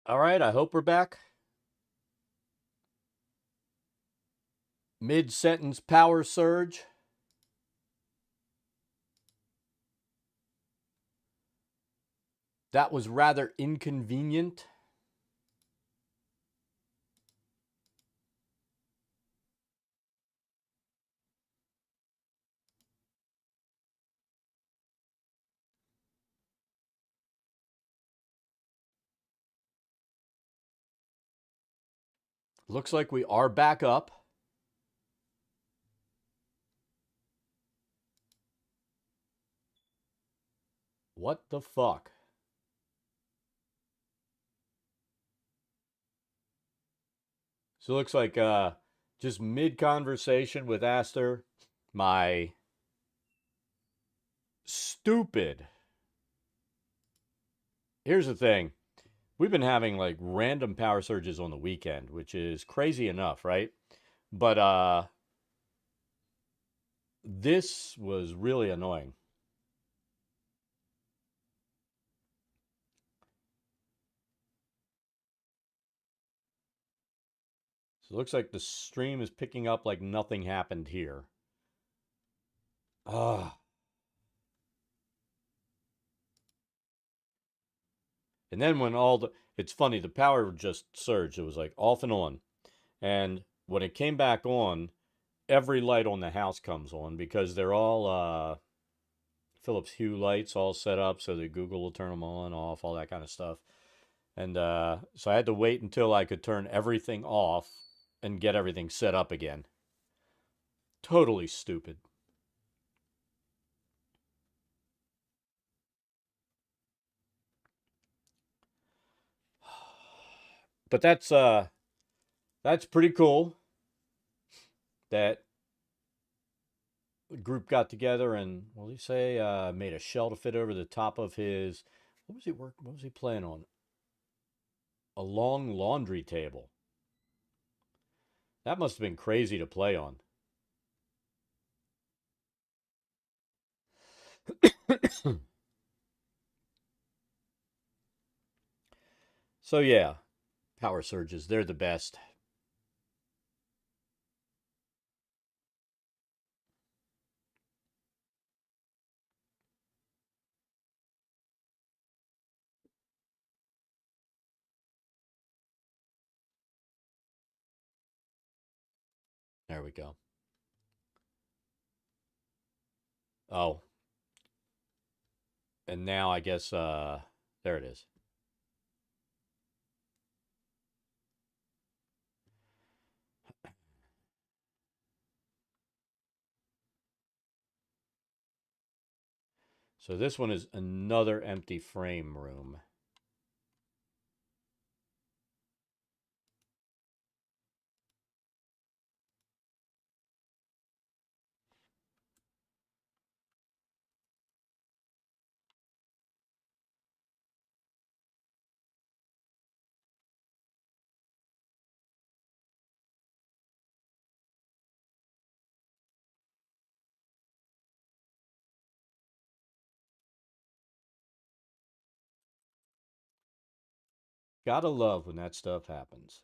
All right, I hope we're back. Mid-sentence power surge. That was rather inconvenient. Looks like we are back up. What the fuck? So it looks like just mid conversation with Aster, my stupid. Here's the thing. We've been having like random power surges on the weekend, which is crazy enough, right? But this was really annoying. So it looks like the stream is picking up like nothing happened here. Ah. And then when it's funny, the power just surged. It was like off and on. And when it came back on, every light on the house comes on because they're all Philips Hue lights all set up so that Google will turn them on, off, all that kind of stuff. And so I had to wait until I could turn everything off and get everything set up again. Totally stupid. But that's pretty cool that the group got together and what did he say? Made a shell to fit over the top of his. What was he playing on? A long laundry table. That must have been crazy to play on. So yeah, power surges. They're the best. There we go. Oh, and now I guess there it is. So this one is another empty frame room. Gotta love when that stuff happens.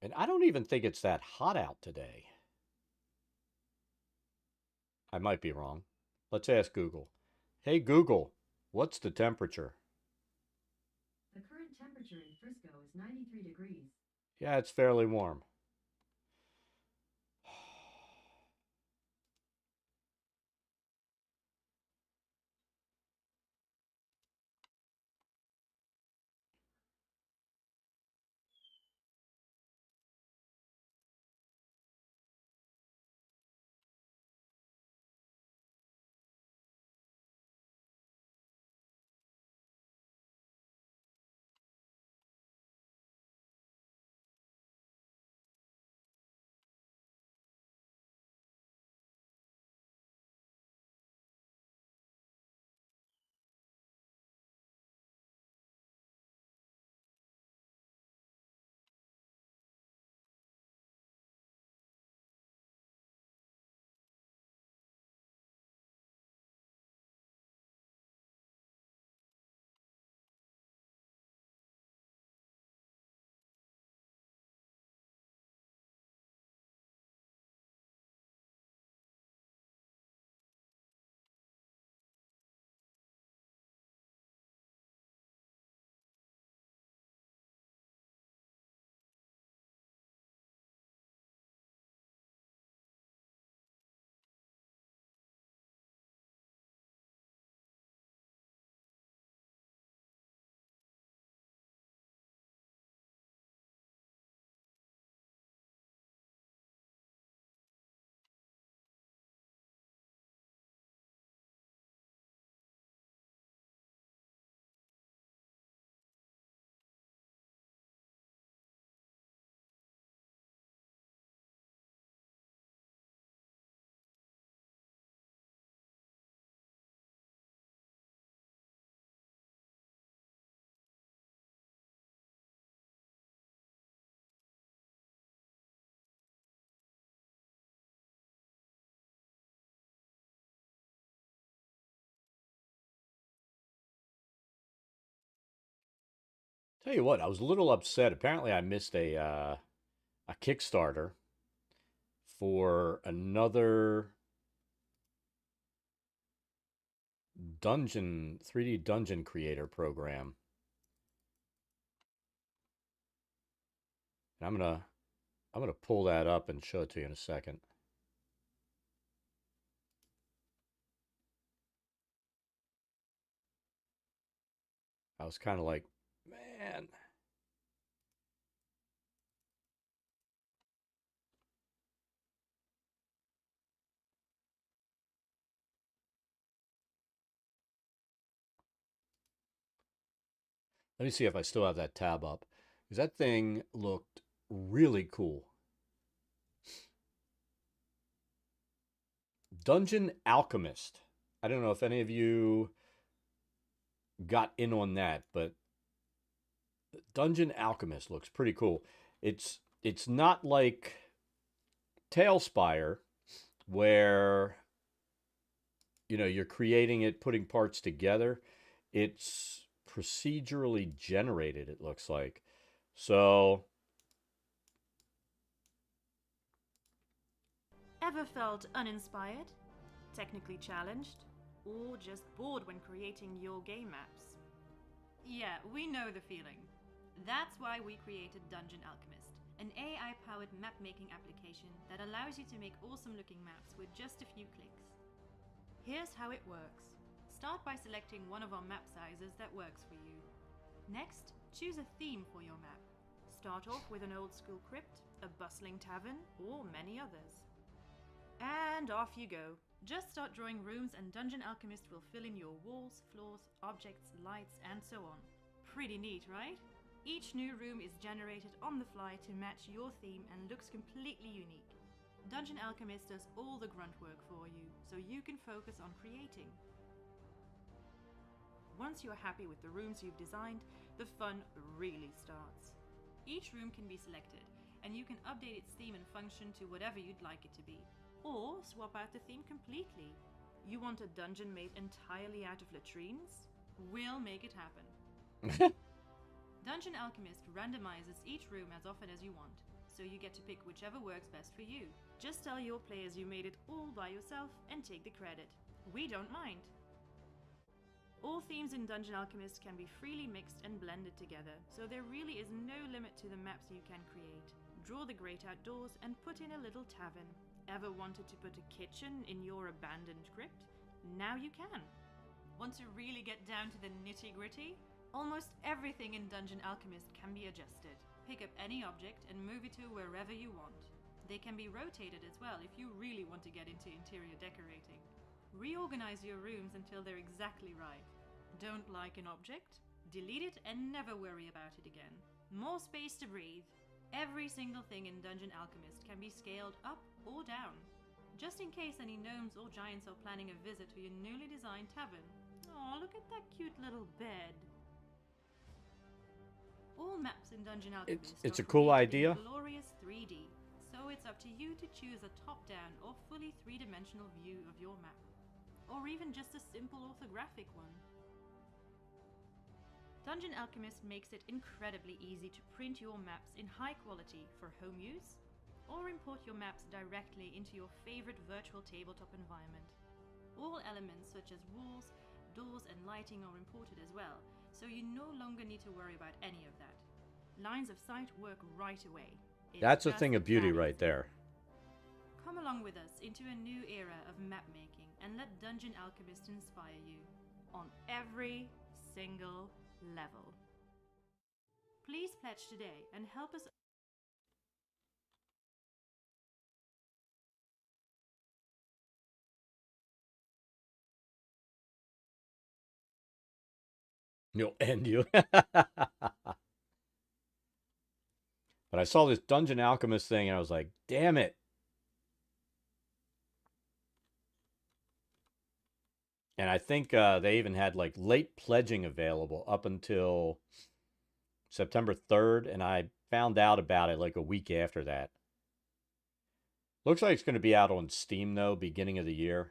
And I don't even think it's that hot out today. I might be wrong. Let's ask Google. Hey Google, what's the temperature? The current temperature in Frisco is 93 degrees. Yeah, it's fairly warm. Tell you what, I was a little upset. Apparently, I missed a Kickstarter for another dungeon 3D dungeon creator program. And I'm gonna pull that up and show it to you in a second. I was kind of like, man. Let me see if I still have that tab up. Because that thing looked really cool. Dungeon Alchemist. I don't know if any of you got in on that, but Dungeon Alchemist looks pretty cool. It's not like Tailspire where you're creating it, putting parts together. It's procedurally generated, it looks like. So Ever felt uninspired, technically challenged, or just bored when creating your game maps? Yeah, we know the feeling. That's why we created Dungeon Alchemist, an AI-powered map-making application that allows you to make awesome-looking maps with just a few clicks. Here's how it works. Start by selecting one of our map sizes that works for you. Next, choose a theme for your map. Start off with an old-school crypt, a bustling tavern, or many others. And off you go. Just start drawing rooms and Dungeon Alchemist will fill in your walls, floors, objects, lights, and so on. Pretty neat, right? Each new room is generated on the fly to match your theme and looks completely unique. Dungeon Alchemist does all the grunt work for you, so you can focus on creating. Once you're happy with the rooms you've designed, the fun really starts. Each room can be selected, and you can update its theme and function to whatever you'd like it to be. Or swap out the theme completely. You want a dungeon made entirely out of latrines? We'll make it happen. Dungeon Alchemist randomizes each room as often as you want, so you get to pick whichever works best for you. Just tell your players you made it all by yourself and take the credit. We don't mind. All themes in Dungeon Alchemist can be freely mixed and blended together, so there really is no limit to the maps you can create. Draw the great outdoors and put in a little tavern. Ever wanted to put a kitchen in your abandoned crypt? Now you can. Want to really get down to the nitty-gritty? Almost everything in Dungeon Alchemist can be adjusted. Pick up any object and move it to wherever you want. They can be rotated as well if you really want to get into interior decorating. Reorganize your rooms until they're exactly right. Don't like an object? Delete it and never worry about it again. More space to breathe. Every single thing in Dungeon Alchemist can be scaled up or down, just in case any gnomes or giants are planning a visit to your newly designed tavern. Aw, look at that cute little bed. All maps in Dungeon Alchemist it's a are cool created idea. in glorious 3D, so it's up to you to choose a top-down or fully three-dimensional view of your map, or even just a simple orthographic one. Dungeon Alchemist makes it incredibly easy to print your maps in high quality for home use, or import your maps directly into your favorite virtual tabletop environment. All elements such as walls, doors, and lighting are imported as well, so you no longer need to worry about any of that. Lines of sight work right away. That's a thing of beauty right there. Come along with us into a new era of map making and let Dungeon Alchemist inspire you on every single level. Please pledge today and help us. You'll end you. But I saw this Dungeon Alchemist thing and I was like, damn it. And I think they even had like late pledging available up until September 3rd. And I found out about it like a week after that. Looks like it's going to be out on Steam though, beginning of the year.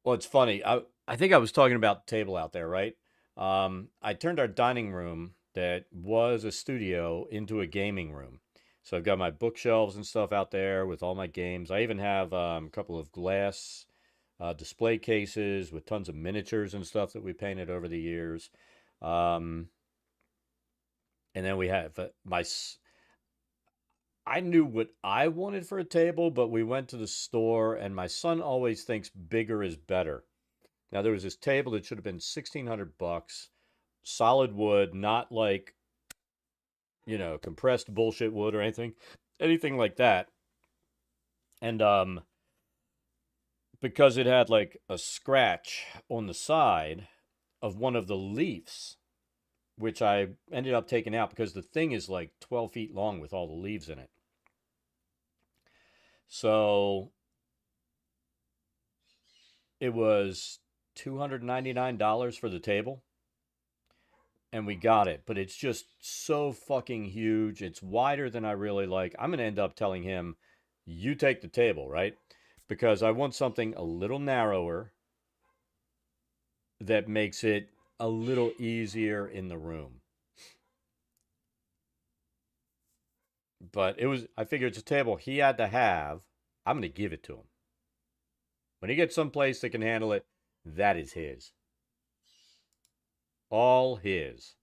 Well, it's funny. I think I was talking about the table out there, right? I turned our dining room that was a studio into a gaming room. So I've got my bookshelves and stuff out there with all my games. I even have a couple of glass display cases with tons of miniatures and stuff that we painted over the years. Um, and then we have I knew what I wanted for a table, but we went to the store, and my son always thinks bigger is better. Now there was this table that should have been $1,600, solid wood, not like compressed bullshit wood or anything like that. And because it had like a scratch on the side of one of the leaves, which I ended up taking out because the thing is like 12 feet long with all the leaves in it. So it was $299 for the table, and we got it, but it's just so fucking huge. It's wider than I really like. I'm going to end up telling him, you take the table, right? Because I want something a little narrower that makes it a little easier in the room. But I figured it's a table he had to have. I'm going to give it to him. When he gets someplace that can handle it, that is his. All his.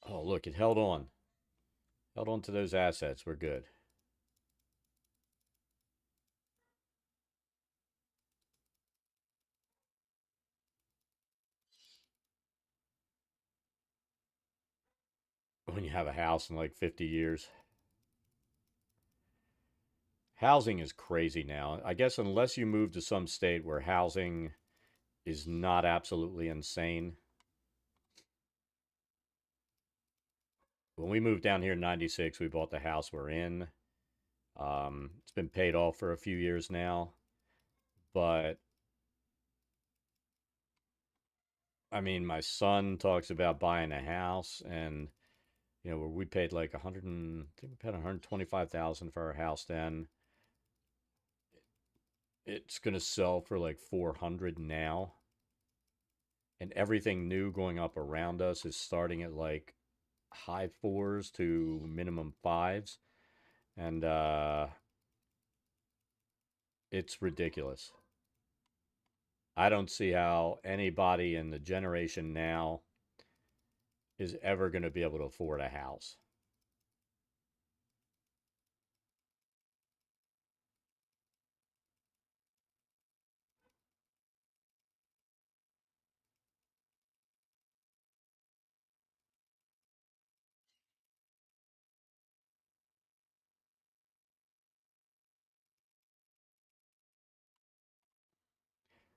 Oh, look, it held on. Held on to those assets. We're good. When you have a house in like 50 years. Housing is crazy now. I guess unless you move to some state where housing is not absolutely insane. When we moved down here in 96, we bought the house we're in. It's been paid off for a few years now. But I mean, my son talks about buying a house, and where we paid like 100 and I think we paid 125,000 for our house then. It's going to sell for like 400 now. And everything new going up around us is starting at like high fours to minimum fives. And it's ridiculous. I don't see how anybody in the generation now is ever going to be able to afford a house.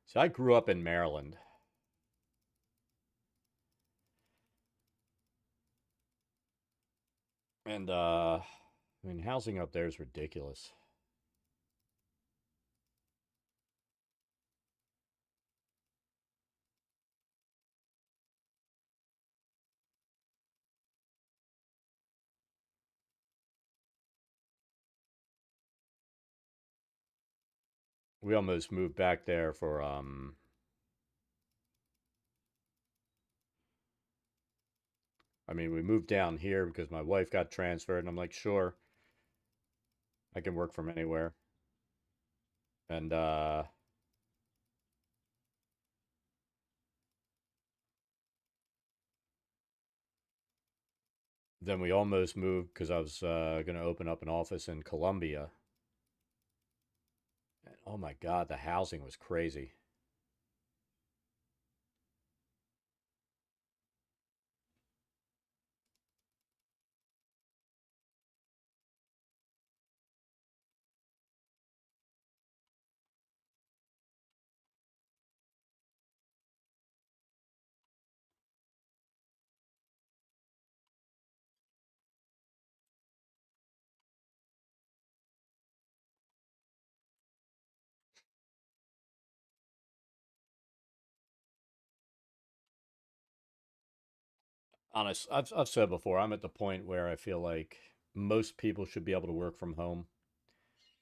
So I grew up in Maryland, and I mean, housing up there is ridiculous. We almost moved back there for I mean, we moved down here because my wife got transferred, and I'm like, sure, I can work from anywhere. And then we almost moved because I was going to open up an office in Columbia. And, oh my God, the housing was crazy. Honest, I've said before, I'm at the point where I feel like most people should be able to work from home.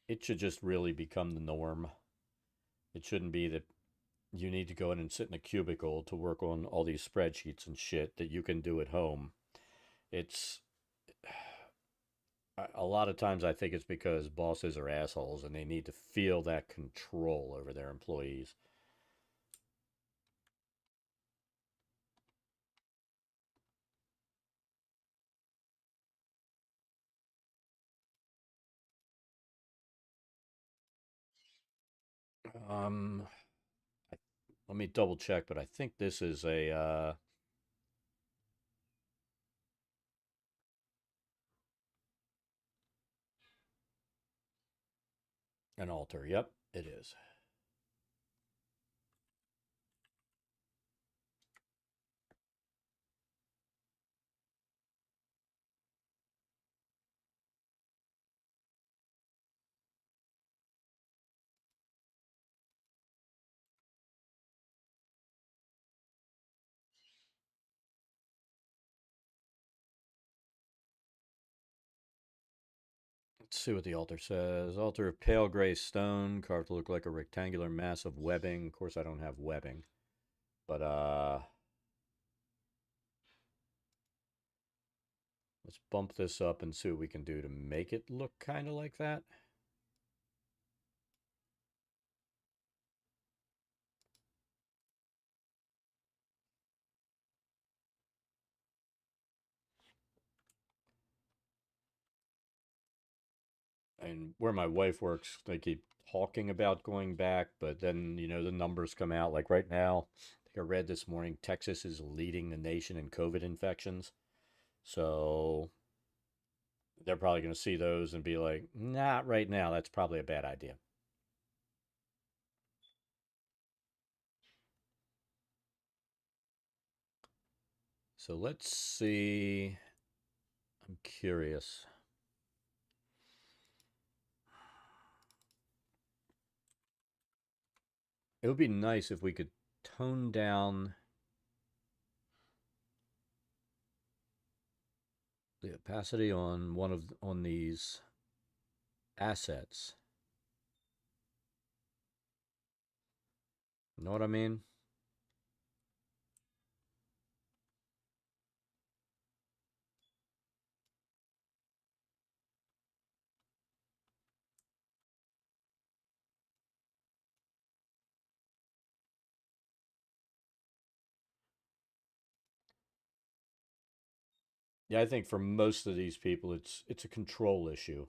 it should just really become the norm. It shouldn't be that you need to go in and sit in a cubicle to work on all these spreadsheets and shit that you can do at home. It's a lot of times I think it's because bosses are assholes and they need to feel that control over their employees. Um, Let me double check, but I think this is a an altar. Yep, it is. Let's see what the altar says. Altar of pale gray stone, carved to look like a rectangular mass of webbing. Of course, I don't have webbing, but let's bump this up and see what we can do to make it look kind of like that. And where my wife works, they keep talking about going back, but then, the numbers come out. Like right now, I think I read this morning, Texas is leading the nation in COVID infections. So they're probably going to see those and be like, not right now. That's probably a bad idea. So let's see. I'm curious. It would be nice if we could tone down the opacity on on these assets. You know what I mean? Yeah, I think for most of these people, it's a control issue.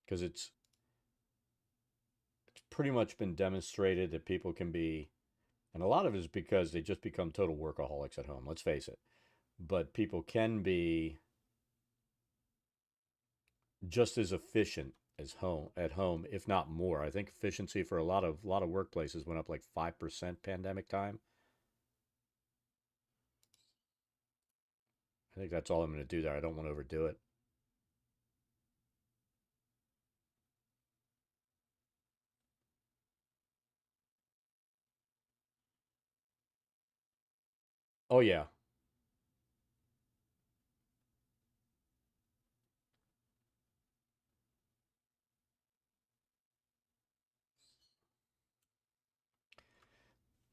Because it's pretty much been demonstrated that people can be, and a lot of it is because they just become total workaholics at home. Let's face it. But people can be just as efficient as home at home, if not more. I think efficiency for a lot of workplaces went up like 5% pandemic time. I think that's all I'm going to do there. I don't want to overdo it. Oh yeah,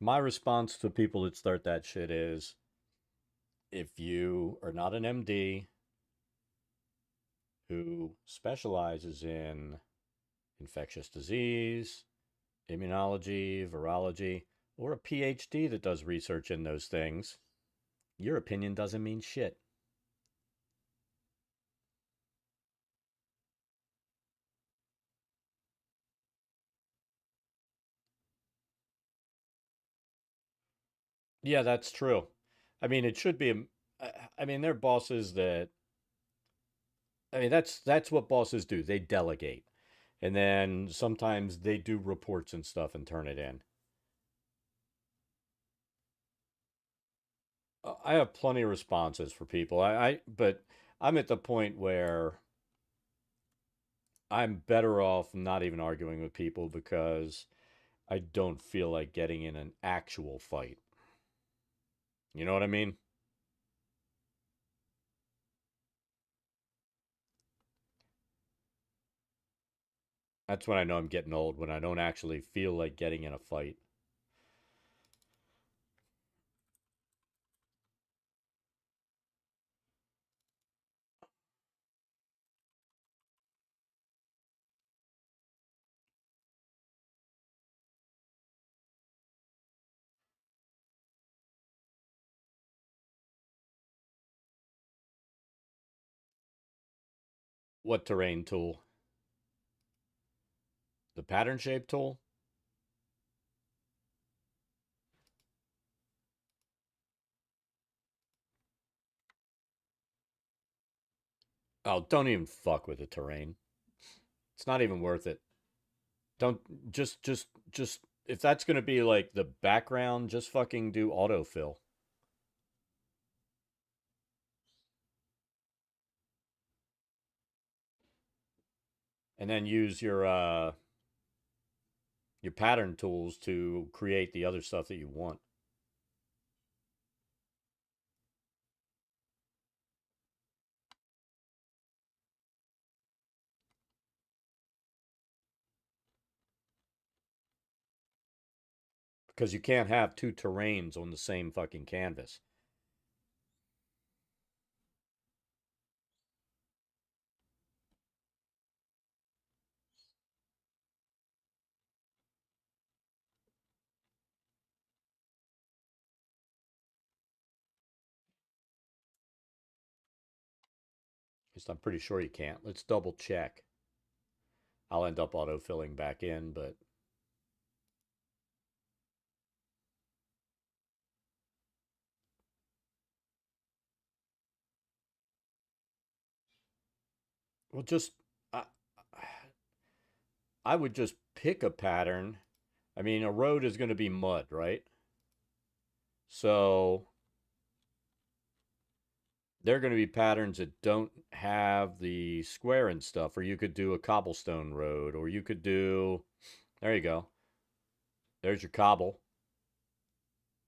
my response to people that start that shit is, if you are not an MD who specializes in infectious disease, immunology, virology, or a PhD that does research in those things, your opinion doesn't mean shit. Yeah, that's true. I mean, it should be. I mean, they're bosses that. I mean, that's what bosses do. They delegate, and then sometimes they do reports and stuff and turn it in. I have plenty of responses for people. But I'm at the point where I'm better off not even arguing with people because I don't feel like getting in an actual fight. You know what I mean? That's when I know I'm getting old, when I don't actually feel like getting in a fight. What terrain tool? The pattern shape tool? Oh, don't even fuck with the terrain. It's not even worth it. Don't just if that's gonna be like the background, just fucking do autofill. And then use your pattern tools to create the other stuff that you want. Because you can't have two terrains on the same fucking canvas. At least I'm pretty sure you can't. Let's double check. I'll end up autofilling back in, but well, just I, I would just pick a pattern. I mean, a road is going to be mud, right? So there are going to be patterns that don't have the square and stuff, or you could do a cobblestone road, or you could do, there you go. There's your cobble.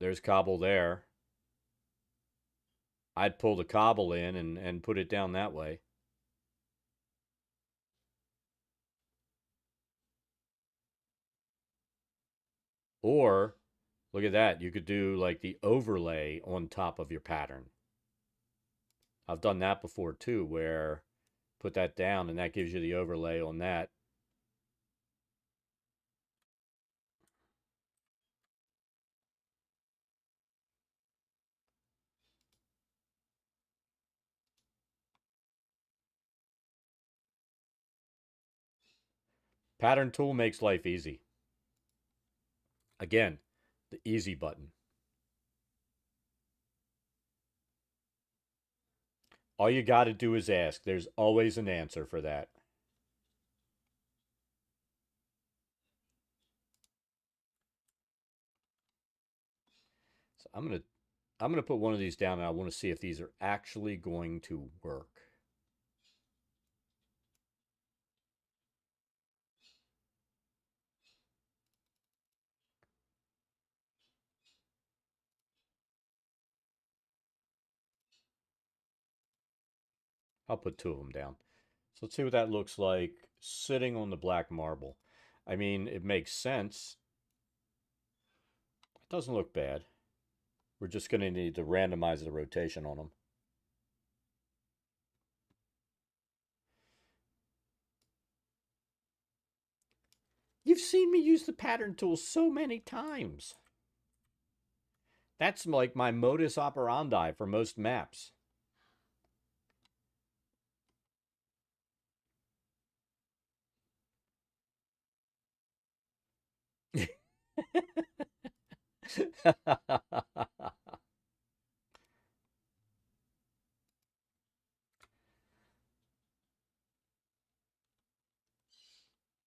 There's cobble there. I'd pull the cobble in and put it down that way. Or look at that. You could do like the overlay on top of your pattern. I've done that before too, where put that down and that gives you the overlay on that. Pattern tool makes life easy. Again, the easy button. All you got to do is ask. There's always an answer for that. So I'm gonna put one of these down and I want to see if these are actually going to work. I'll put two of them down. So let's see what that looks like sitting on the black marble. I mean, it makes sense. It doesn't look bad. We're just going to need to randomize the rotation on them. You've seen me use the pattern tool so many times. That's like my modus operandi for most maps.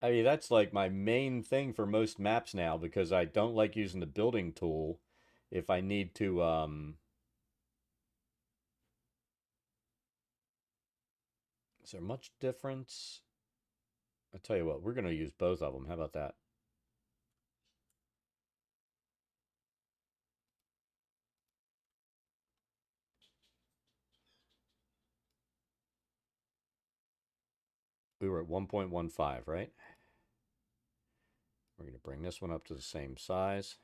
I mean, that's like my main thing for most maps now because I don't like using the building tool if I need to is there much difference? I tell you what, we're going to use both of them. How about that? We were at 1.15, right? We're going to bring this one up to the same size.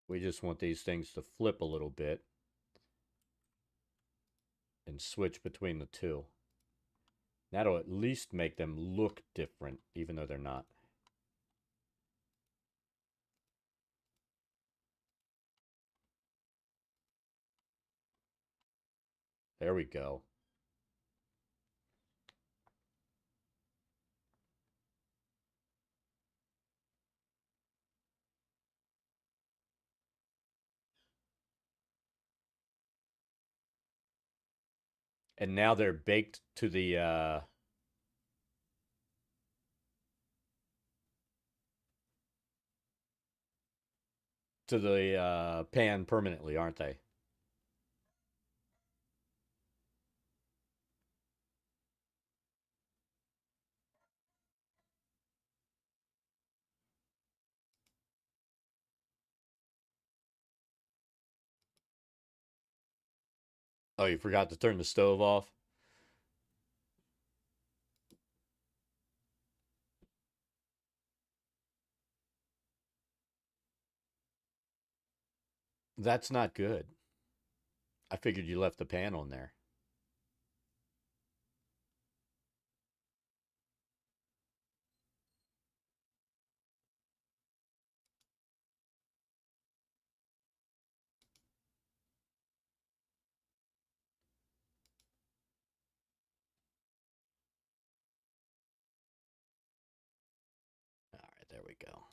We just want these things to flip a little bit and switch between the two. That'll at least make them look different, even though they're not. There we go. And now they're baked to the pan permanently, aren't they? Oh, you forgot to turn the stove off? That's not good. I figured you left the pan on there. All right, there we go.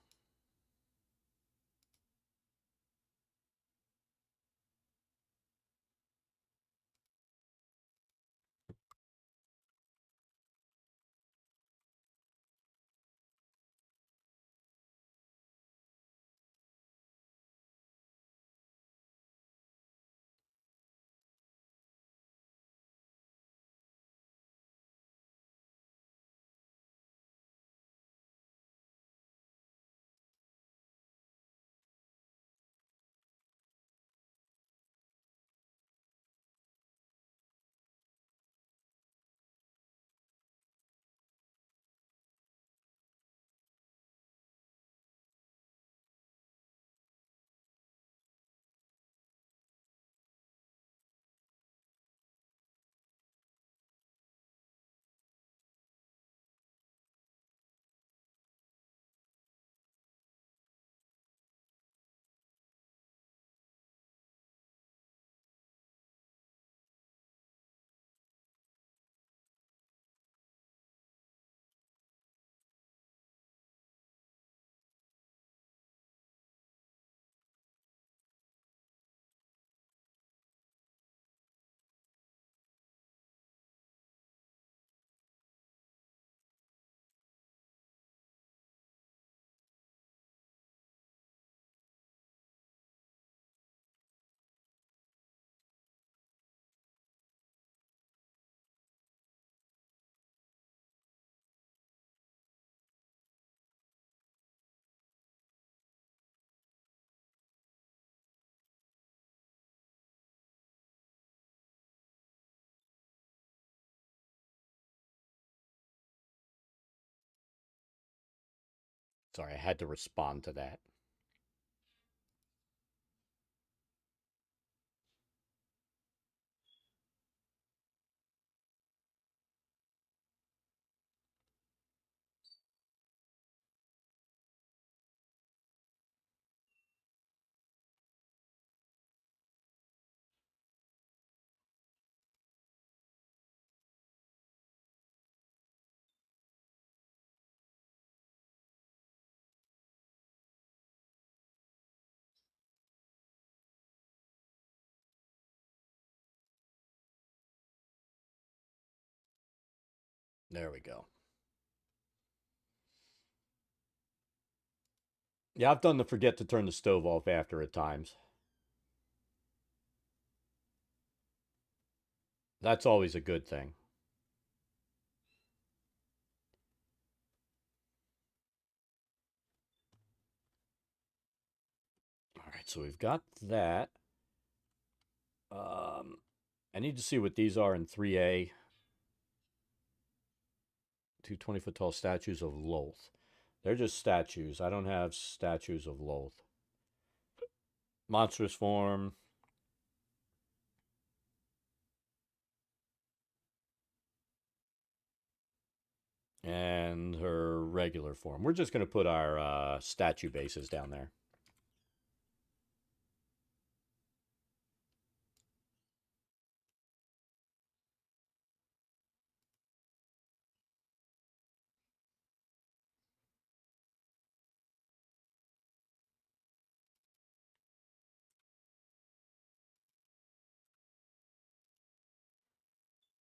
Sorry, I had to respond to that. There we go. Yeah, I've done the forget to turn the stove off after at times. That's always a good thing. All right, so we've got that. I need to see what these are in 3A. Two 20-foot tall statues of Loth. They're just statues. I don't have statues of Loth. Monstrous form. And her regular form. We're just going to put our statue bases down there.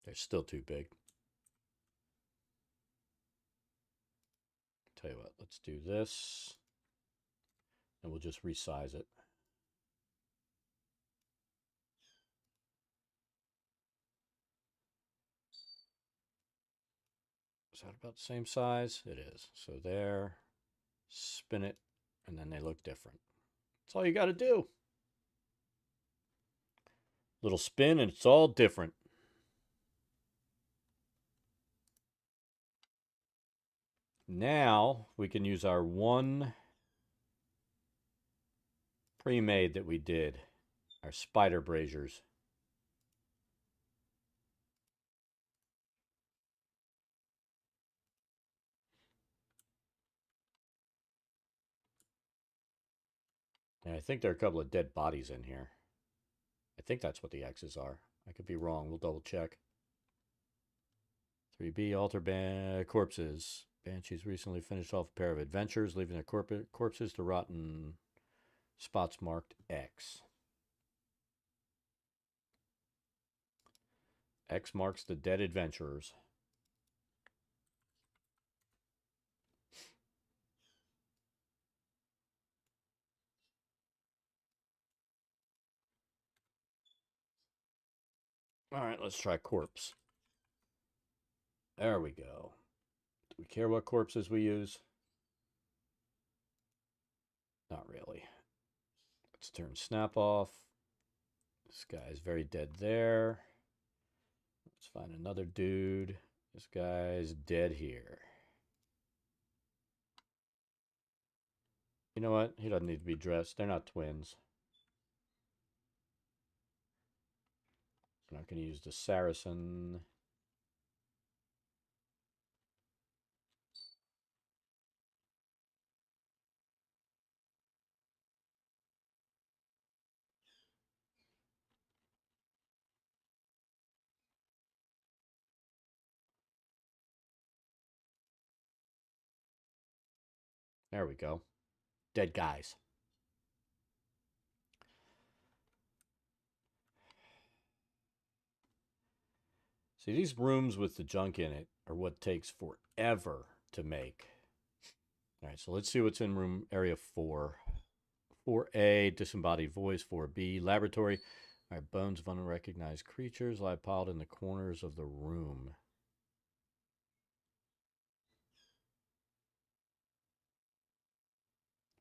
They're still too big. Tell you what, let's do this. And we'll just resize it. Is that about the same size? It is. So there, spin it, and then they look different. That's all you got to do. Little spin, and it's all different. Now we can use our one pre-made that we did, our spider braziers. And I think there are a couple of dead bodies in here. I think that's what the X's are. I could be wrong. We'll double check. 3B, altar corpses. Banshees recently finished off a pair of adventures, leaving their corpses to rot in spots marked X. X marks the dead adventurers. All right, let's try corpse. There we go. Do we care what corpses we use? Not really. Let's turn snap off. This guy's very dead there. Let's find another dude. This guy's dead here. You know what? He doesn't need to be dressed. They're not twins. I'm not going to use the Saracen. There we go. Dead guys. See, these rooms with the junk in it are what takes forever to make. All right, so let's see what's in room area 4. 4A, disembodied voice. 4B, laboratory. All right, bones of unrecognized creatures lie piled in the corners of the room.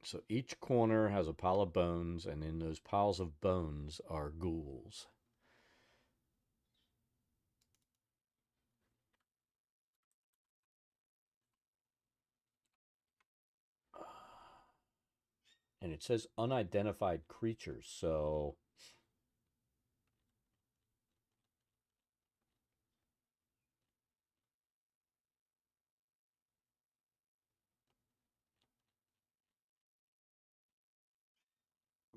So each corner has a pile of bones, and in those piles of bones are ghouls. And it says unidentified creatures, so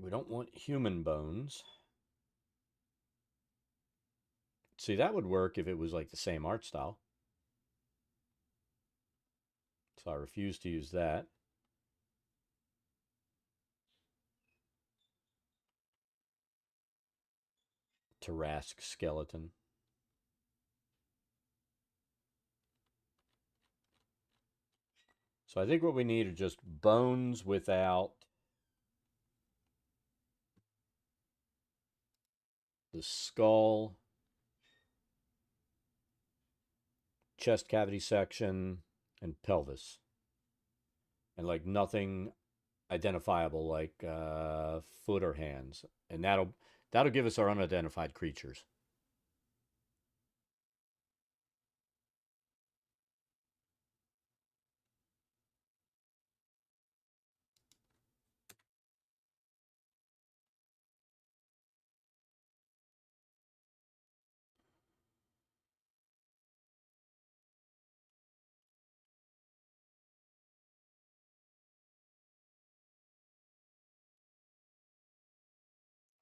we don't want human bones. See, that would work if it was like the same art style. So I refuse to use that. Tarrasque skeleton. So I think what we need are just bones without the skull, chest cavity section, and pelvis. And like nothing identifiable, like foot or hands, and that'll give us our unidentified creatures.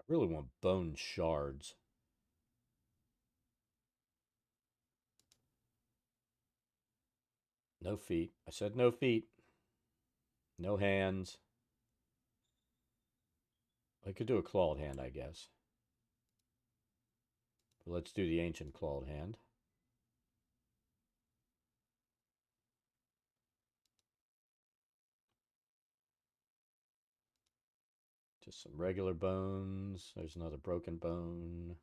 I really want bone shards. No feet. I said no feet. No hands. I could do a clawed hand, I guess. But let's do the ancient clawed hand. Just some regular bones. There's another broken bone.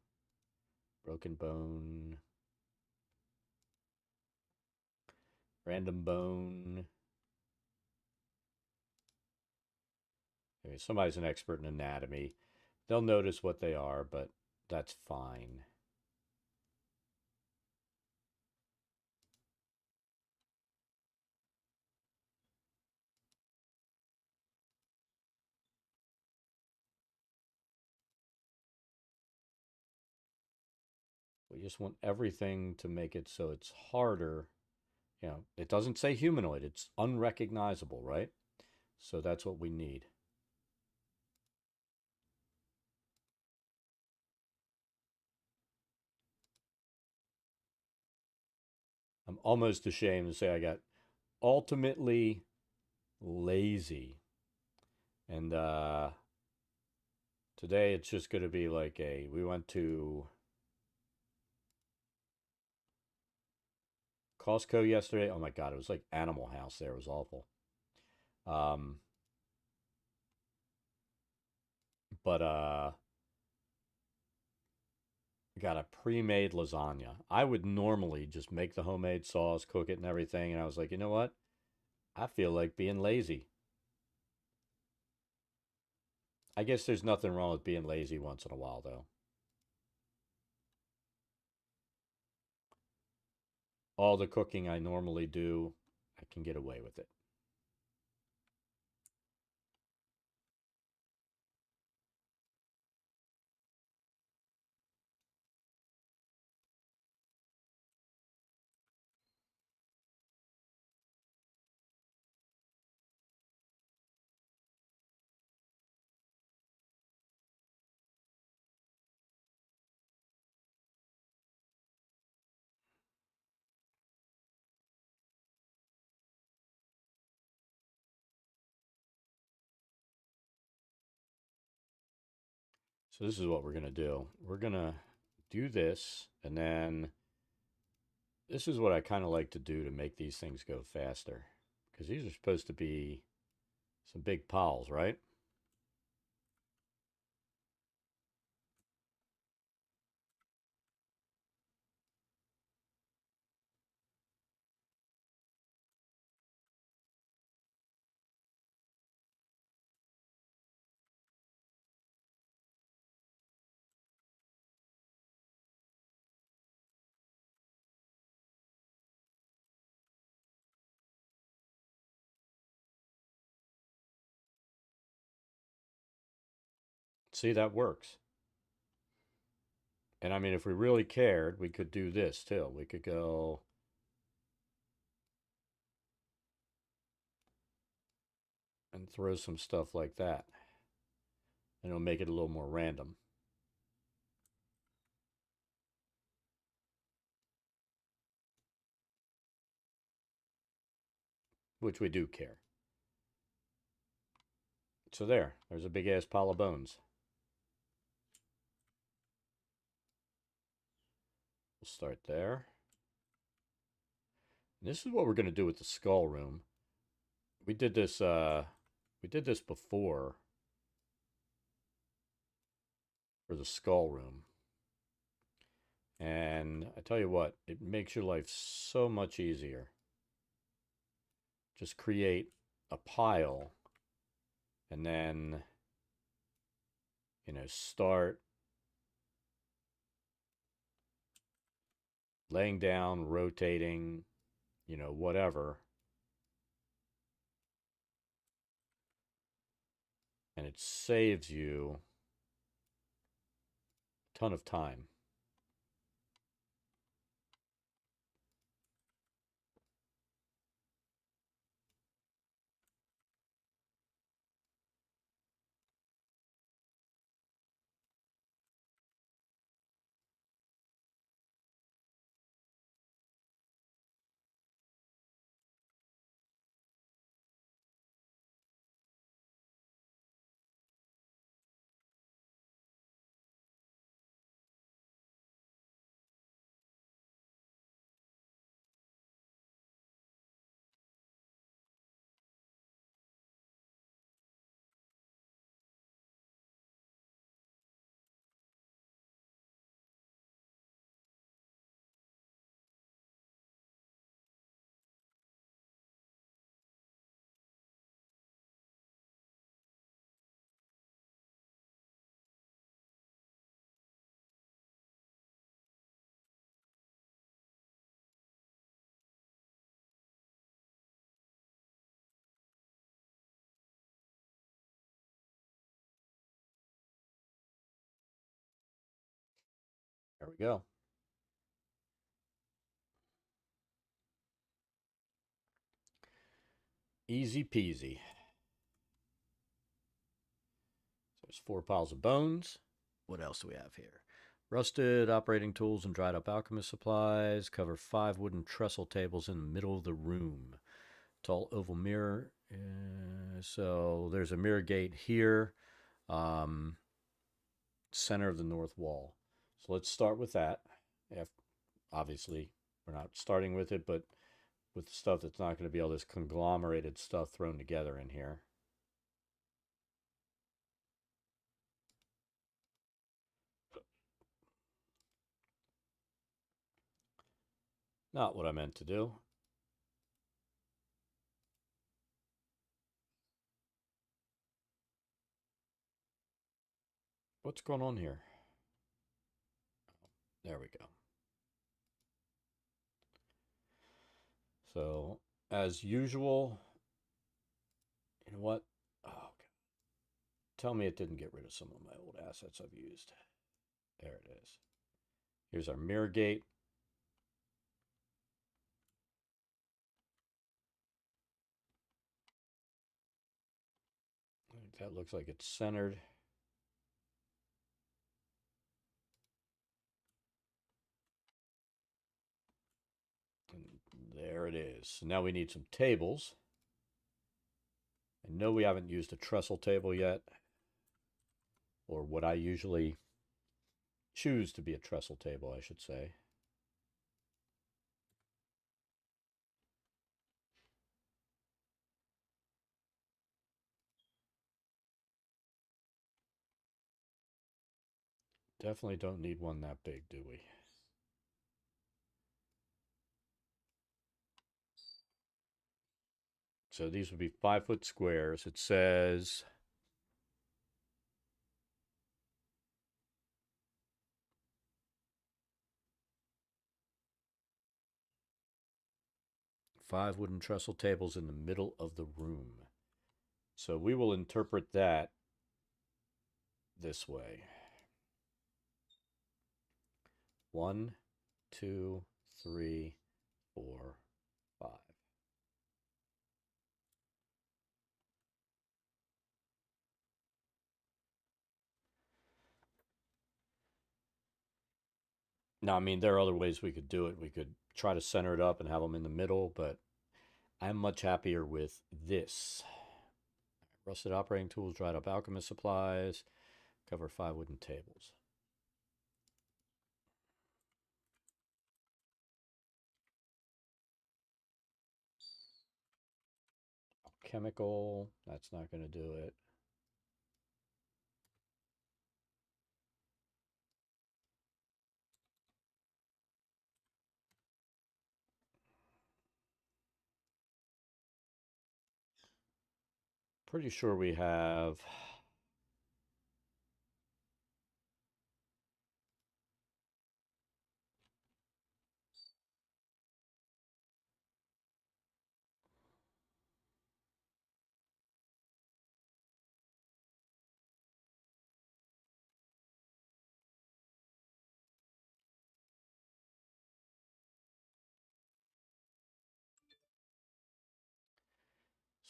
Broken bone. Random bone. Okay, somebody's an expert in anatomy. They'll notice what they are, but that's fine. We just want everything to make it so it's harder. You know, it doesn't say humanoid, it's unrecognizable, right? So that's what we need. I'm almost ashamed to say I got ultimately lazy. And today it's just going to be like we went to Costco yesterday. Oh my God, it was like Animal House there. It was awful. Um, but got a pre-made lasagna. I would normally just make the homemade sauce, cook it and everything. And I was like, you know what? I feel like being lazy. I guess there's nothing wrong with being lazy once in a while, though. All the cooking I normally do, I can get away with it. So this is what we're going to do. We're going to do this, and then this is what I kind of like to do to make these things go faster. Because these are supposed to be some big piles, right? See, that works. And I mean, if we really cared, we could do this too. We could go and throw some stuff like that. And it'll make it a little more random. Which we do care. So there's a big ass pile of bones. We'll start there. And this is what we're going to do with the skull room. We did this before for the skull room. And I tell you what, it makes your life so much easier. Just create a pile and then, start laying down, rotating, whatever. And it saves you a ton of time. There we go. Easy peasy. So there's 4 piles of bones. What else do we have here? Rusted operating tools and dried up alchemist supplies. Cover 5 wooden trestle tables in the middle of the room. Tall oval mirror. So there's a mirror gate here. Center of the north wall. So let's start with that. Obviously, we're not starting with it, but with stuff that's not going to be all this conglomerated stuff thrown together in here. Not what I meant to do. What's going on here? There we go. So, as usual, you know what? Oh, okay. Tell me it didn't get rid of some of my old assets I've used. There it is. Here's our mirror gate. That looks like it's centered. And there it is. So now we need some tables. I know we haven't used a trestle table yet, or what I usually choose to be a trestle table, I should say. Definitely don't need one that big, do we? So these would be 5-foot squares. It says 5 wooden trestle tables in the middle of the room. So we will interpret that this way. 1, 2, 3, 4, 5. Now, I mean, there are other ways we could do it. We could try to center it up and have them in the middle, but I'm much happier with this. Rusted operating tools, dried up alchemist supplies, cover 5 wooden tables. Chemical, that's not going to do it. Pretty sure we have.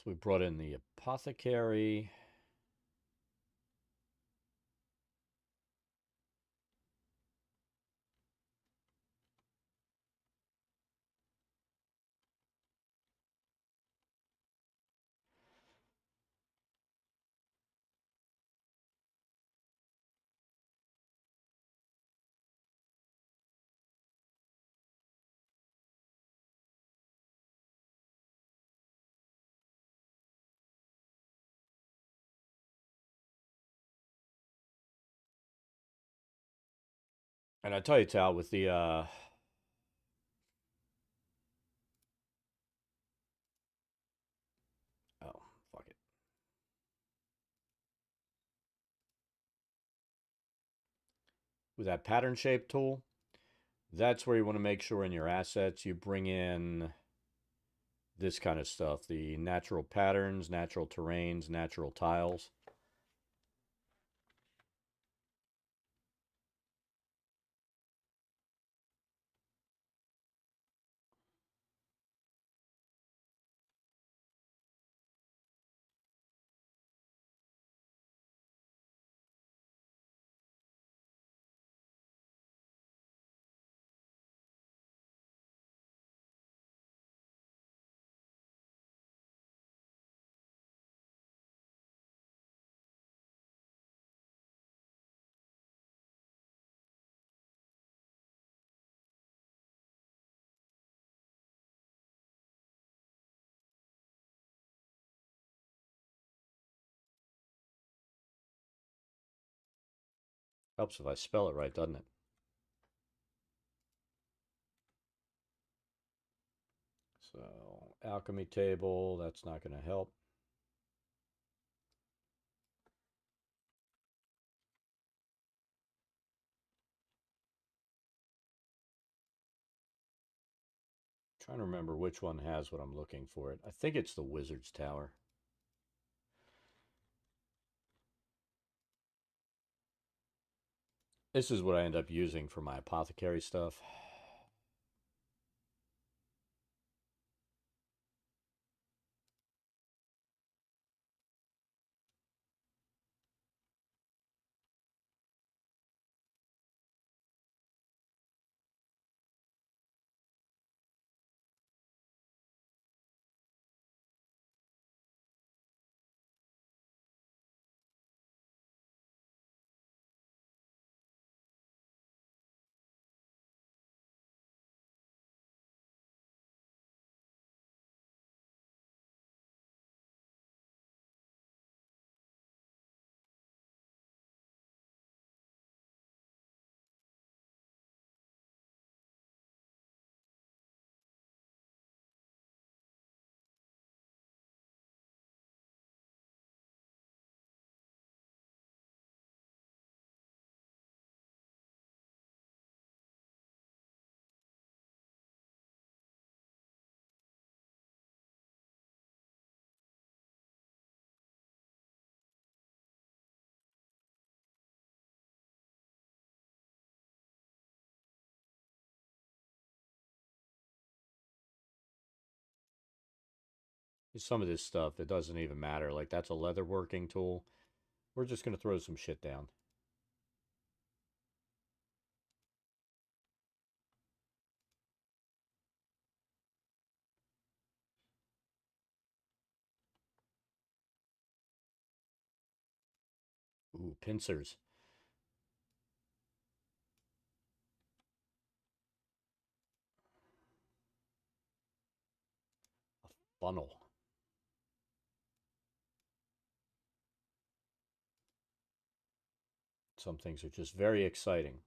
So we brought in the apothecary. And I tell you, Tal, with the oh, fuck it. With that pattern shape tool, that's where you want to make sure in your assets you bring in this kind of stuff, the natural patterns, natural terrains, natural tiles. Helps if I spell it right, doesn't it? So, alchemy table, that's not going to help. Trying to remember which one has what I'm looking for it. I think it's the Wizard's Tower. This is what I end up using for my apothecary stuff. Some of this stuff, it doesn't even matter. Like, that's a leather working tool. We're just going to throw some shit down. Ooh, pincers. A funnel. Some things are just very exciting.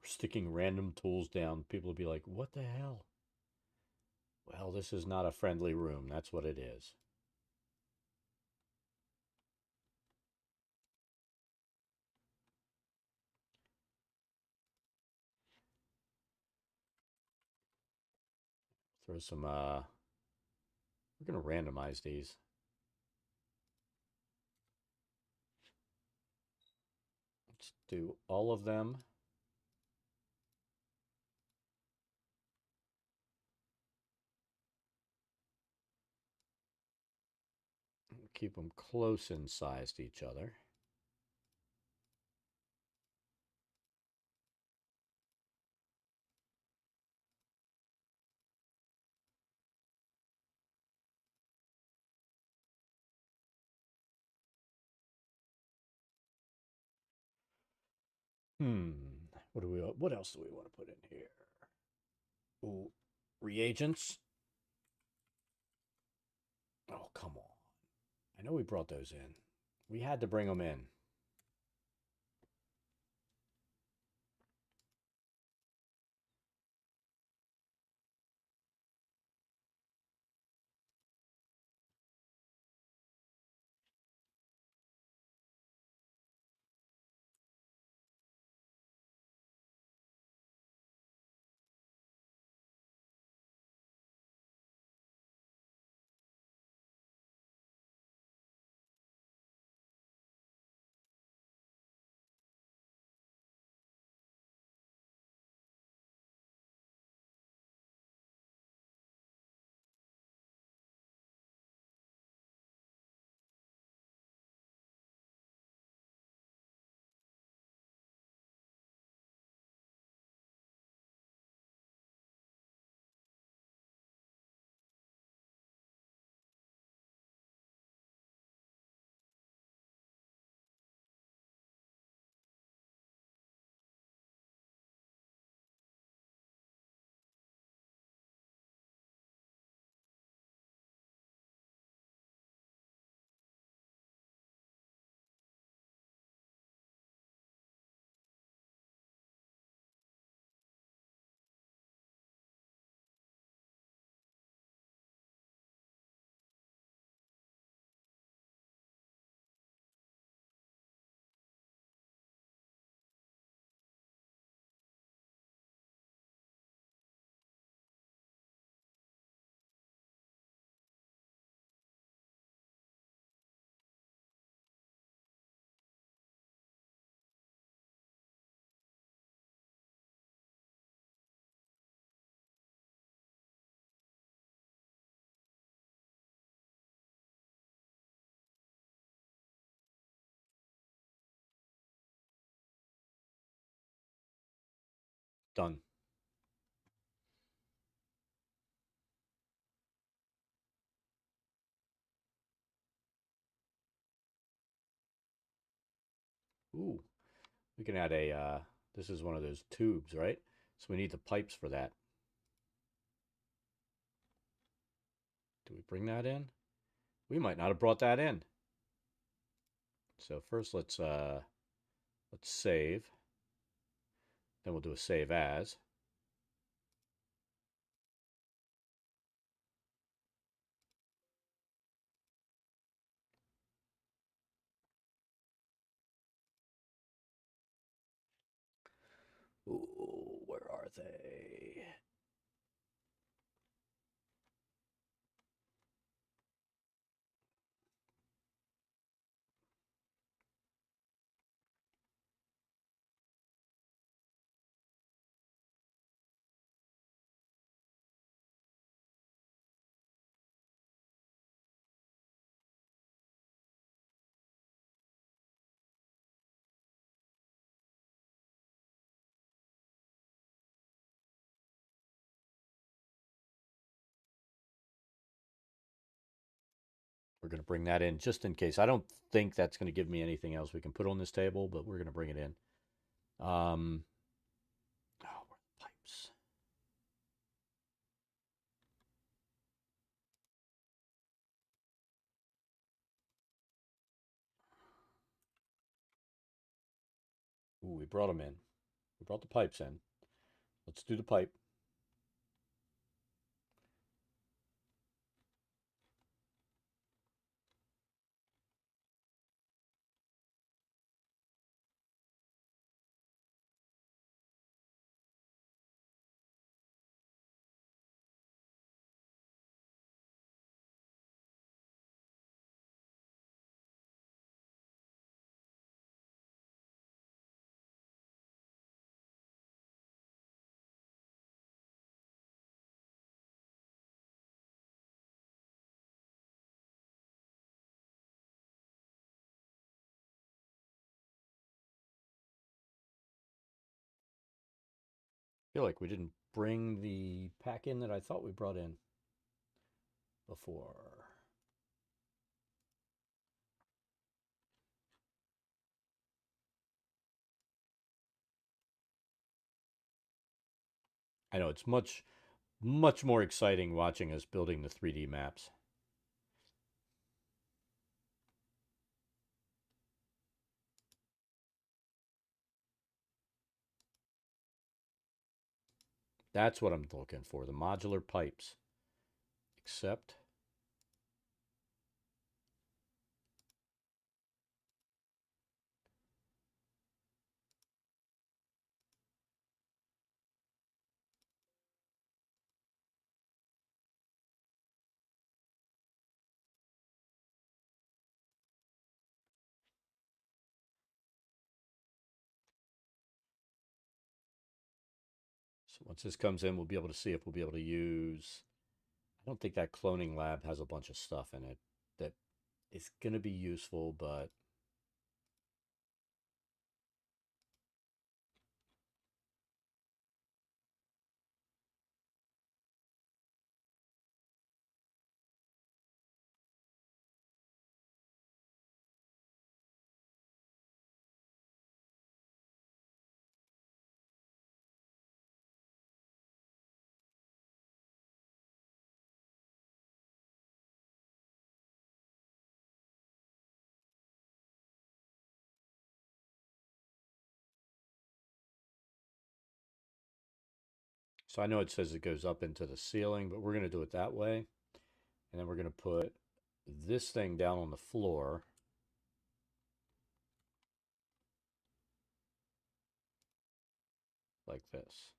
sticking random tools down. People will be like, what the hell? Well, this is not a friendly room. That's what it is. Throw some, we're going to randomize these. Let's do all of them. Keep them close in size to each other. What else do we want to put in here? Ooh, reagents. Oh, come on. I know we brought those in. We had to bring them in. Done. Ooh, we can add a, this is one of those tubes, right? So we need the pipes for that. Do we bring that in? We might not have brought that in. So first let's save. Then we'll do a save as. Ooh, where are they? We're going to bring that in just in case. I don't think that's going to give me anything else we can put on this table, but we're going to bring it in. Oh, where are the pipes? Ooh, we brought them in. We brought the pipes in. Let's do the pipe. I feel like we didn't bring the pack in that I thought we brought in before. I know it's much more exciting watching us building the 3D maps. That's what I'm looking for, the modular pipes. Except so once this comes in, we'll be able to see if we'll be able to use. I don't think that cloning lab has a bunch of stuff in it that is going to be useful, but so I know it says it goes up into the ceiling, but we're going to do it that way. And then we're going to put this thing down on the floor like this.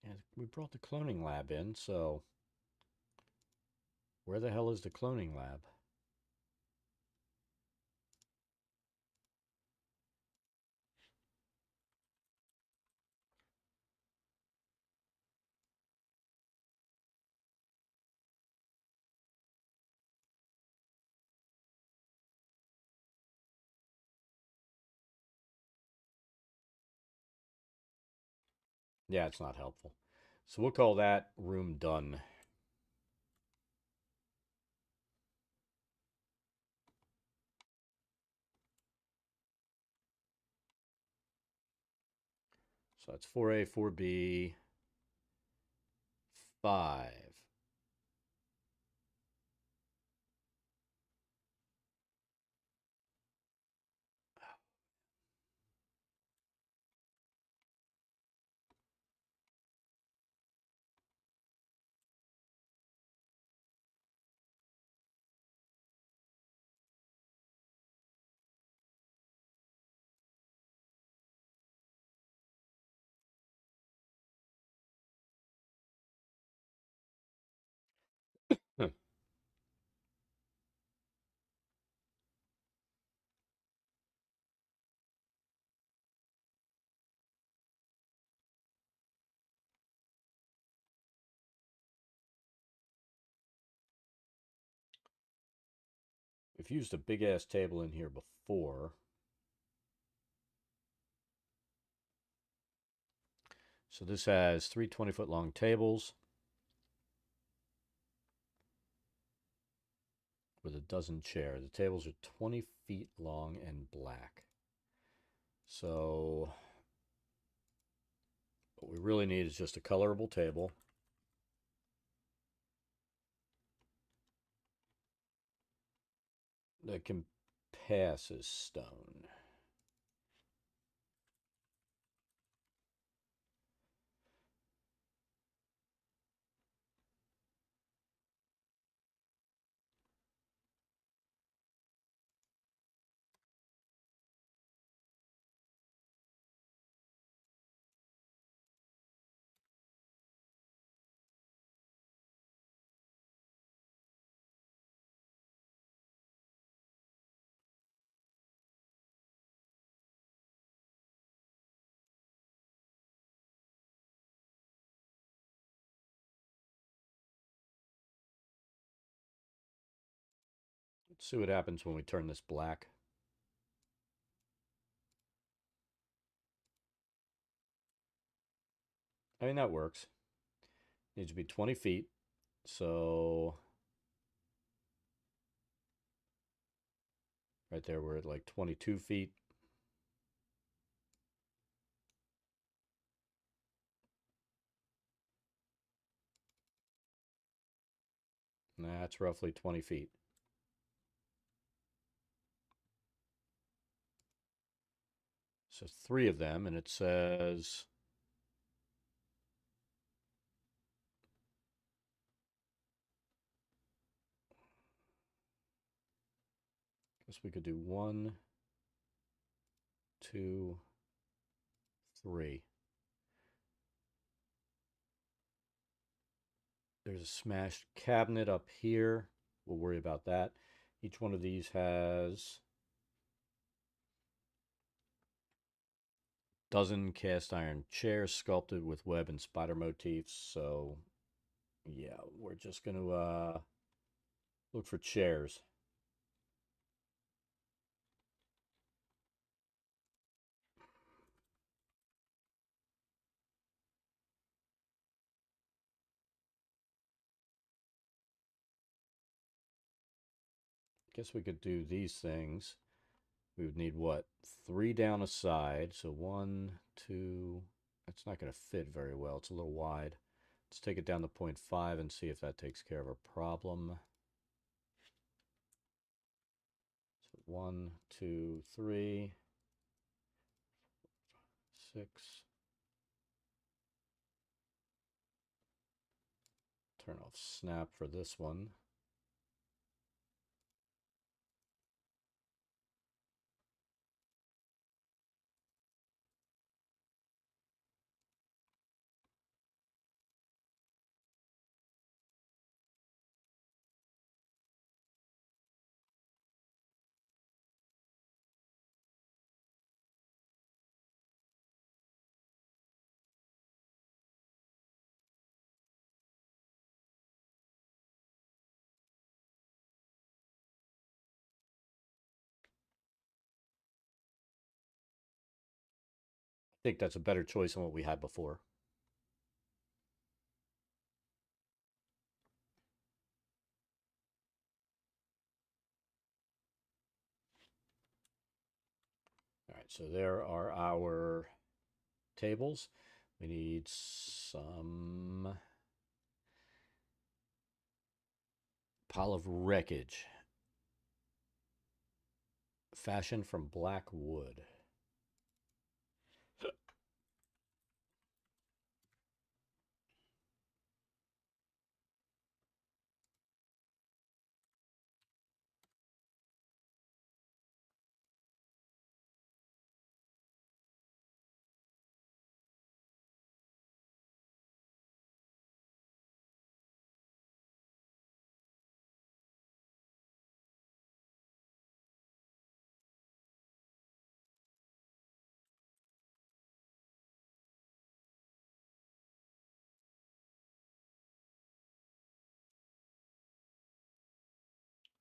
And we brought the cloning lab in, so where the hell is the cloning lab? Yeah, it's not helpful. So we'll call that room done. So that's 4A, 4B, 5. We've used a big ass table in here before. So this has 3 20-foot long tables with a dozen chairs. The tables are 20 feet long and black. So what we really need is just a colorable table. That can pass as stone. Let's see what happens when we turn this black. I mean, that works. Needs to be 20 feet. So right there, we're at like 22 feet. And that's roughly 20 feet. So 3 of them, and it says guess we could do 1, 2, 3. There's a smashed cabinet up here. We'll worry about that. Each one of these has a dozen cast iron chairs sculpted with web and spider motifs. So yeah, we're just going to look for chairs. Guess we could do these things. We would need what? 3 down a side. So 1, 2. That's not going to fit very well. It's a little wide. Let's take it down to 0.5 and see if that takes care of our problem. So 1, 2, 3, 6. Turn off snap for this one. I think that's a better choice than what we had before. All right, so there are our tables. We need some Pile of wreckage. Fashioned from black wood.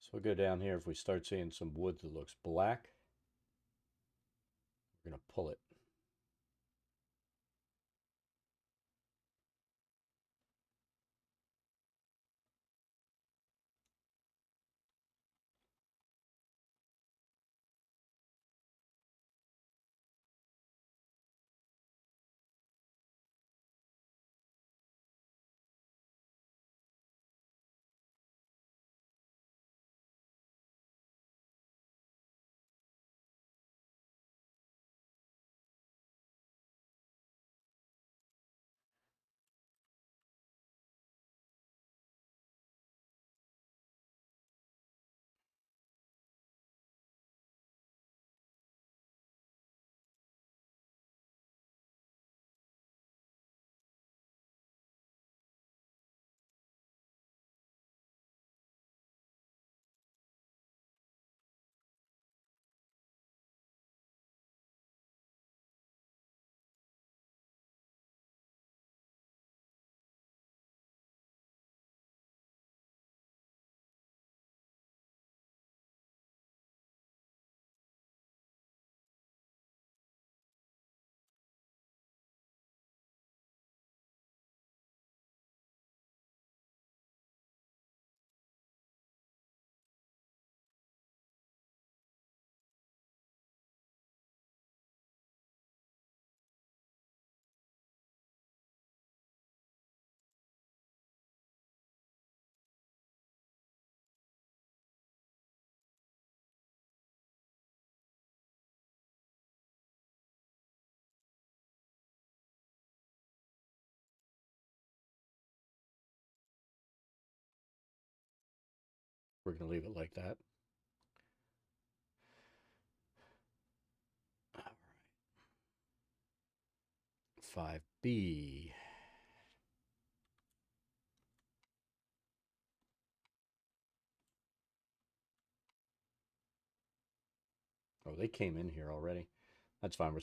So we'll go down here. If we start seeing some wood that looks black, we're going to pull it. We're going to leave it like that. All right. 5B. Oh, they came in here already. That's fine. We're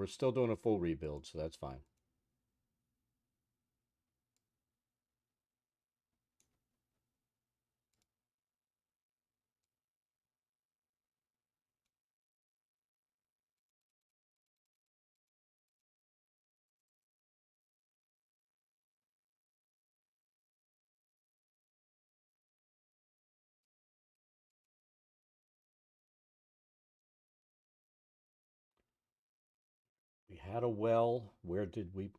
still doing a full rebuild, so that's fine. We had a well. Where did we?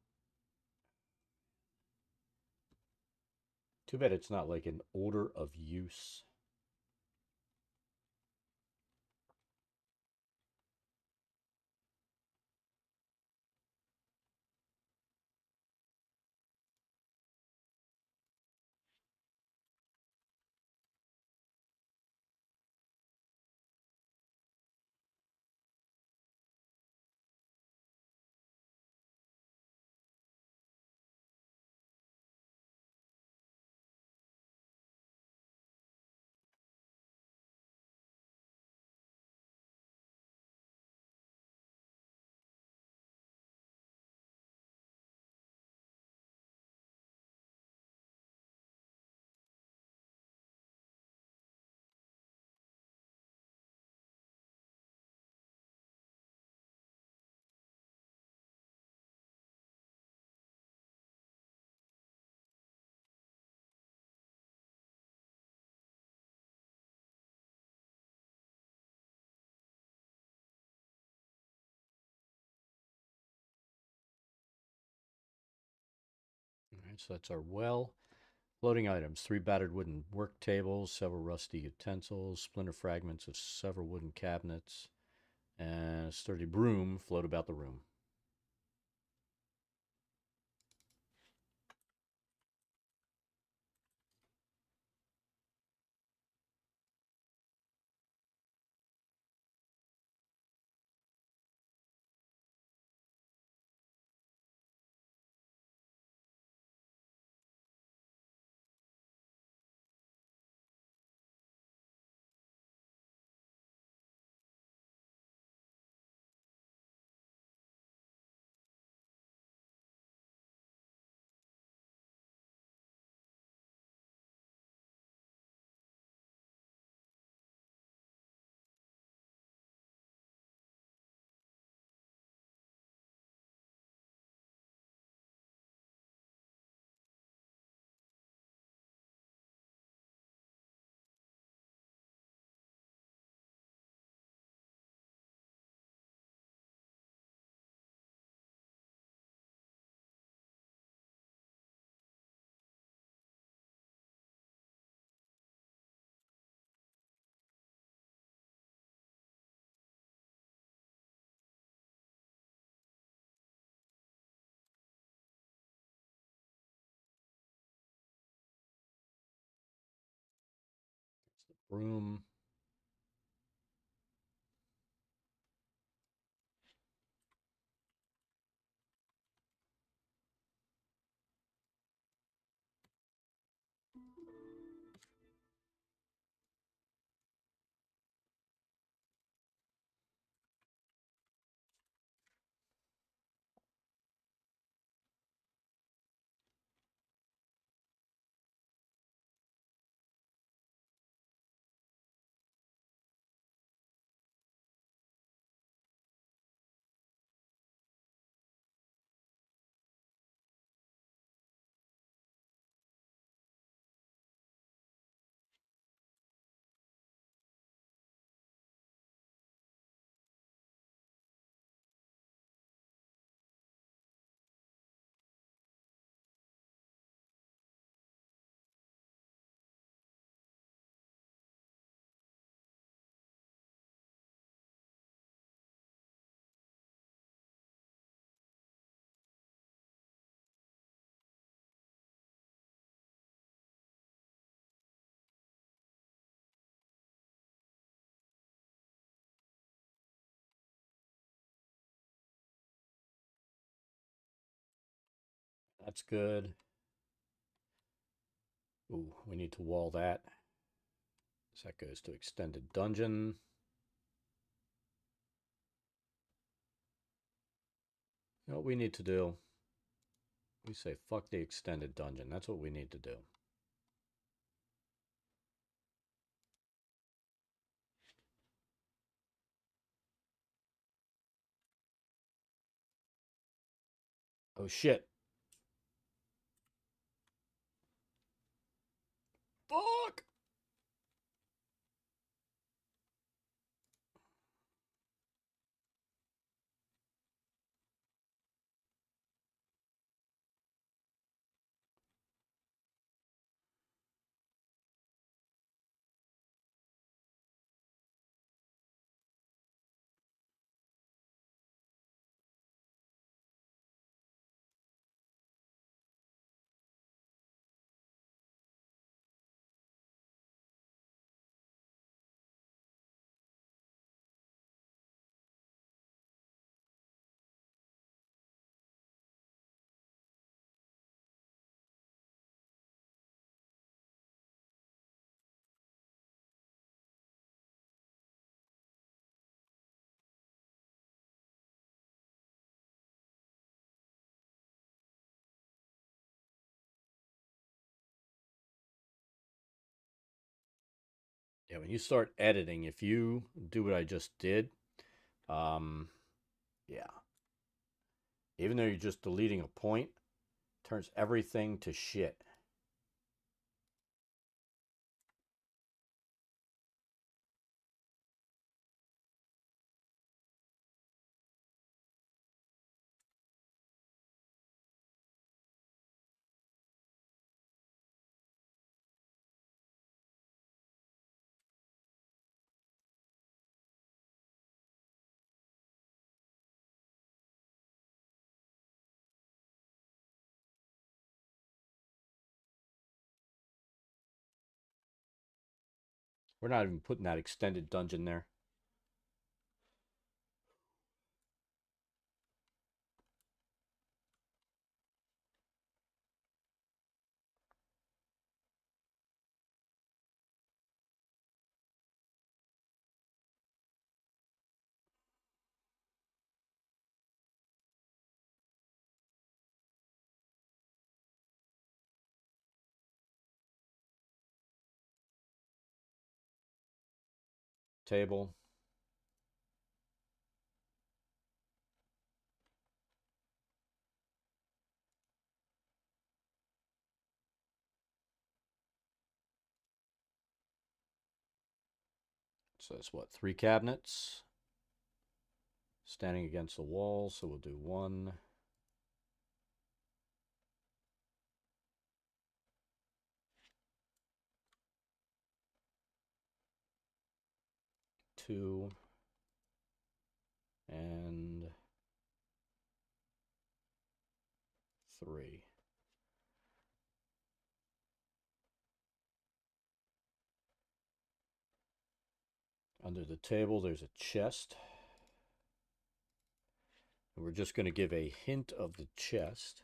Too bad it's not like an order of use. All right, so that's our well. Floating items: 3 battered wooden work tables, several rusty utensils, splinter fragments of several wooden cabinets, and a sturdy broom float about the room. Broom. That's good. Ooh, we need to wall that. So that goes to extended dungeon. You know what we need to do? We say fuck the extended dungeon. That's what we need to do. Oh shit. Fuck! Yeah, when you start editing, if you do what I just did, um, yeah. Even though you're just deleting a point, turns everything to shit. We're not even putting that extended dungeon there. Table. So that's what, 3 cabinets standing against the wall. So we'll do 1, 2, and 3. Under the table, there's a chest. And we're just going to give a hint of the chest.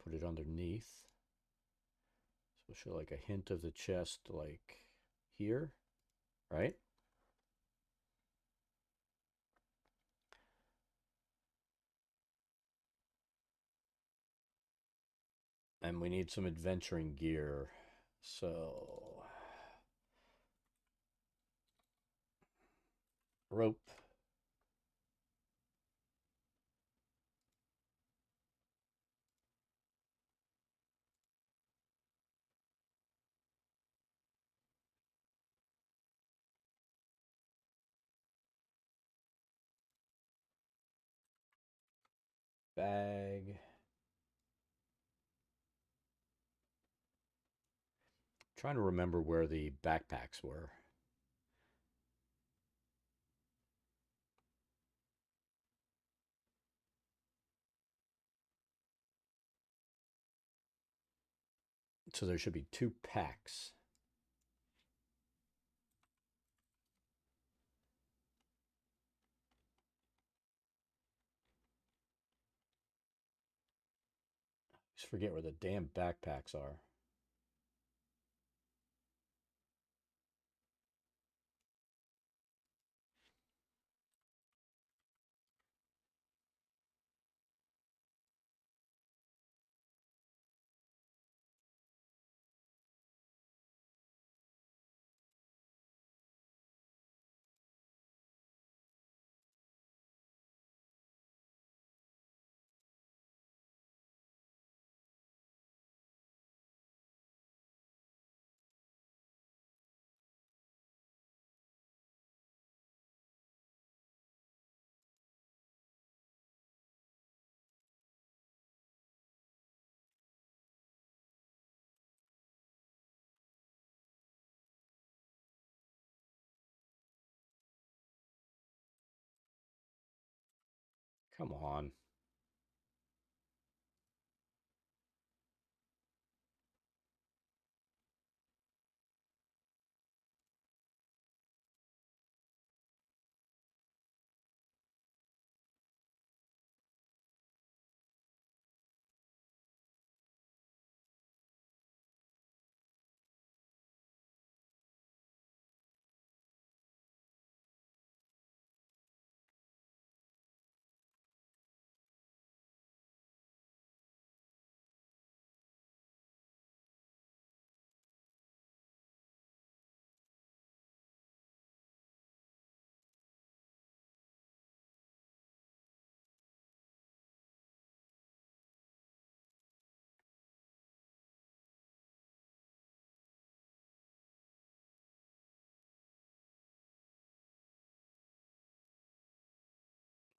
Put it underneath. So we'll show like a hint of the chest like here, right? And we need some adventuring gear. So rope. Bag. Trying to remember where the backpacks were. So there should be 2 packs. Just forget where the damn backpacks are. Come on.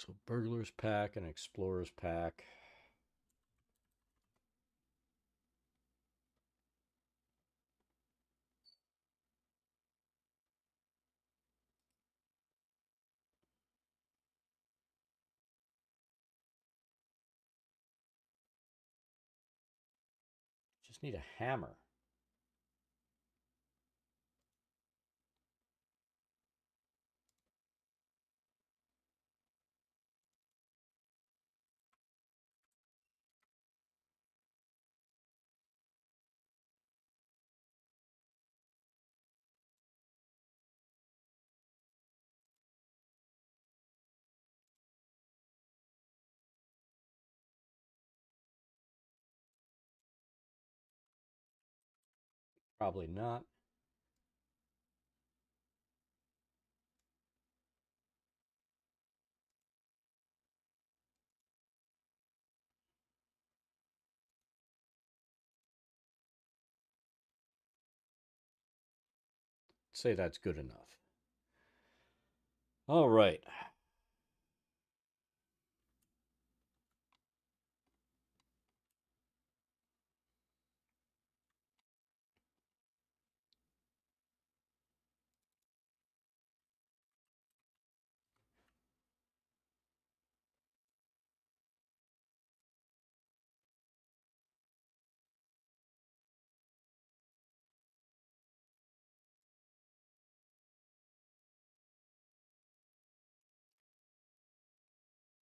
So burglar's pack and explorer's pack. Just need a hammer. Probably not. Say that's good enough. All right.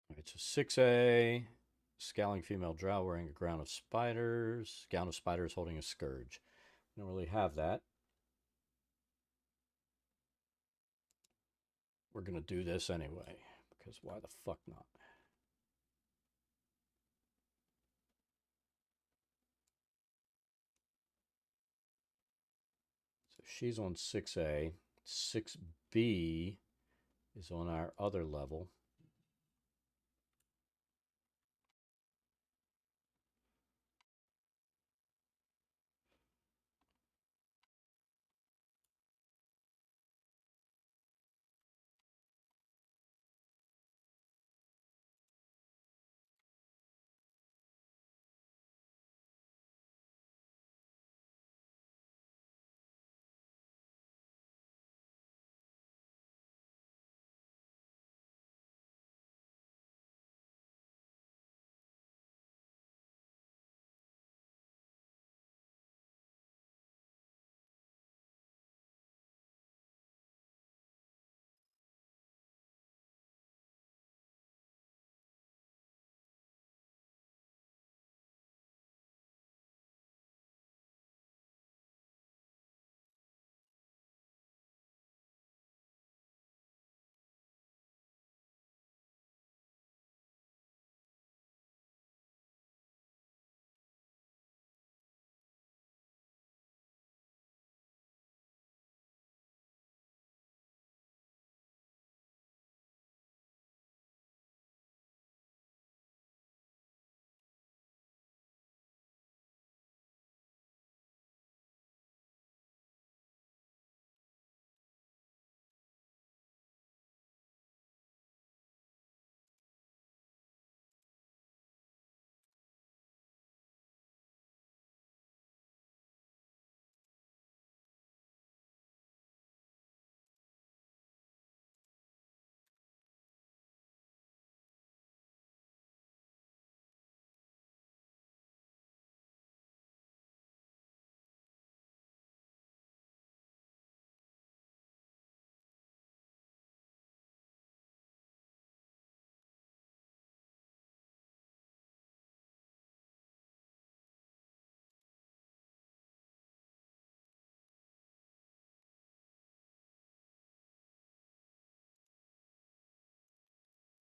All right, so 6A, scowling female drow wearing a gown of spiders. Gown of spiders holding a scourge. We don't really have that. We're going to do this anyway, because why the fuck not? So she's on 6A. 6B is on our other level.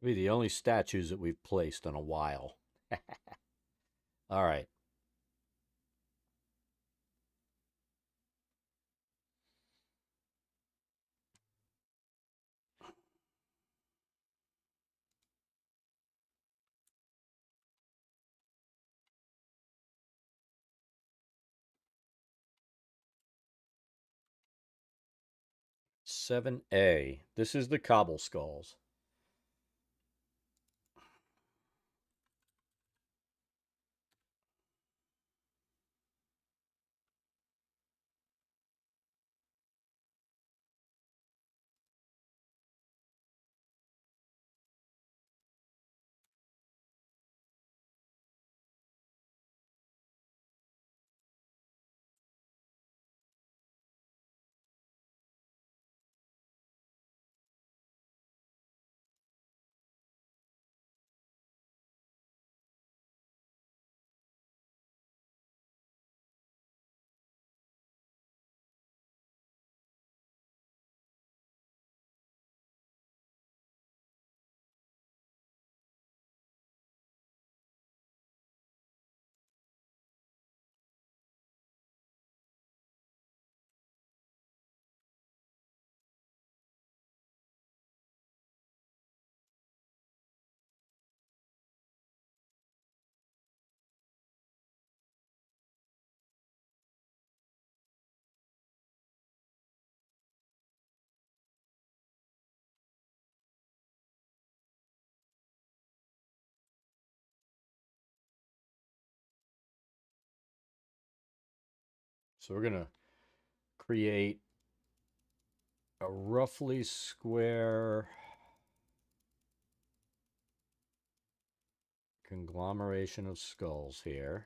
Be the only statues that we've placed in a while. All right. Seven A. This is the cobble skulls. So we're going to create a roughly square conglomeration of skulls here.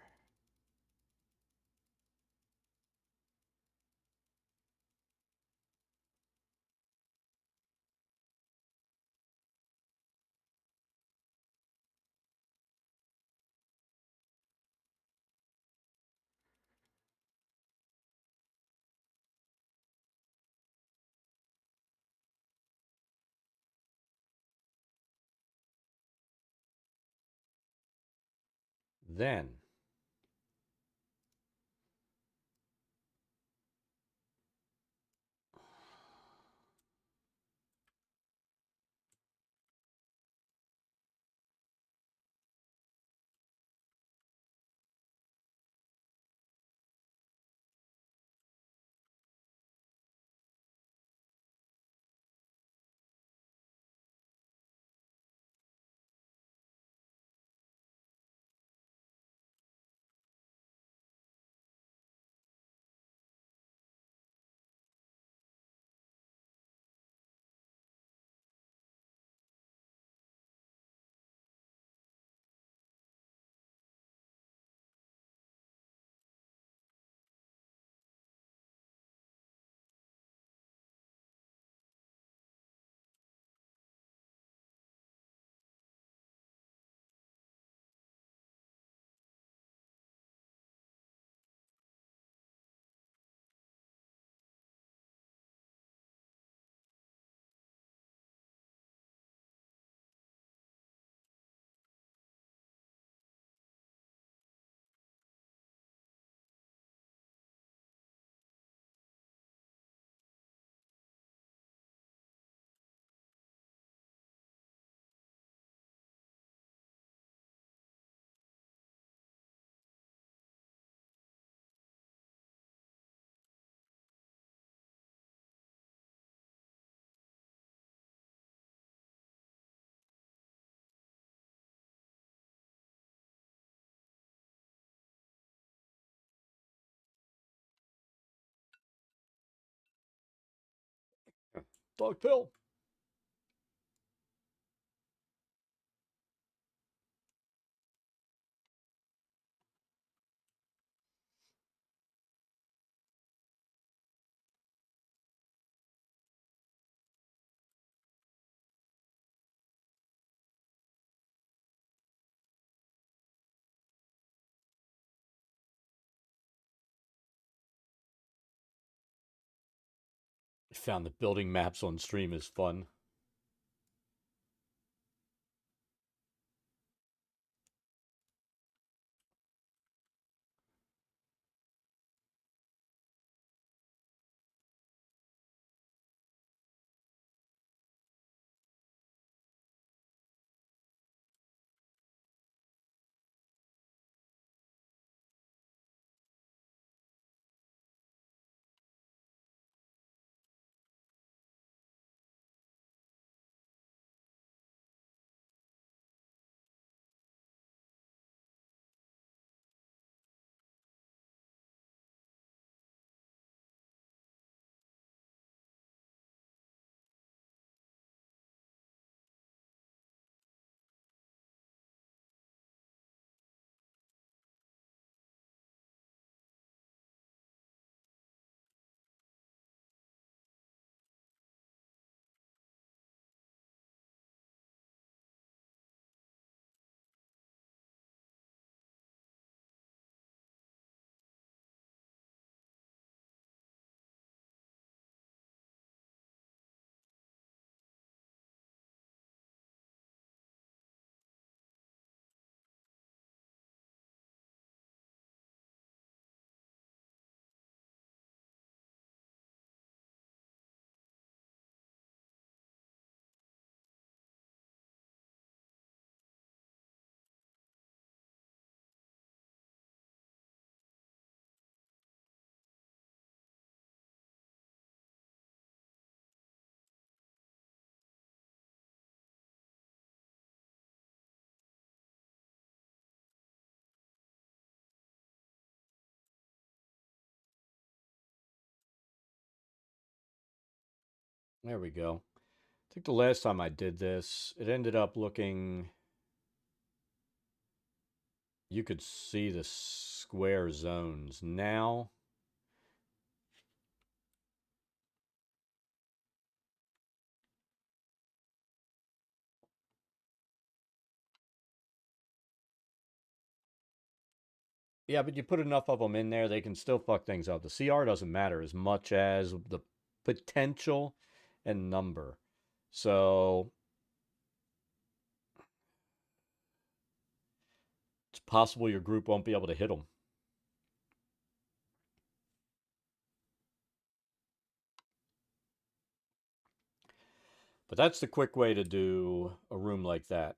Then dog pill. I found that building maps on stream is fun. There we go. I think the last time I did this, it ended up looking... You could see the square zones. Now... Yeah, but you put enough of them in there, they can still fuck things up. The CR doesn't matter as much as the potential and number. So it's possible your group won't be able to hit them. But that's the quick way to do a room like that.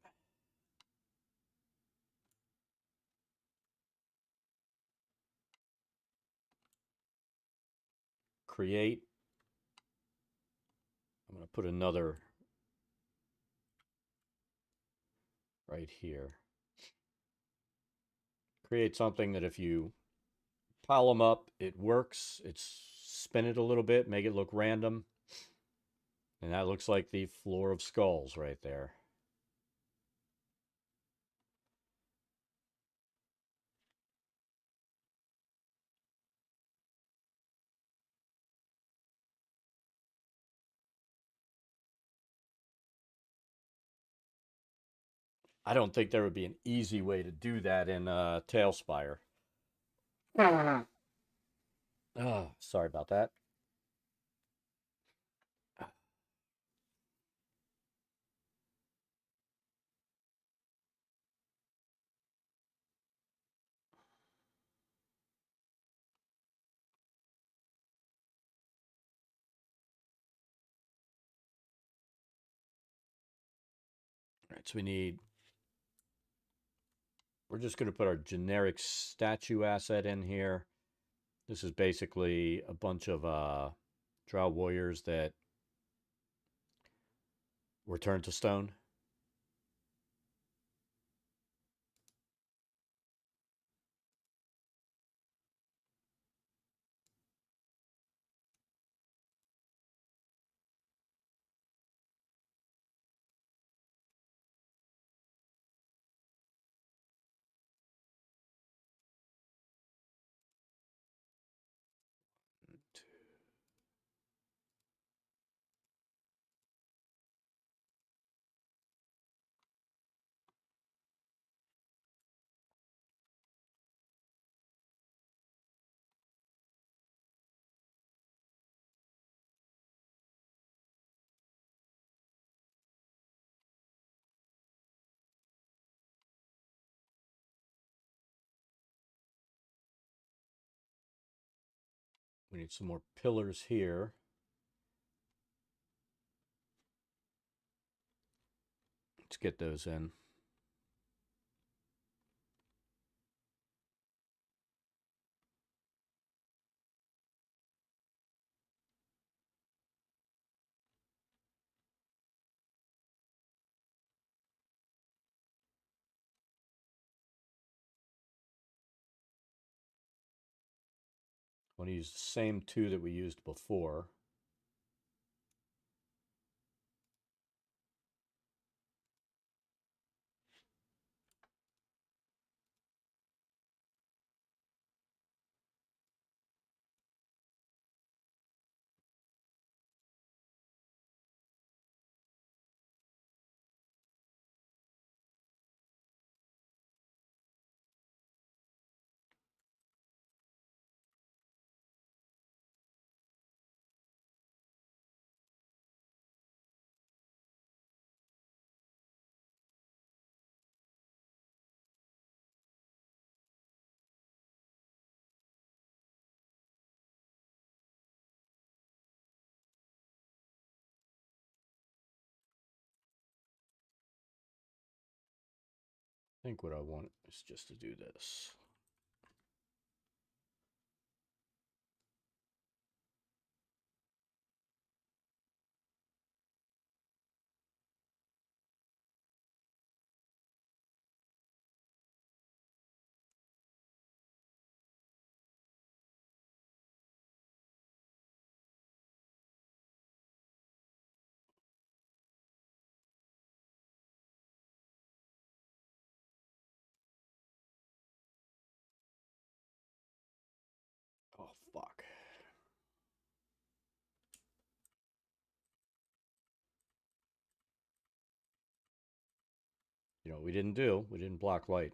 Create. I'm going to put another right here. Create something that if you pile them up, it works. It's spin it a little bit, make it look random. And that looks like the floor of skulls right there. I don't think there would be an easy way to do that in Tailspire. Oh, sorry about that. All right, so we're just going to put our generic statue asset in here. This is basically a bunch of drow warriors that were turned to stone. We need some more pillars here. Let's get those in. I want to use the same two that we used before. I think what I want is just to do this. What we didn't do, we didn't block light.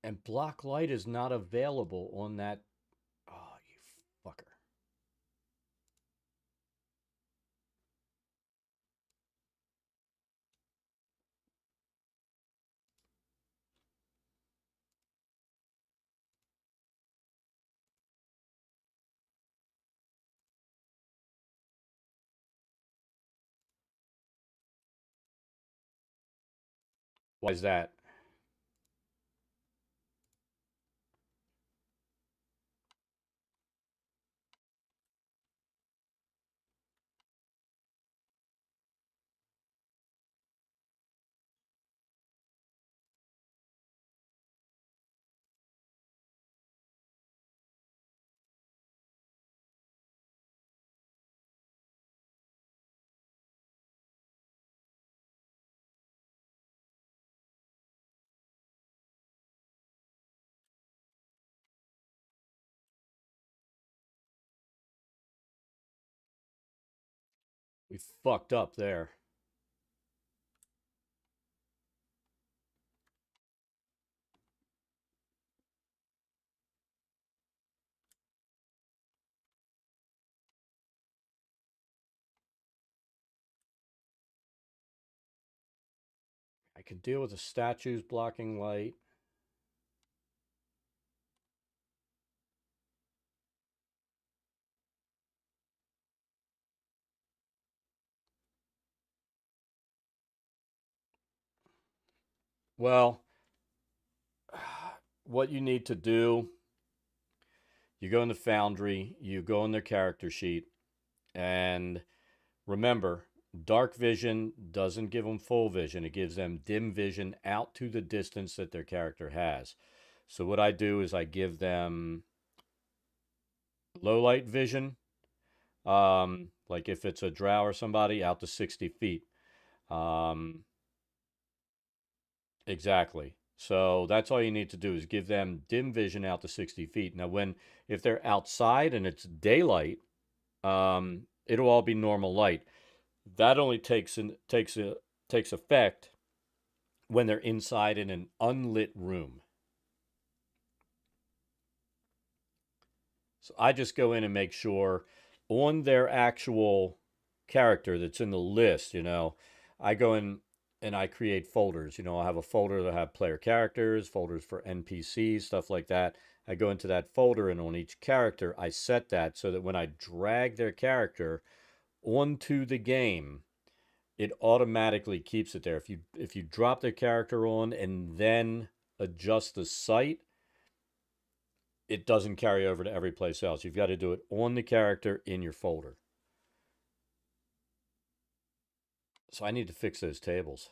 And block light is not available on that. Oh, you fucker. Why is that? We fucked up there. I can deal with the statues blocking light. Well, what you need to do, you go in the Foundry, you go in their character sheet, and remember, dark vision doesn't give them full vision. It gives them dim vision out to the distance that their character has. So what I do is I give them low light vision, like if it's a drow or somebody, out to 60 feet. Um, exactly. So that's all you need to do is give them dim vision out to 60 feet. Now, if they're outside and it's daylight, it'll all be normal light. That only takes effect when they're inside in an unlit room. So I just go in and make sure on their actual character that's in the list, I go in and I create folders. I have a folder that have player characters, folders for NPCs, stuff like that. I go into that folder and on each character, I set that so that when I drag their character onto the game, it automatically keeps it there. If you drop the character on and then adjust the site, it doesn't carry over to every place else. You've got to do it on the character in your folder. So I need to fix those tables.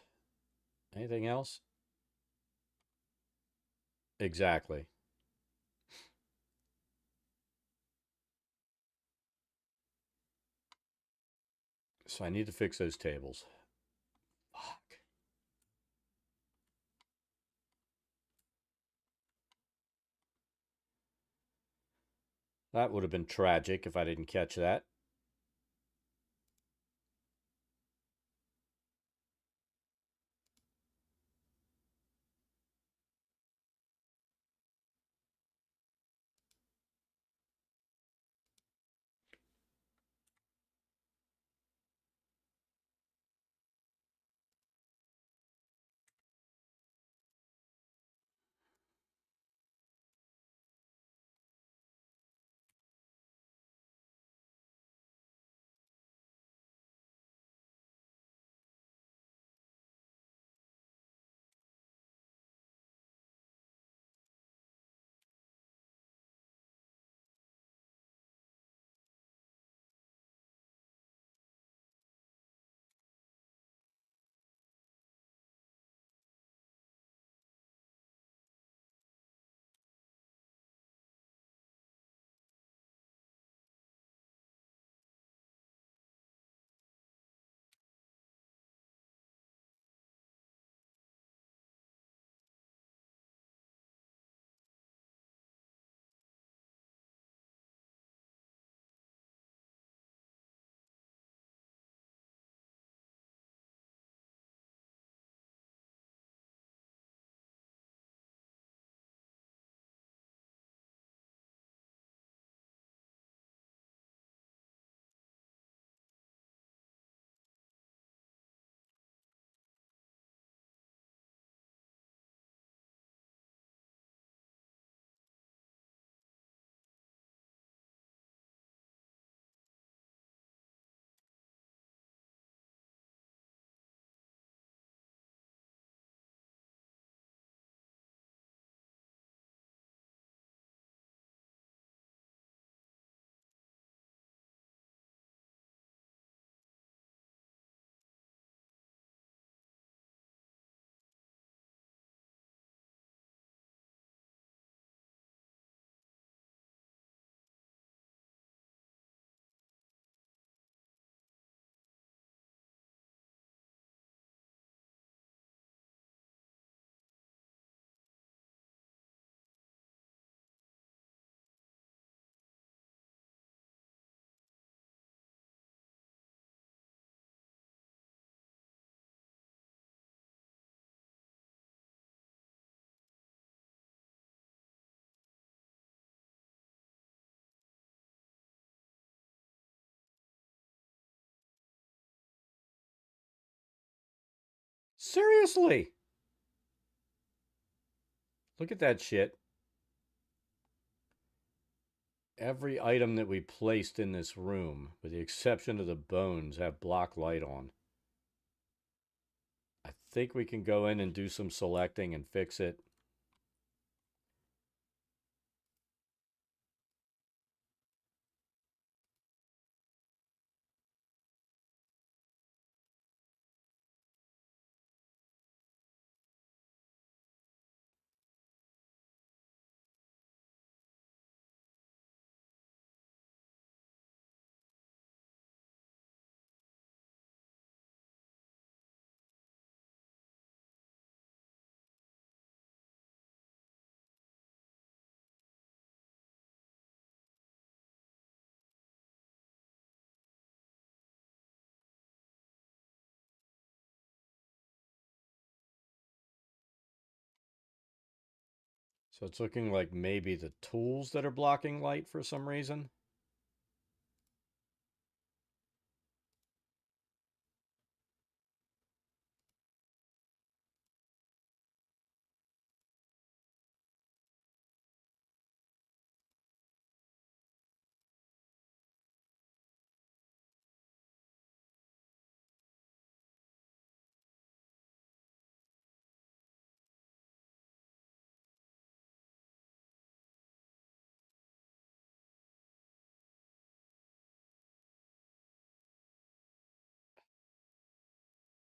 Anything else? Exactly. So I need to fix those tables. Fuck. That would have been tragic if I didn't catch that. Seriously. Look at that shit. Every item that we placed in this room, with the exception of the bones, have block light on. I think we can go in and do some selecting and fix it. So it's looking like maybe the tools that are blocking light for some reason.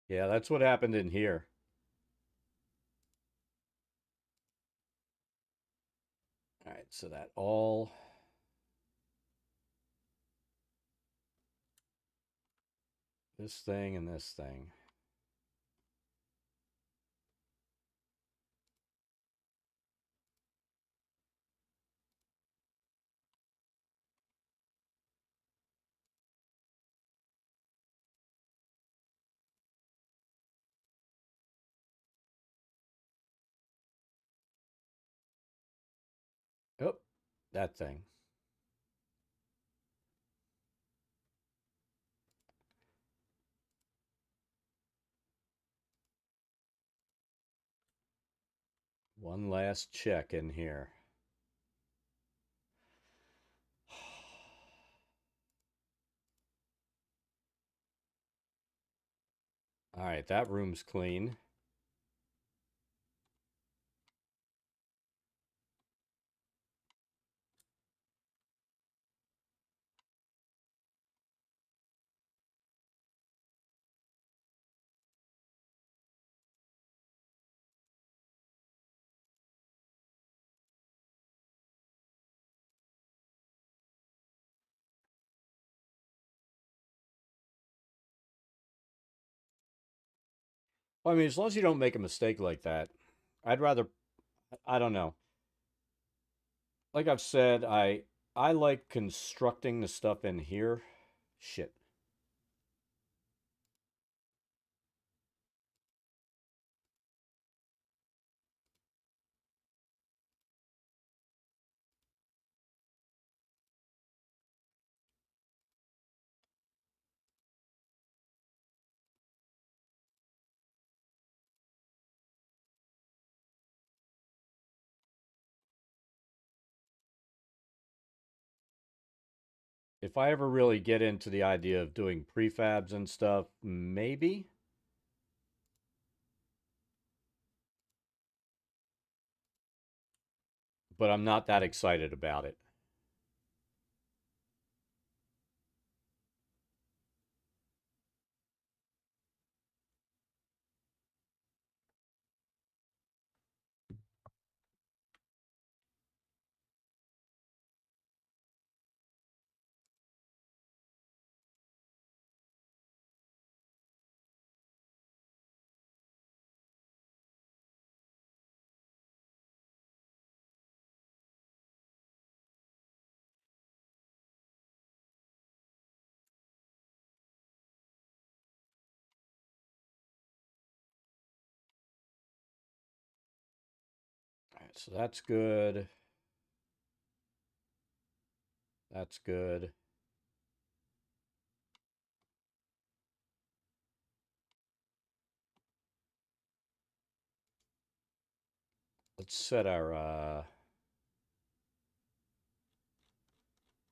Yeah, that's what happened in here. All right, so that all. This thing and this thing. Oh, that thing. One last check in here. All right, that room's clean. Well, I mean, as long as you don't make a mistake like that, I'd rather. I don't know. Like I've said, I like constructing the stuff in here. Shit. If I ever really get into the idea of doing prefabs and stuff, maybe. But I'm not that excited about it. All right, so that's good. That's good. let's set our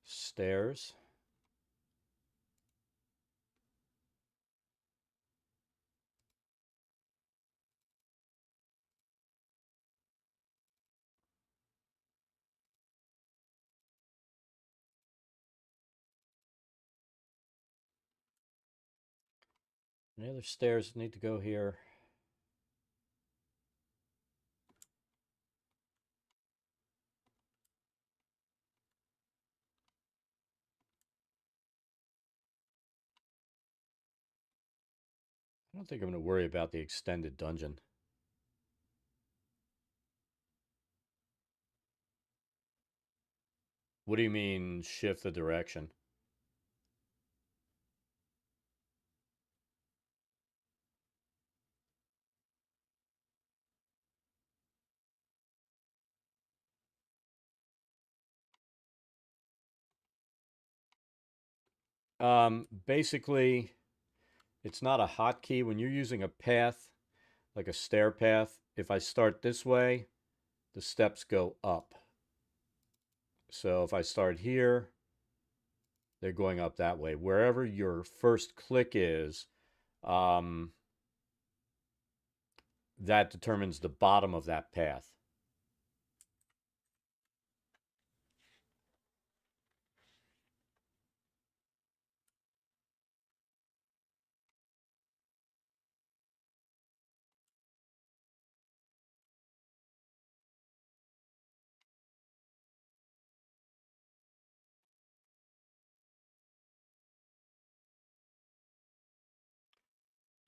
stairs. Any other stairs need to go here? I don't think I'm going to worry about the extended dungeon. What do you mean shift the direction? Basically, it's not a hotkey. When you're using a path, like a stair path, if I start this way, the steps go up. So if I start here, they're going up that way. Wherever your first click is, that determines the bottom of that path.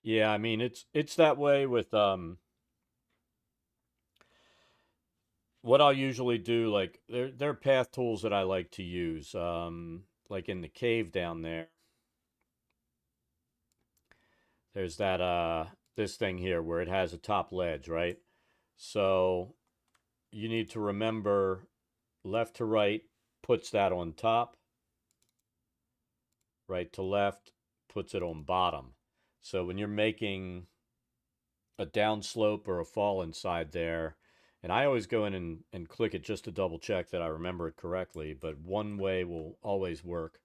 Yeah, I mean it's that way with what I'll usually do, like there are path tools that I like to use. Like in the cave down there. There's that this thing here where it has a top ledge, right? So you need to remember left to right puts that on top, right to left puts it on bottom. So when you're making a downslope or a fall inside there, and I always go in and click it just to double check that I remember it correctly, but one way will always work.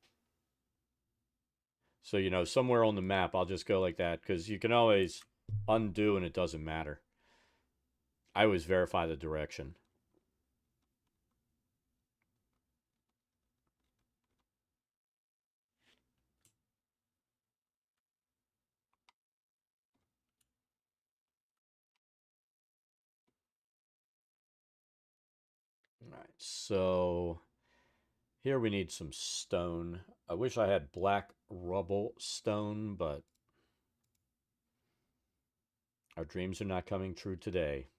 So, you know, somewhere on the map, I'll just go like that because you can always undo and it doesn't matter. I always verify the direction. All right, so here we need some stone. I wish I had black rubble stone, but our dreams are not coming true today.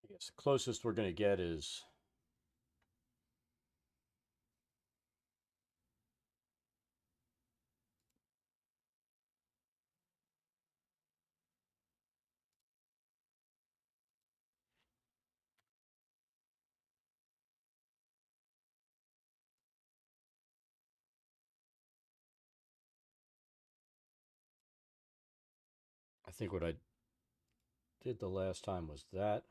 I guess the closest we're going to get is I think what I did the last time was that.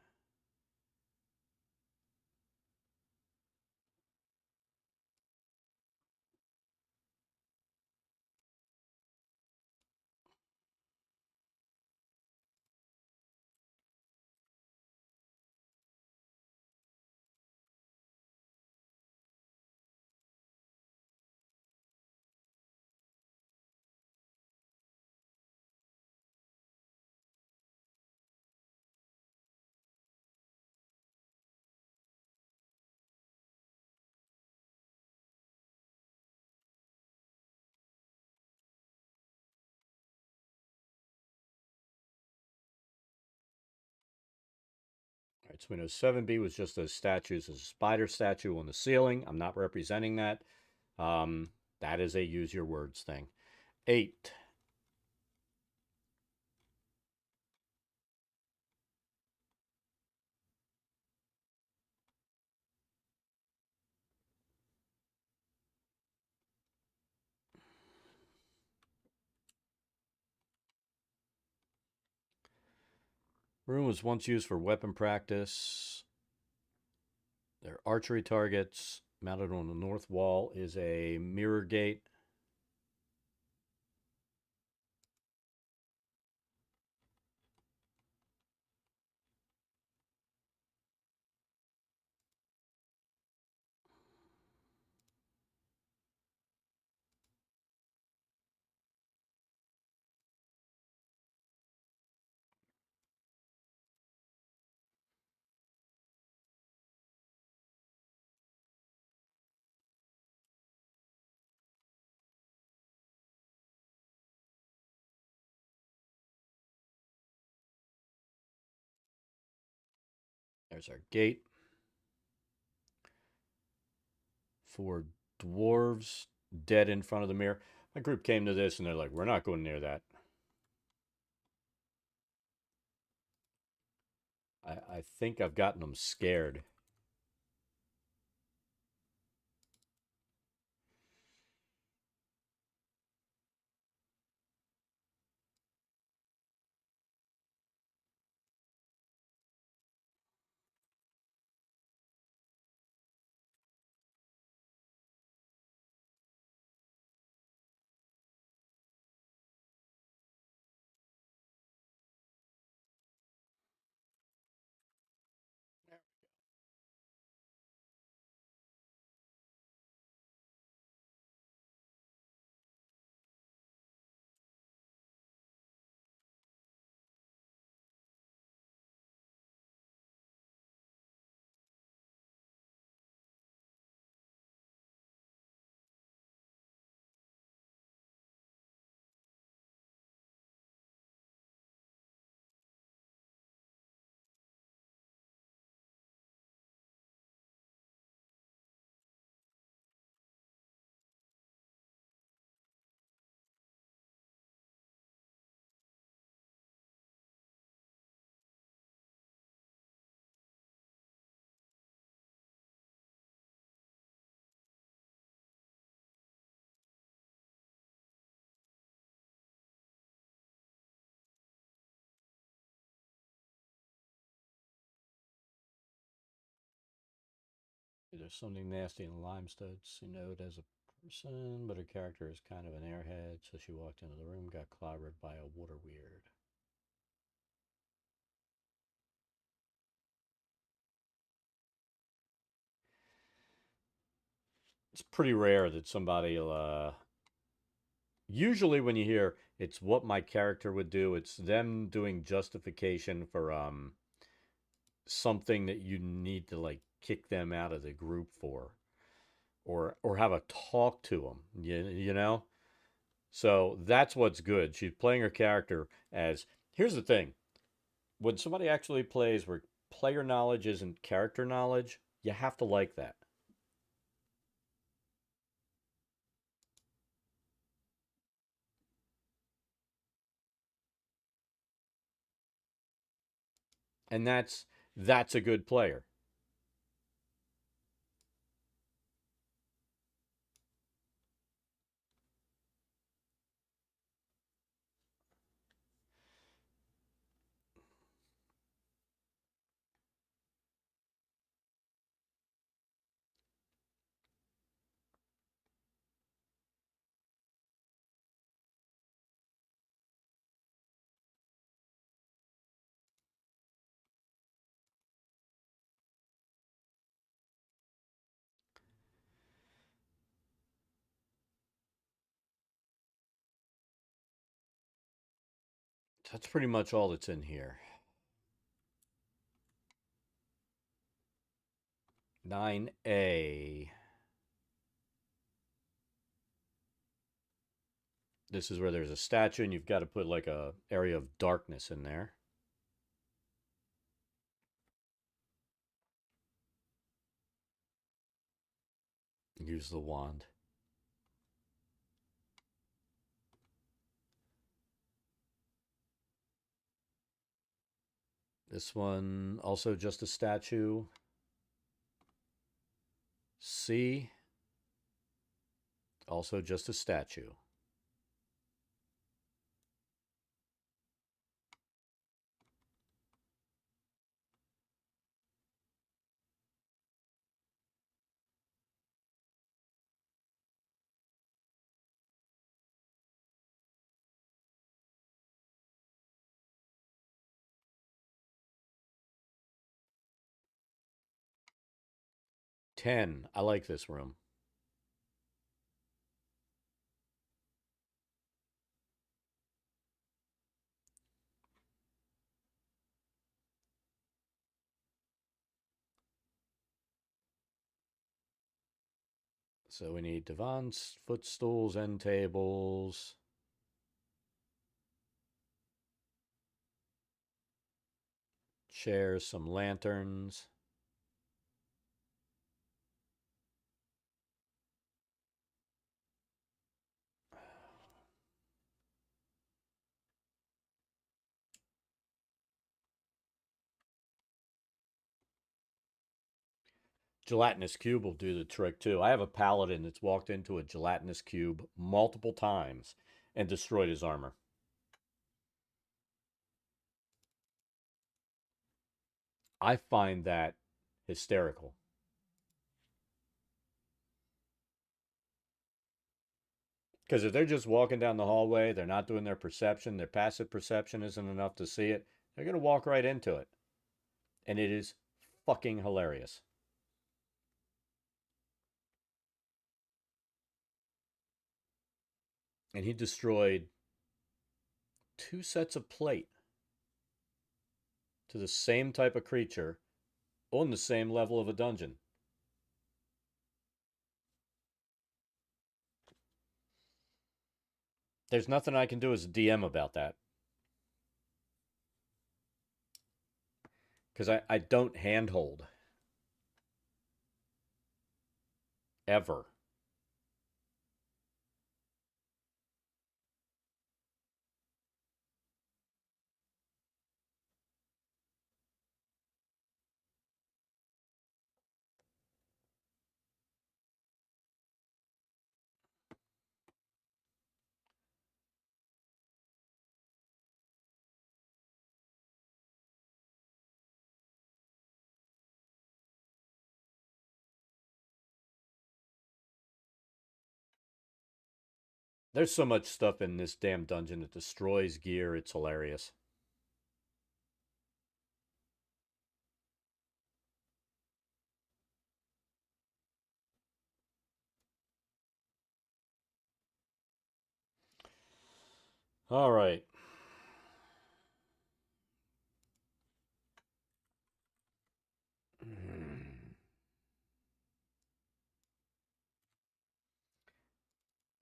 right, so we know 7B was just those statues. There's a spider statue on the ceiling. I'm not representing that. That is a use your words thing. 8. Room was once used for weapon practice. Their archery targets. Mounted on the north wall is a mirror gate. There's our gate. For dwarves dead in front of the mirror. My group came to this and they're like, we're not going near that. I think I've gotten them scared. There's something nasty in limestone. She knows as a person, but her character is kind of an airhead, so she walked into the room, got clobbered by a water weird. It's pretty rare that somebody will. Usually, when you hear it's what my character would do, it's them doing justification for something that you need to like kick them out of the group for, or have a talk to them. You know. So that's what's good. She's playing her character as. Here's the thing: when somebody actually plays where player knowledge isn't character knowledge, you have to like that. And that's a good player. That's pretty much all that's in here. 9A. This is where there's a statue and you've got to put like a area of darkness in there. Use the wand. This one also just a statue. C, also just a statue. Ten. I like this room. So we need divans, footstools, end tables. Chairs, some lanterns. Gelatinous cube will do the trick too. I have a paladin that's walked into a gelatinous cube multiple times and destroyed his armor. I find that hysterical. Because if they're just walking down the hallway, they're not doing their perception, their passive perception isn't enough to see it, they're going to walk right into it. And it is fucking hilarious. And he destroyed 2 sets of plate to the same type of creature on the same level of a dungeon. There's nothing I can do as a DM about that. Because I don't handhold. Ever. There's so much stuff in this damn dungeon that destroys gear. It's hilarious. All right.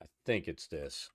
I think it's this.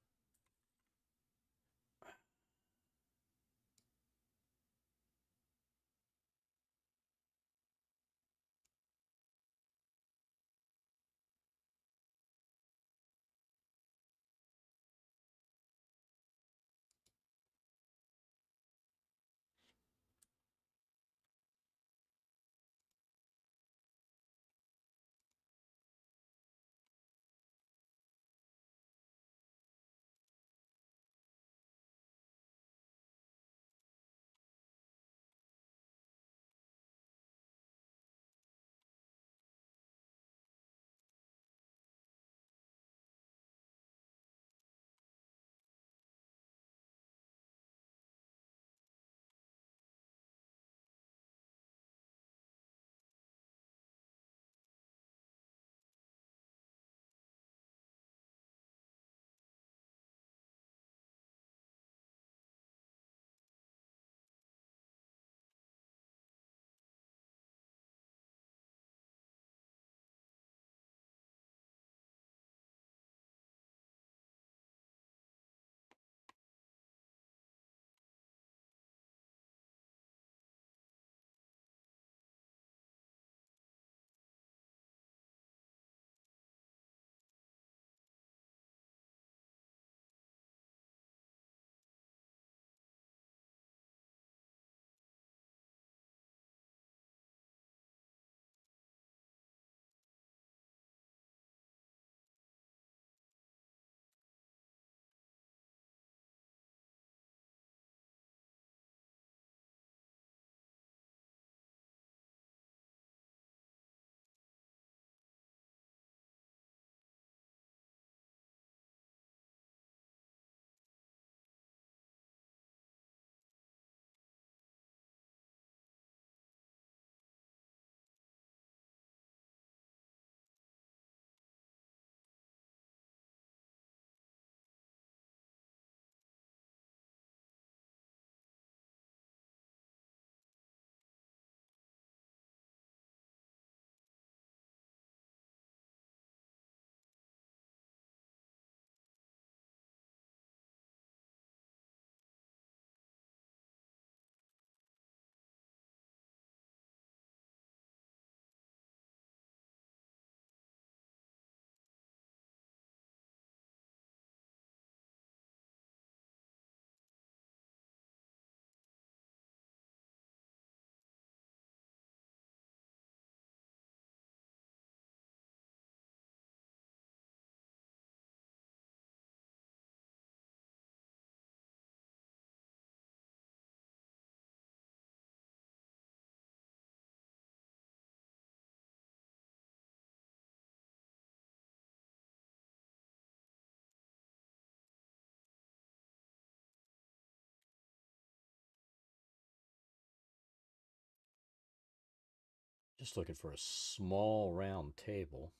Just looking for a small round table.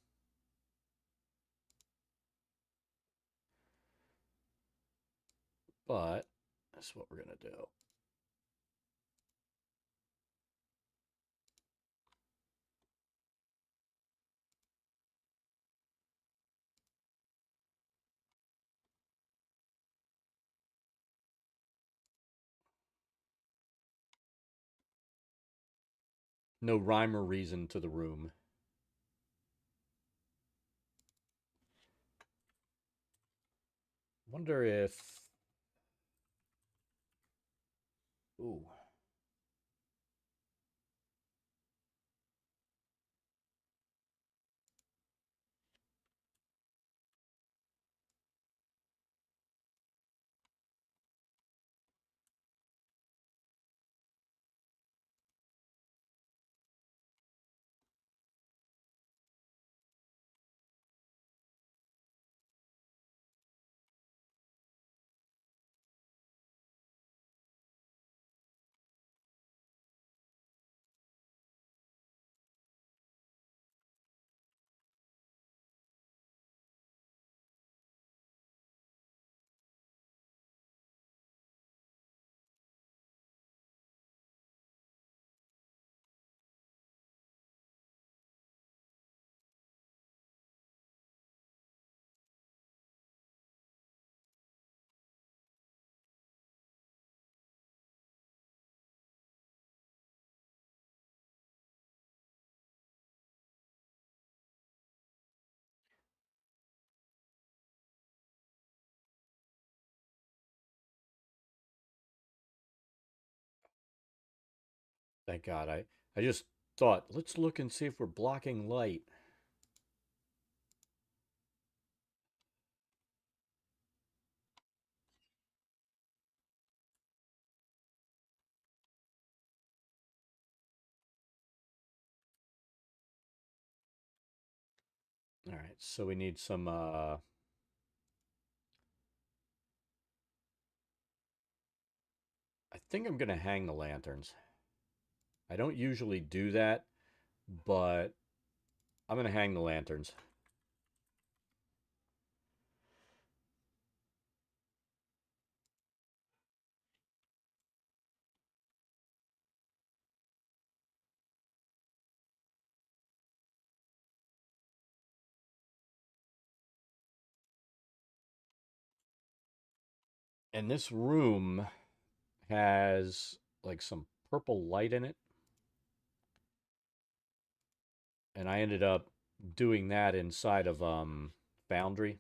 But that's what we're going to do. No rhyme or reason to the room. Wonder if... Ooh. Thank God. I just thought, let's look and see if we're blocking light. All right, so we need some... I think I'm going to hang the lanterns. I don't usually do that, but I'm going to hang the lanterns. And this room has like some purple light in it. And I ended up doing that inside of Foundry.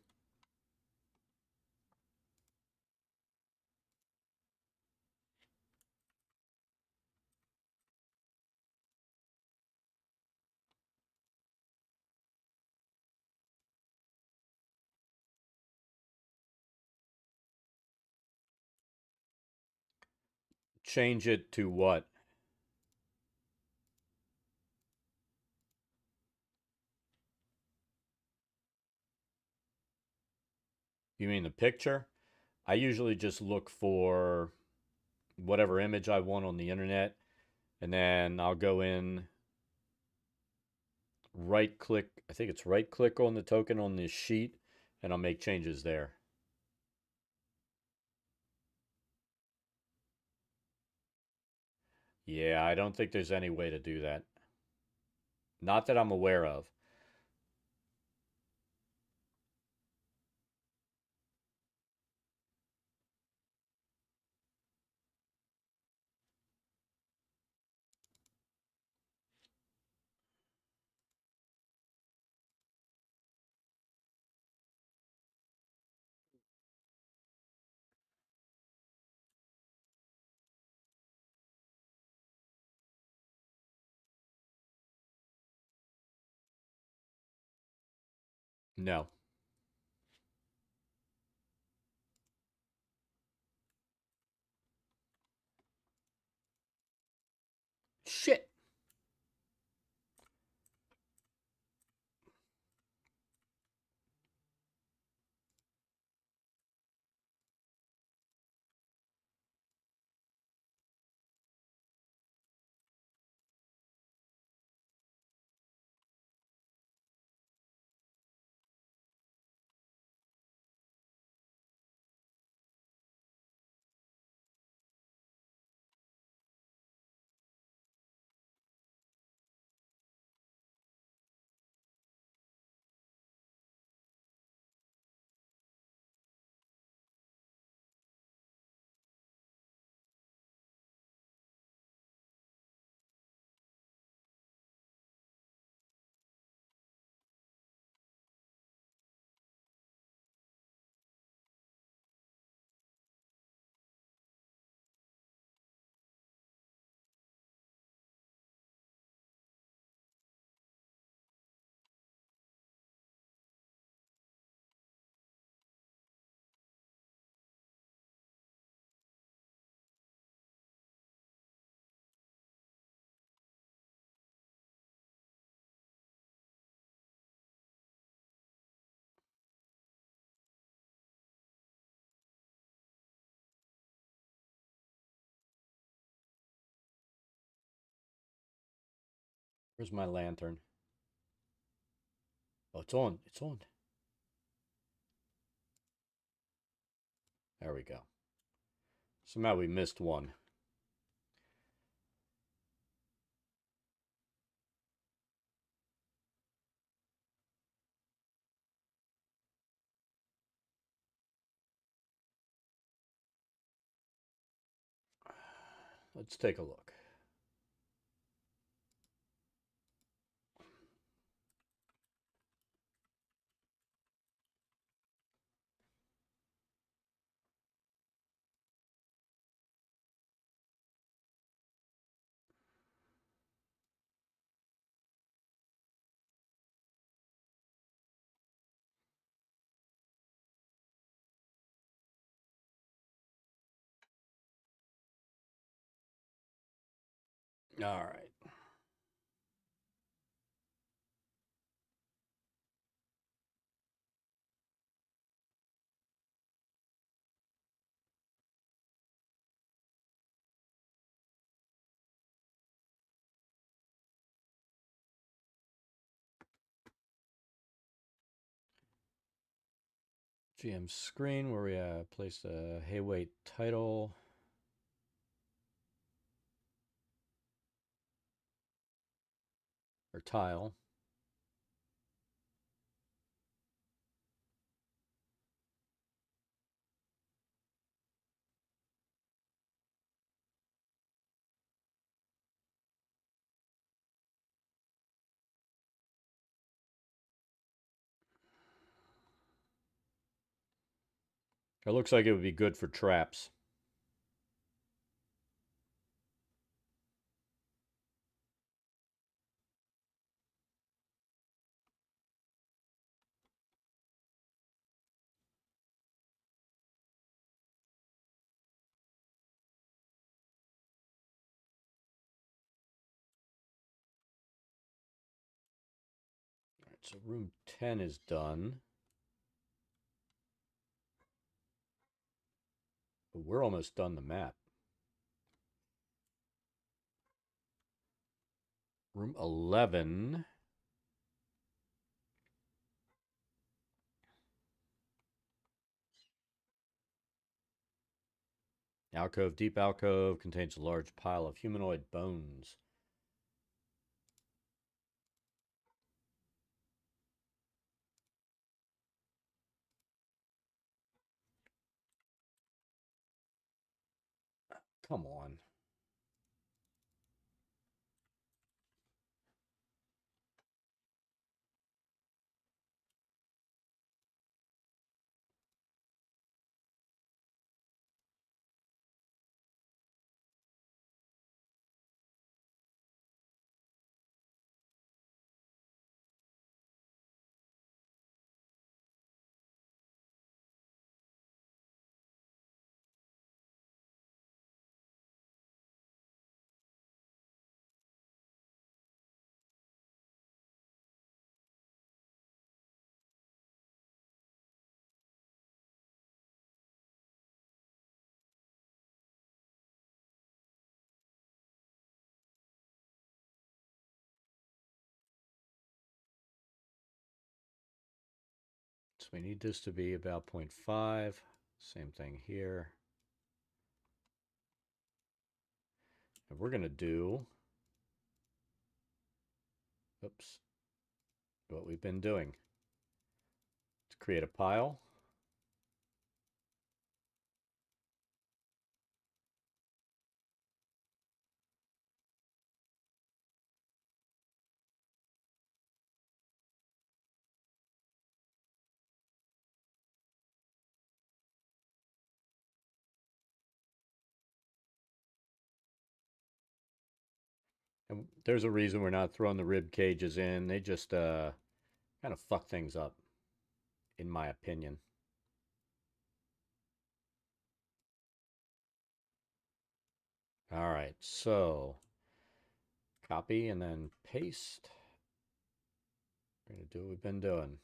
Change it to what? You mean the picture? I usually just look for whatever image I want on the internet, and then I'll go in, right click, I think it's right click on the token on this sheet, and I'll make changes there. Yeah, I don't think there's any way to do that. Not that I'm aware of. No. Shit. Where's my lantern? Oh, it's on. It's on. There we go. Somehow we missed one. Let's take a look. All right. GM screen where we placed a Haywait title. Or tile. It looks like it would be good for traps. All right, so room 10 is done. But we're almost done the map. Room 11. Alcove, deep alcove, contains a large pile of humanoid bones. Come on. So we need this to be about 0.5. Same thing here. And we're going to do, oops, what we've been doing. To create a pile. And there's a reason we're not throwing the rib cages in. They just kind of fuck things up, in my opinion. All right, so copy and then paste. We're going to do what we've been doing.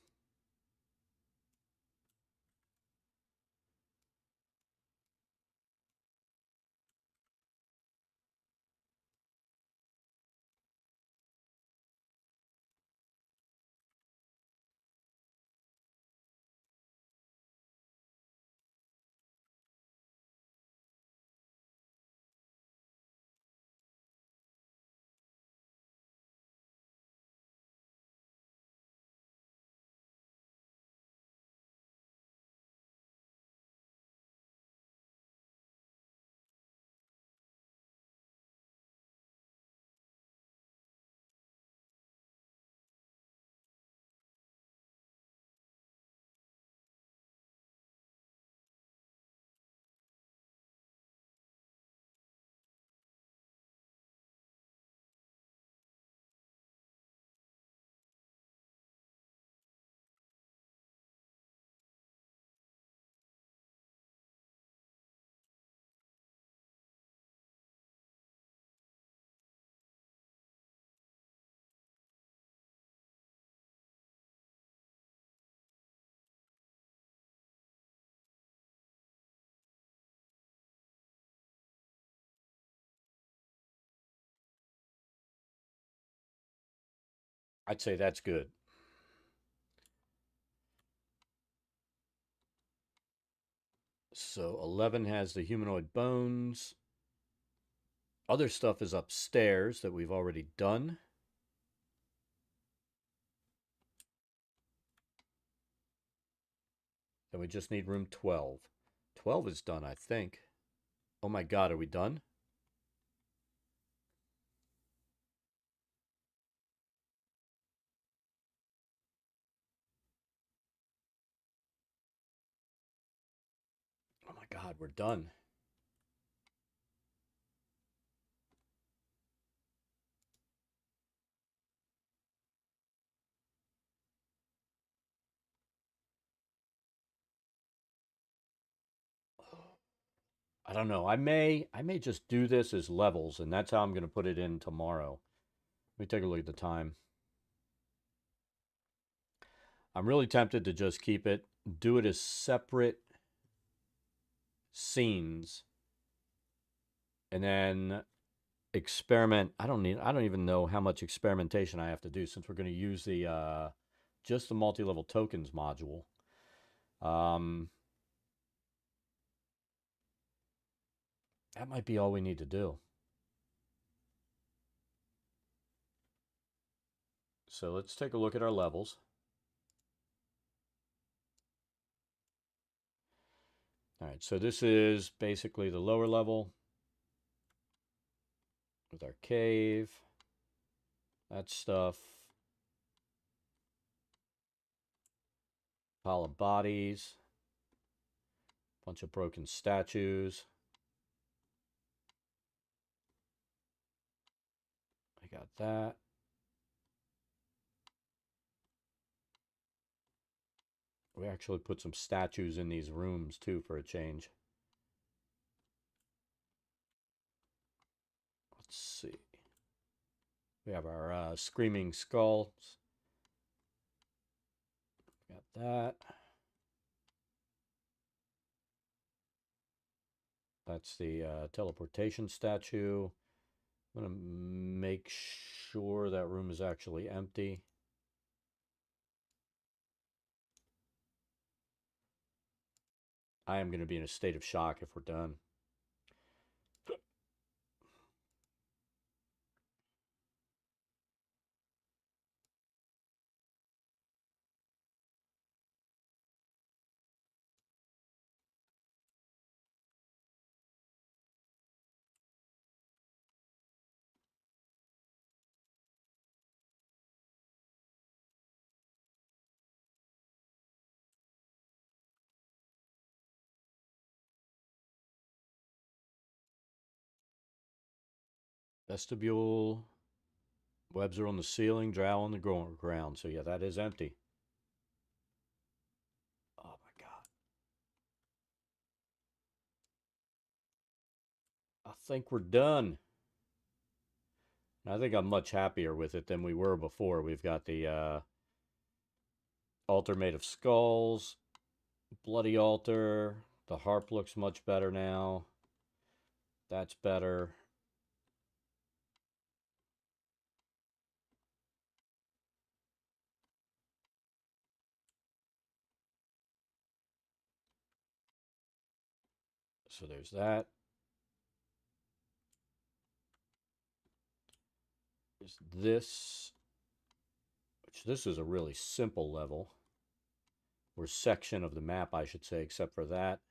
I'd say that's good. So 11 has the humanoid bones. Other stuff is upstairs that we've already done. And we just need room 12. 12 is done, I think. Oh my god, are we done? Oh my god, we're done. I don't know. I may just do this as levels, and that's how I'm going to put it in tomorrow. Let me take a look at the time. I'm really tempted to just keep it, do it as separate scenes, and then experiment. I don't even know how much experimentation I have to do since we're going to use the just the multi-level tokens module. That might be all we need to do. So let's take a look at our levels. All right, so this is basically the lower level with our cave, that stuff, pile of bodies, bunch of broken statues. I got that. We actually put some statues in these rooms too for a change. Let's see. We have our screaming skulls. Got that. That's the teleportation statue. I'm going to make sure that room is actually empty. I am going to be in a state of shock if we're done. Vestibule. Webs are on the ceiling, drow on the ground. So yeah, that is empty. Oh my god. I think we're done. I think I'm much happier with it than we were before. We've got the altar made of skulls, bloody altar. The harp looks much better now. That's better. So there's that. There's this, which this is a really simple level. Or section of the map, I should say, except for that.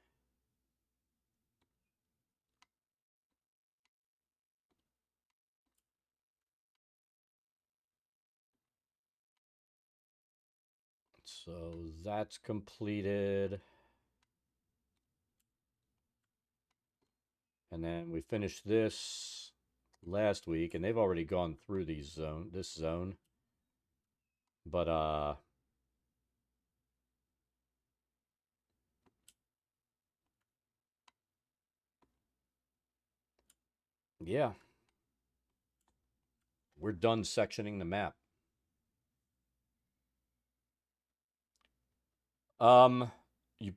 So that's completed. And then we finished this last week, and they've already gone through this zone. But yeah. We're done sectioning the map. You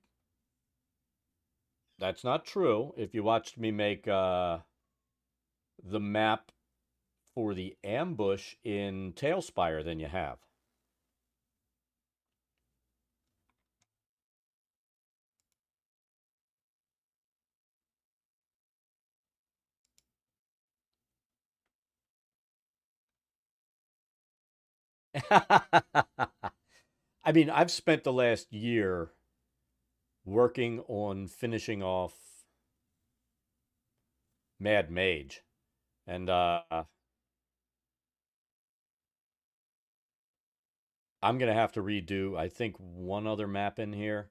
That's not true. If you watched me make the map for the ambush in Tailspire than you have. I mean, I've spent the last year working on finishing off Mad Mage. And I'm going to have to redo, I think, one other map in here.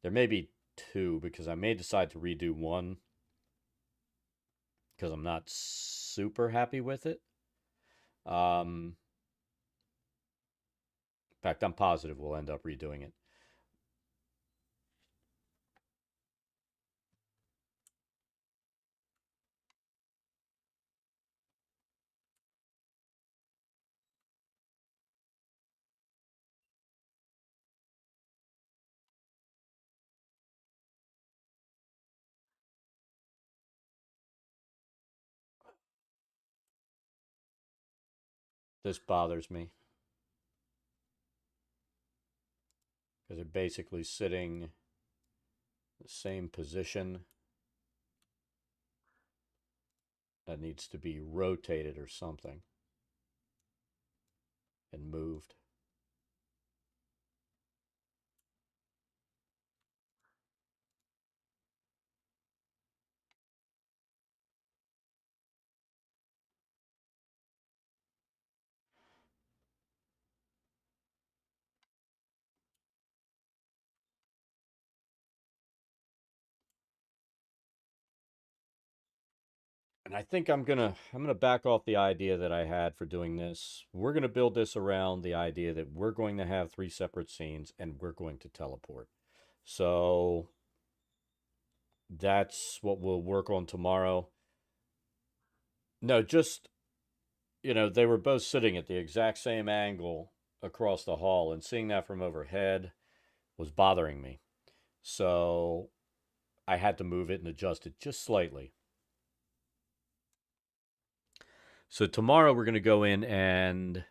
There may be two because I may decide to redo one because I'm not super happy with it. In fact, I'm positive we'll end up redoing it. This bothers me because they're basically sitting the same position. That needs to be rotated or something and moved. And I think I'm gonna back off the idea that I had for doing this. We're gonna build this around the idea that we're going to have 3 separate scenes and we're going to teleport. So that's what we'll work on tomorrow. No, just they were both sitting at the exact same angle across the hall, and seeing that from overhead was bothering me. So I had to move it and adjust it just slightly. So tomorrow we're going to go in, and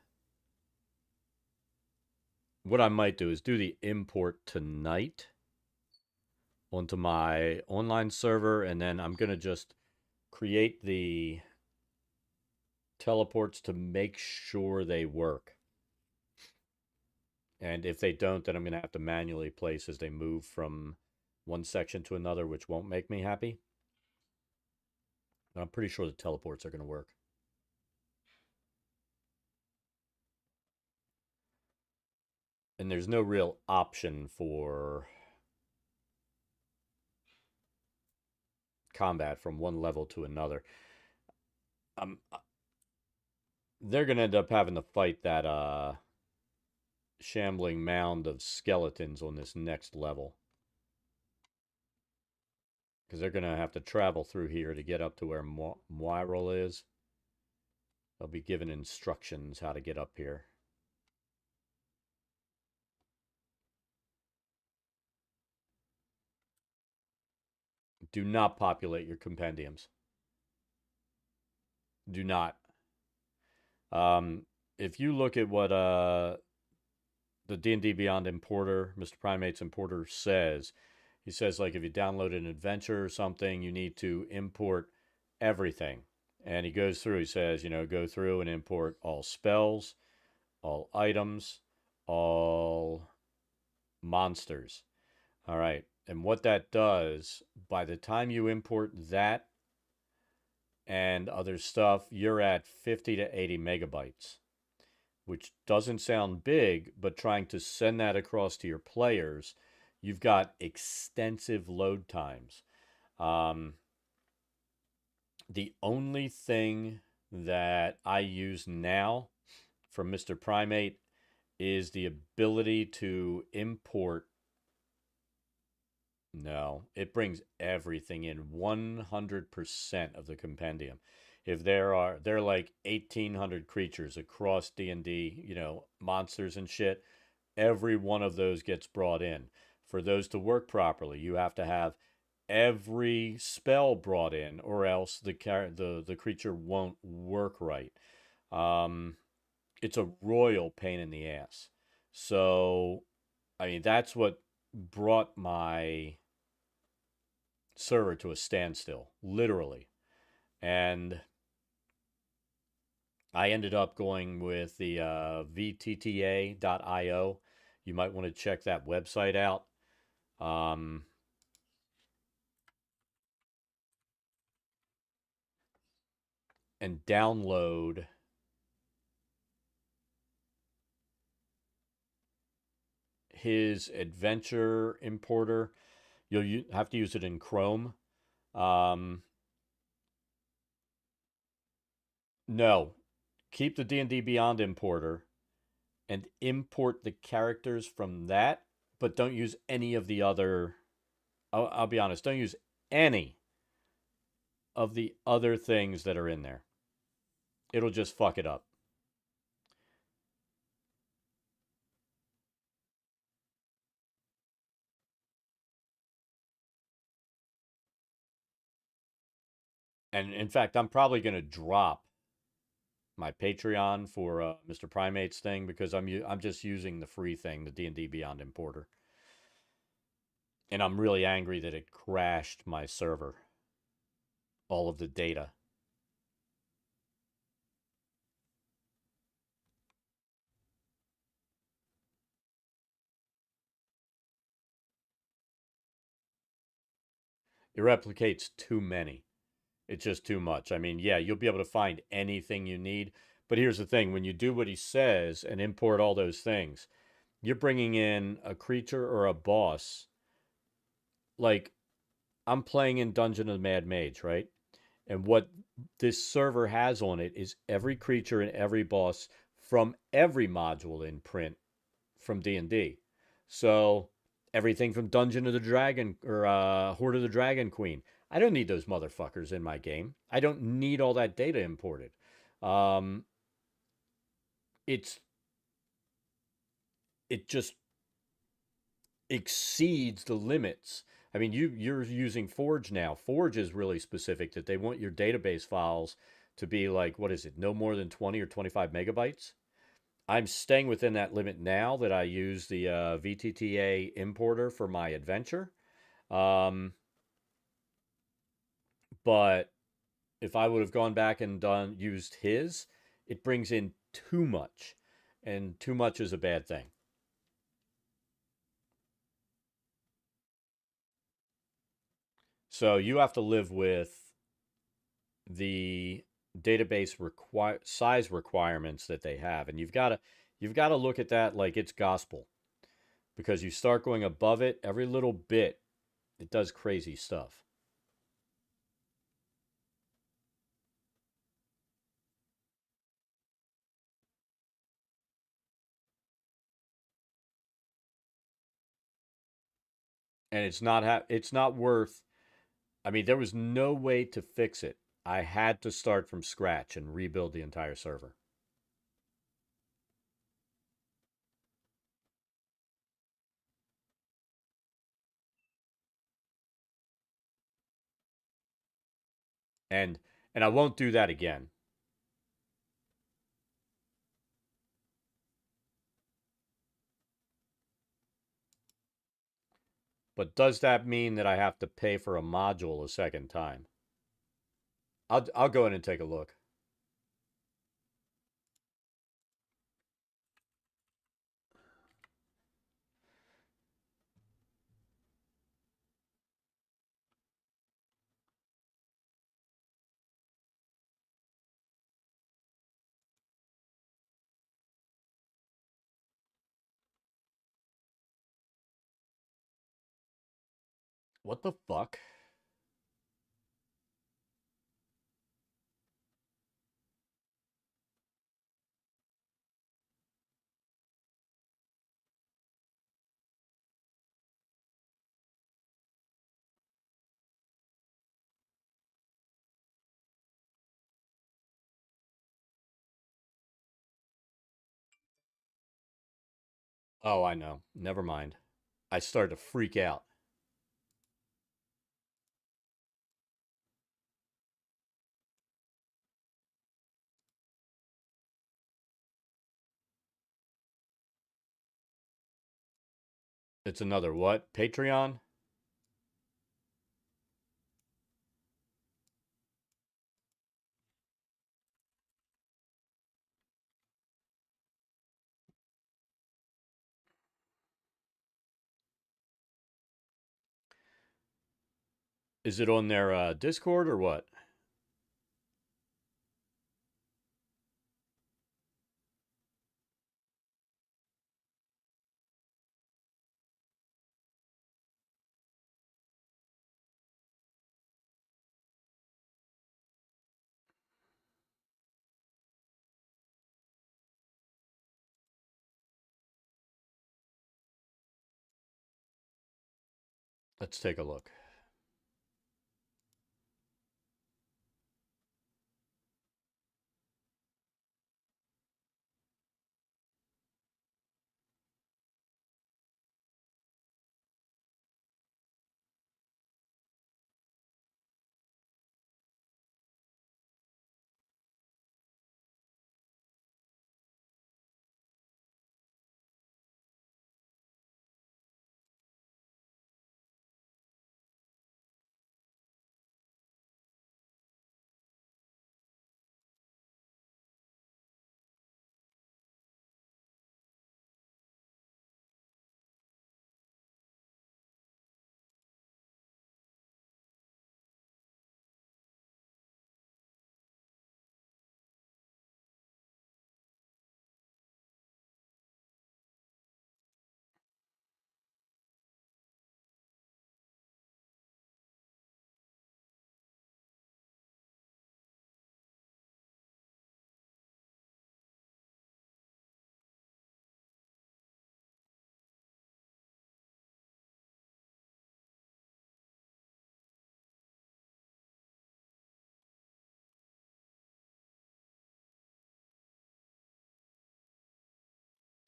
what I might do is do the import tonight onto my online server, and then I'm going to just create the teleports to make sure they work. And if they don't, then I'm going to have to manually place as they move from one section to another, which won't make me happy. But I'm pretty sure the teleports are going to work. And there's no real option for combat from one level to another. They're going to end up having to fight that shambling mound of skeletons on this next level. Because they're going to have to travel through here to get up to where Muiral is. They'll be given instructions how to get up here. Do not populate your compendiums. Do not. If you look at what the D&D Beyond importer, Mr. Primate's importer, says, he says, like, if you download an adventure or something, you need to import everything. And he goes through, he says, go through and import all spells, all items, all monsters. All right. And what that does, by the time you import that and other stuff, you're at 50 to 80 megabytes, which doesn't sound big, but trying to send that across to your players, you've got extensive load times. The only thing that I use now from Mr. Primate is the ability to import. No, it brings everything in 100% of the compendium. If there are like 1,800 creatures across D&D, monsters and shit, every one of those gets brought in. For those to work properly, you have to have every spell brought in, or else the creature won't work right. Um, it's a royal pain in the ass. So, I mean, that's what brought my server to a standstill, literally. And I ended up going with the VTTA.io. You might want to check that website out. Um, and download his adventure importer. You'll have to use it in Chrome. Um, no, keep the D&D Beyond importer and import the characters from that, but don't use any of the other. I'll be honest, don't use any of the other things that are in there. It'll just fuck it up. And in fact, I'm probably going to drop my Patreon for Mr. Primate's thing because I'm just using the free thing, the D&D Beyond importer. And I'm really angry that it crashed my server. All of the data. It replicates too many. It's just too much. I mean, yeah, you'll be able to find anything you need. But here's the thing when you do what he says and import all those things, you're bringing in a creature or a boss. Like, I'm playing in Dungeon of the Mad Mage, right? And what this server has on it is every creature and every boss from every module in print from D&D. So everything from Dungeon of the Dragon or Horde of the Dragon Queen. I don't need those motherfuckers in my game. I don't need all that data imported. Um, it's it just exceeds the limits. I mean, you're using Forge now. Forge is really specific that they want your database files to be like what is it? No more than 20 or 25 megabytes. I'm staying within that limit now that I use the VTTA importer for my adventure. Um, but if I would have gone back and used his, it brings in too much, and too much is a bad thing. So you have to live with the database size requirements that they have, and you've got to look at that like it's gospel because you start going above it every little bit, it does crazy stuff. And it's not worth. I mean, there was no way to fix it. I had to start from scratch and rebuild the entire server. And and I won't do that again. But does that mean that I have to pay for a module a second time? I'll go in and take a look. What the fuck? Oh, I know. Never mind. I started to freak out. It's another what? Patreon? Is it on their Discord or what? Let's take a look.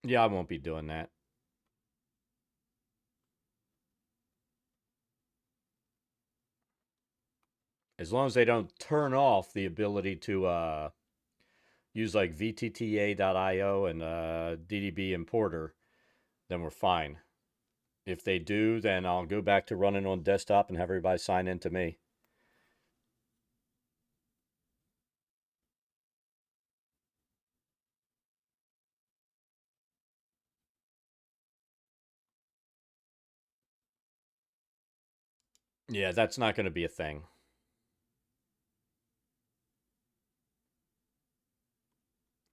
Yeah, I won't be doing that. As long as they don't turn off the ability to use like VTTA.io and DDB importer, then we're fine. If they do, then I'll go back to running on desktop and have everybody sign in to me. Yeah, that's not going to be a thing.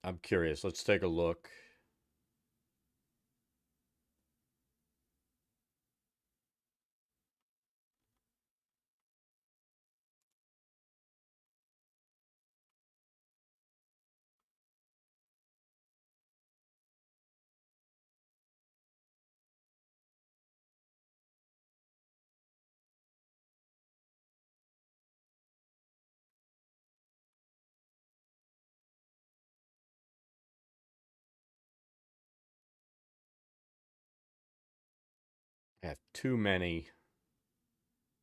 I'm curious. Let's take a look. I have too many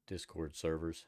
Discord servers.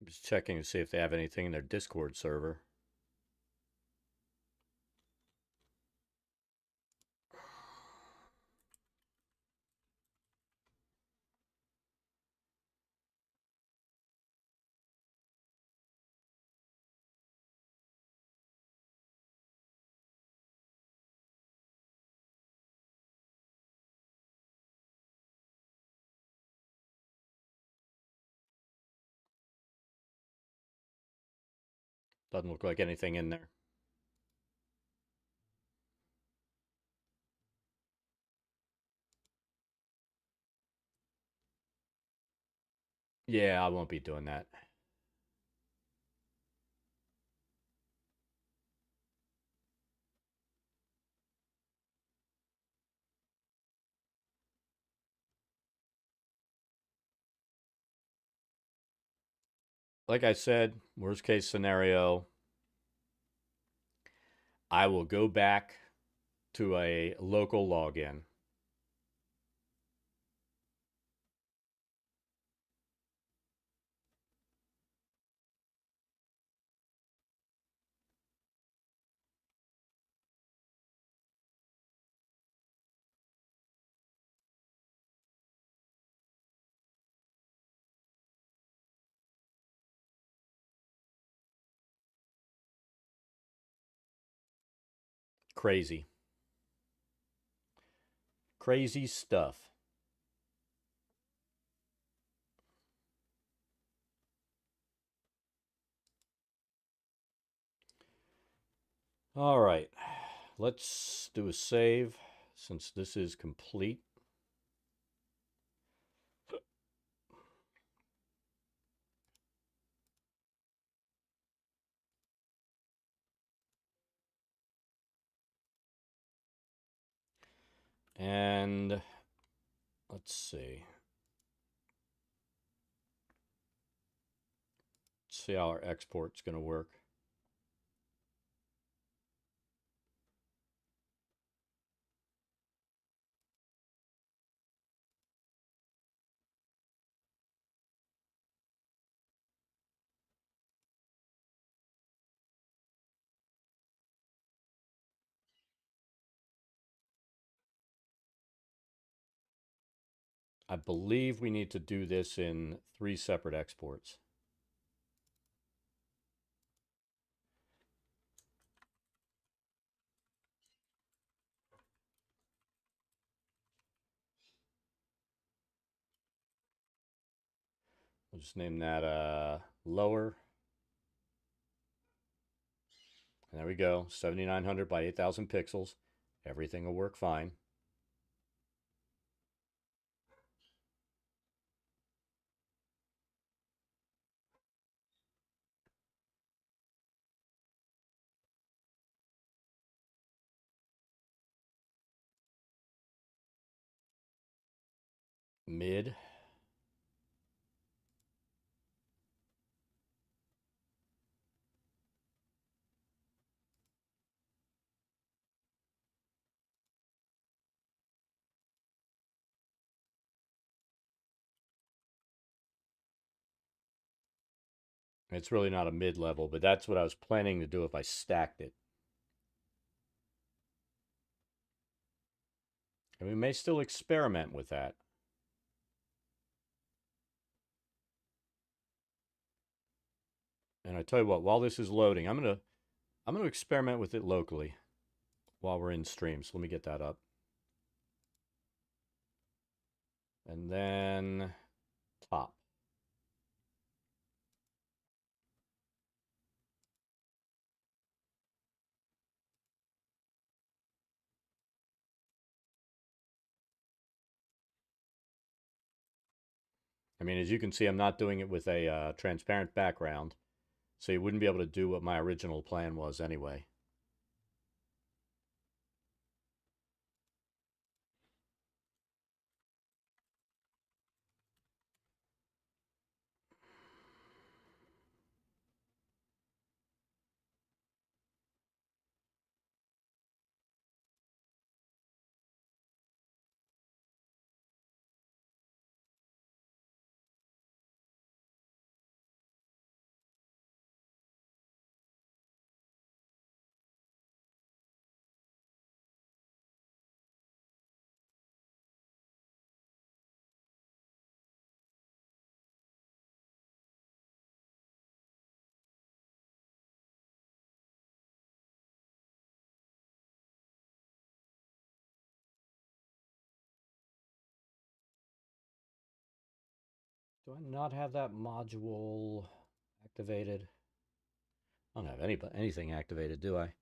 I'm just checking to see if they have anything in their Discord server. Doesn't look like anything in there. Yeah, I won't be doing that. Like I said, worst case scenario, I will go back to a local login. Crazy. Crazy stuff. All right. Let's do a save since this is complete. And let's see. Let's see how our export's going to work. I believe we need to do this in 3 separate exports. We'll just name that lower. And there we go, 7900 by 8000 pixels. Everything will work fine. Mid. It's really not a mid-level, but that's what I was planning to do if I stacked it. And we may still experiment with that. And I tell you what, while this is loading, I'm gonna experiment with it locally while we're in stream. So let me get that up. And then top. I mean, as you can see, I'm not doing it with a transparent background, so you wouldn't be able to do what my original plan was anyway. Do I not have that module activated? I don't have anything activated, do I?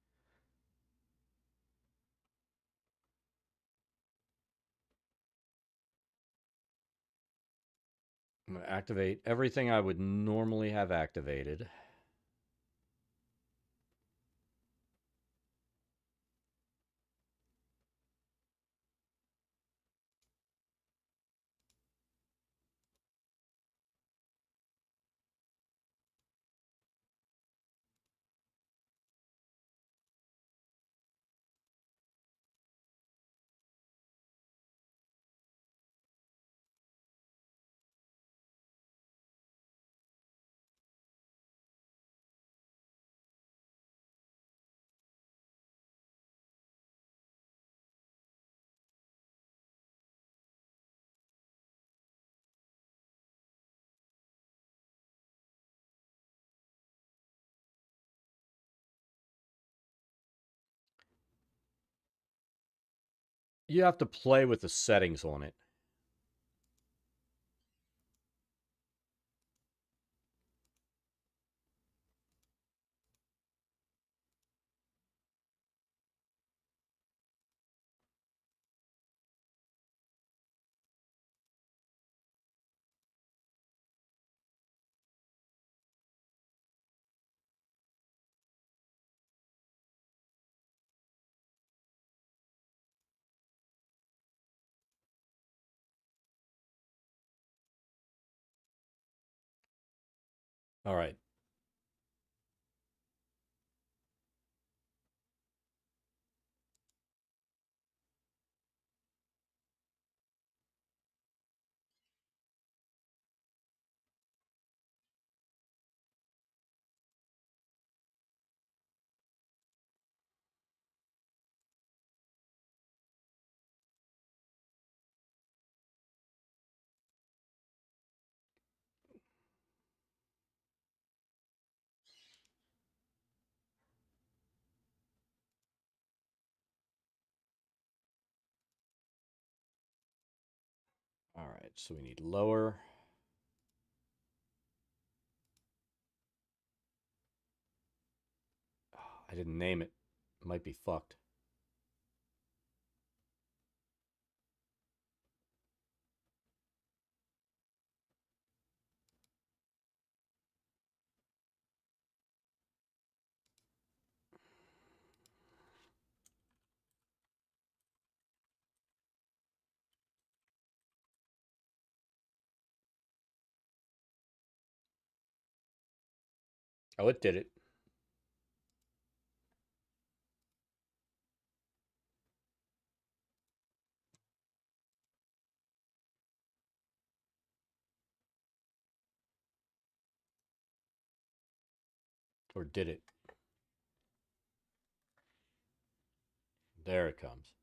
I'm going to activate everything I would normally have activated. You have to play with the settings on it. All right. All right, so we need lower. Oh, I didn't name it. It might be fucked. Oh, it did it. Or did it? There it comes.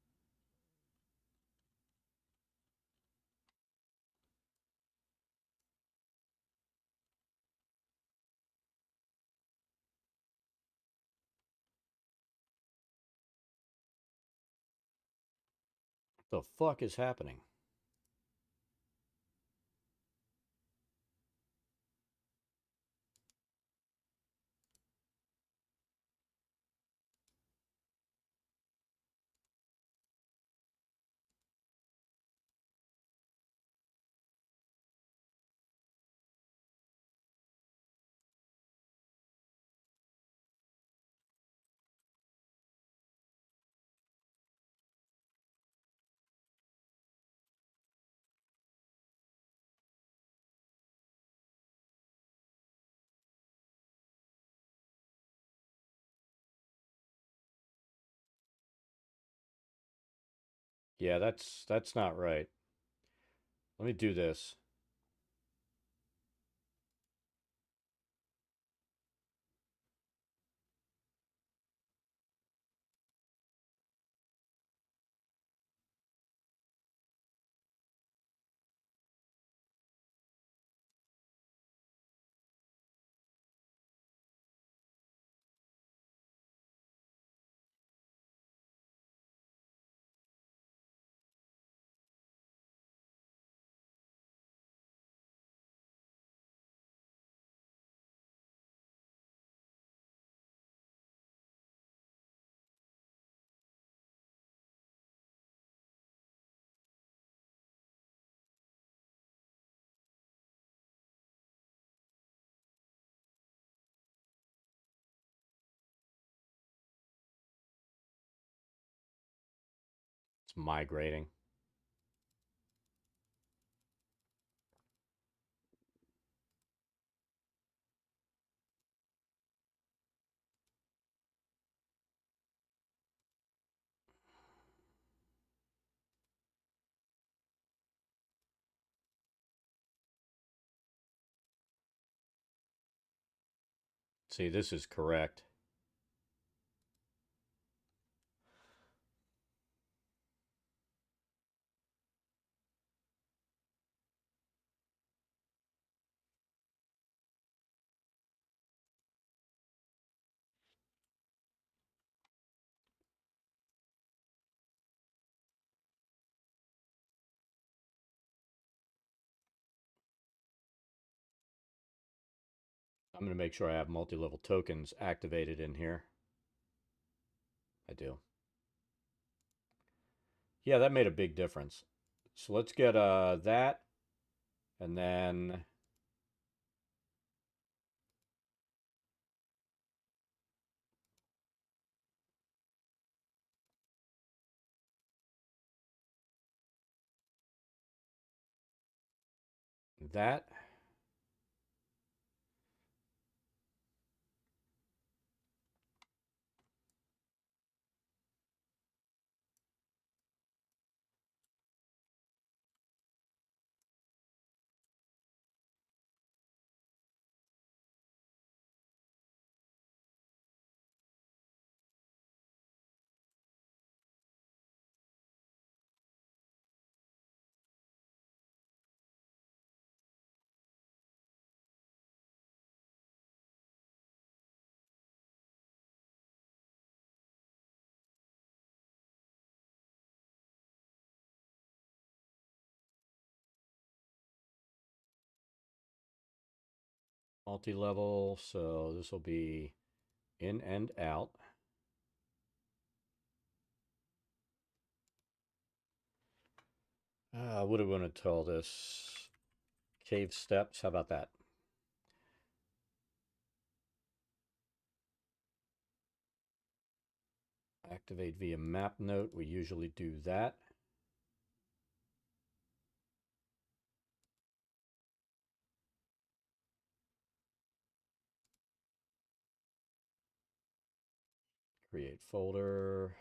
What the fuck is happening? Yeah, that's not right. Let me do this. It's migrating. See, this is correct. I'm going to make sure I have multi-level tokens activated in here. I do. Yeah, that made a big difference. So let's get that, and then that. Multi-level, so this will be in and out. What do we want to call this? Cave steps, how about that? Activate via map note, we usually do that. Create folder.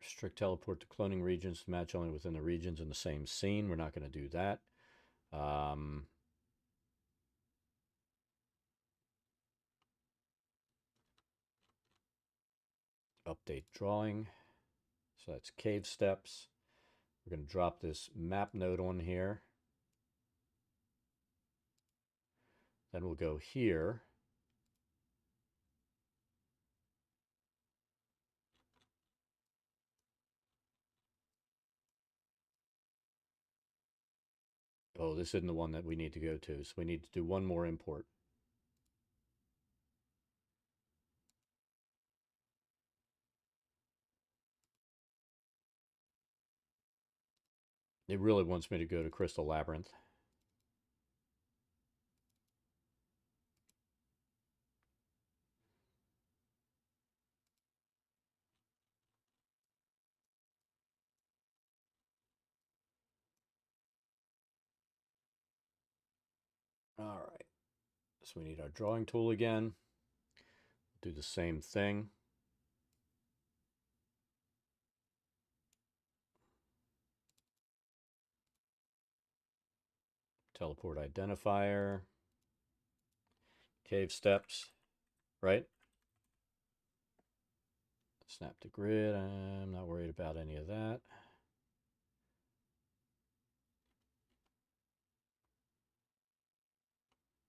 Restrict teleport to cloning regions to match only within the regions in the same scene. We're not going to do that. Update drawing. So that's cave steps. We're going to drop this map node on here. Then we'll go here. Oh, this isn't the one that we need to go to. So we need to do one more import. It really wants me to go to Crystal Labyrinth. All right. So we need our drawing tool again. Do the same thing. Teleport identifier. Cave steps, right? Snap to grid. I'm not worried about any of that.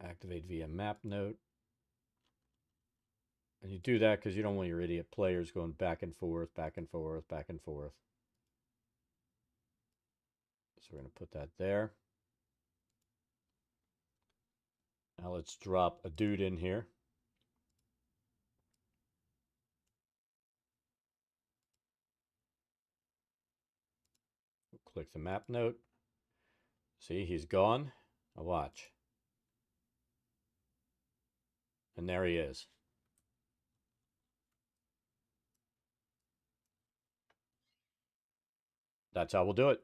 Activate via map note. And you do that because you don't want your idiot players going back and forth, back and forth, back and forth. So we're going to put that there. Now let's drop a dude in here. Click the map note. See, he's gone. Now watch. And there he is. That's how we'll do it.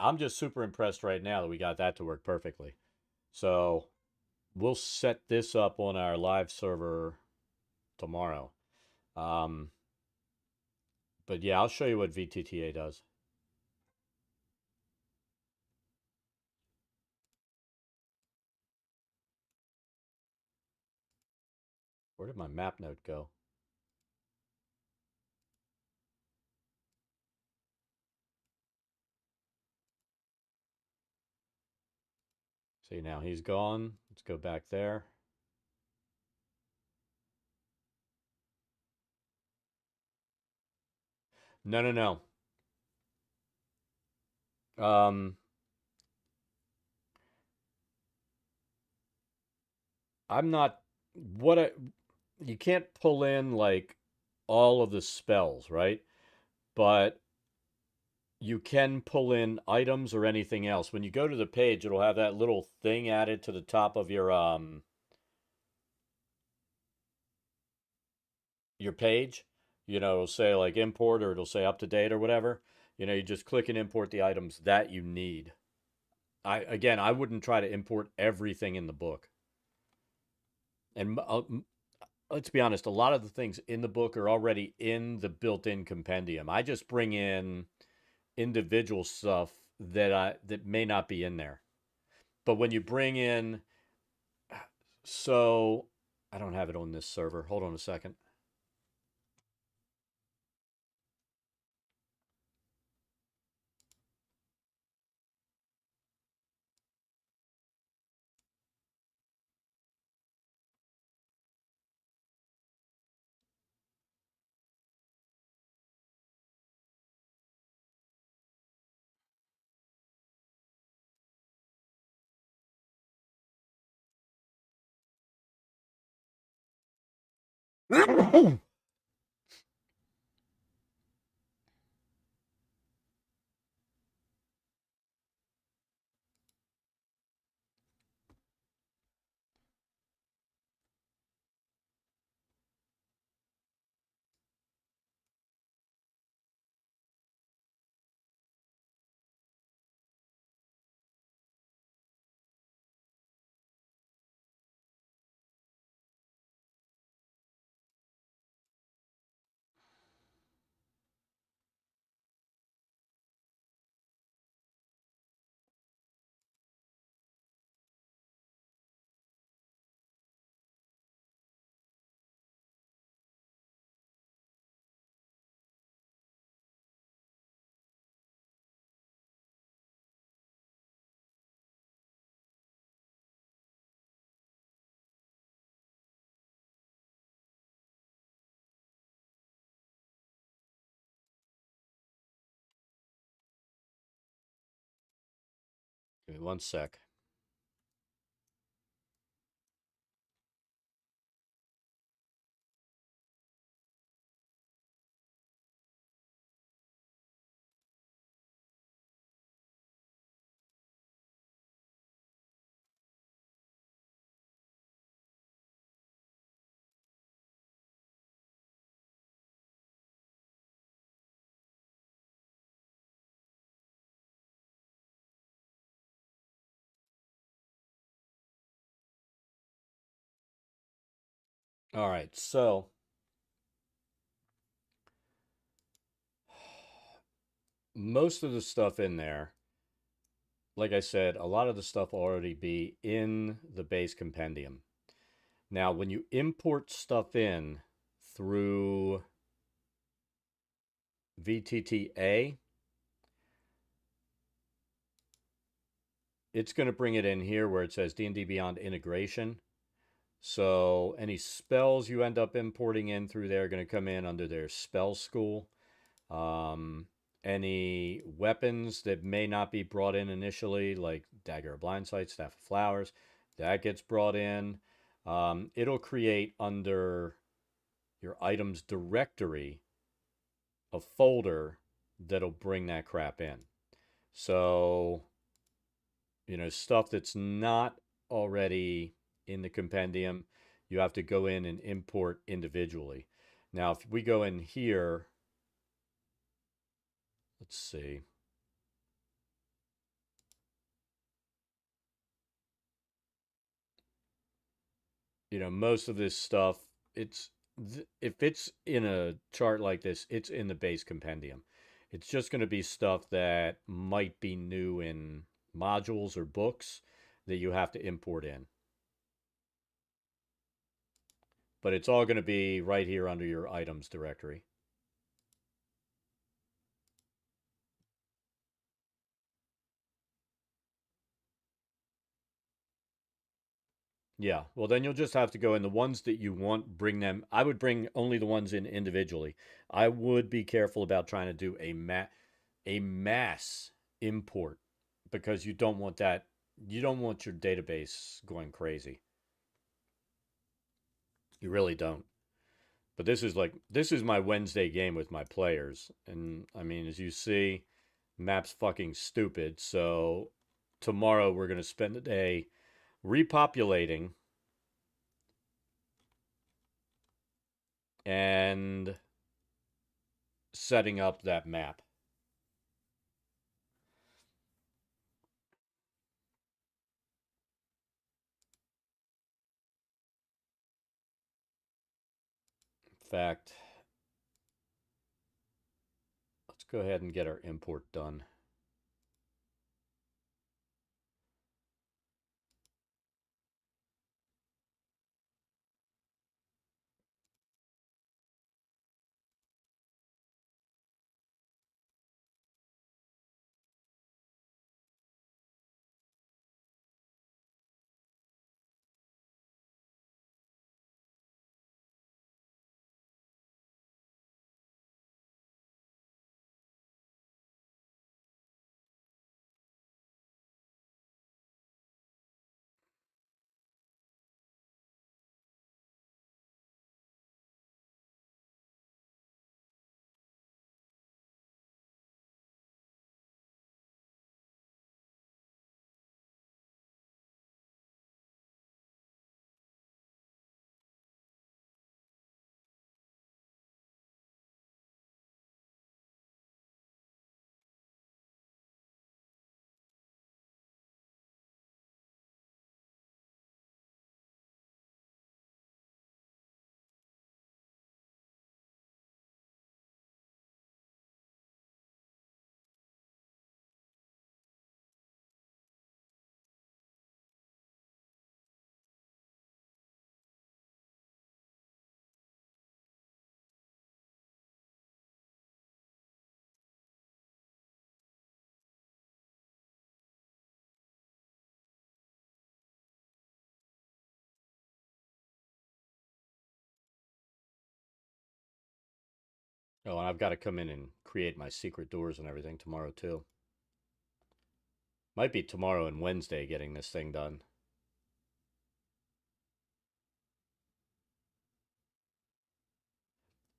I'm just super impressed right now that we got that to work perfectly. So we'll set this up on our live server tomorrow. But yeah, I'll show you what VTTA does. Where did my map note go? See, now he's gone. Let's go back there. No, no, no. I'm not you can't pull in like all of the spells, right? But you can pull in items or anything else. When you go to the page, it'll have that little thing added to the top of your page. You know, it'll say like import or it'll say up to date or whatever. You know, you just click and import the items that you need. I wouldn't try to import everything in the book. And let's be honest, a lot of the things in the book are already in the built-in compendium. I just bring in individual stuff that may not be in there. But when you bring in, so I don't have it on this server. Hold on a second. Give me one sec. All right, so most of the stuff in there, like I said, a lot of the stuff will already be in the base compendium. Now, when you import stuff in through VTTA, it's going to bring it in here where it says D&D Beyond integration. So any spells you end up importing in through there are going to come in under their spell school. Any weapons that may not be brought in initially, like Dagger of Blindsight, Staff of Flowers, that gets brought in. It'll create under your items directory a folder that'll bring that crap in. So, stuff that's not already in the compendium, you have to go in and import individually. Now, if we go in here, let's see. Most of this stuff, if it's in a chart like this, it's in the base compendium. It's just going to be stuff that might be new in modules or books that you have to import in. But it's all going to be right here under your items directory. Yeah, well, then you'll just have to go in the ones that you want, bring them. I would bring only the ones in individually. I would be careful about trying to do a mass import because you don't want that. You don't want your database going crazy. You really don't. But this is my Wednesday game with my players, and I mean, as you see, map's fucking stupid. So tomorrow we're gonna spend the day repopulating and setting up that map. In fact, let's go ahead and get our import done. Oh, and I've got to come in and create my secret doors and everything tomorrow too. Might be tomorrow and Wednesday getting this thing done.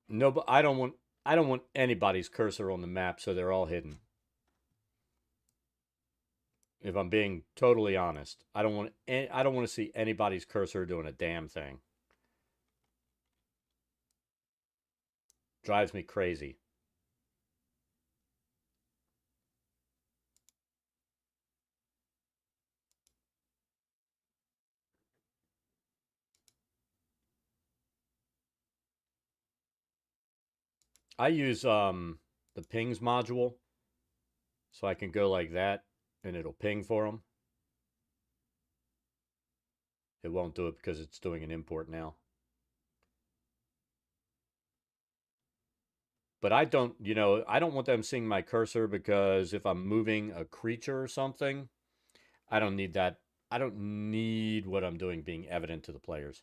No, but I don't want anybody's cursor on the map, so they're all hidden. If I'm being totally honest, I don't want to see anybody's cursor doing a damn thing. Drives me crazy. I use the pings module, so I can go like that, and it'll ping for them. It won't do it because it's doing an import now. But I don't want them seeing my cursor because if I'm moving a creature or something, I don't need that. I don't need what I'm doing being evident to the players.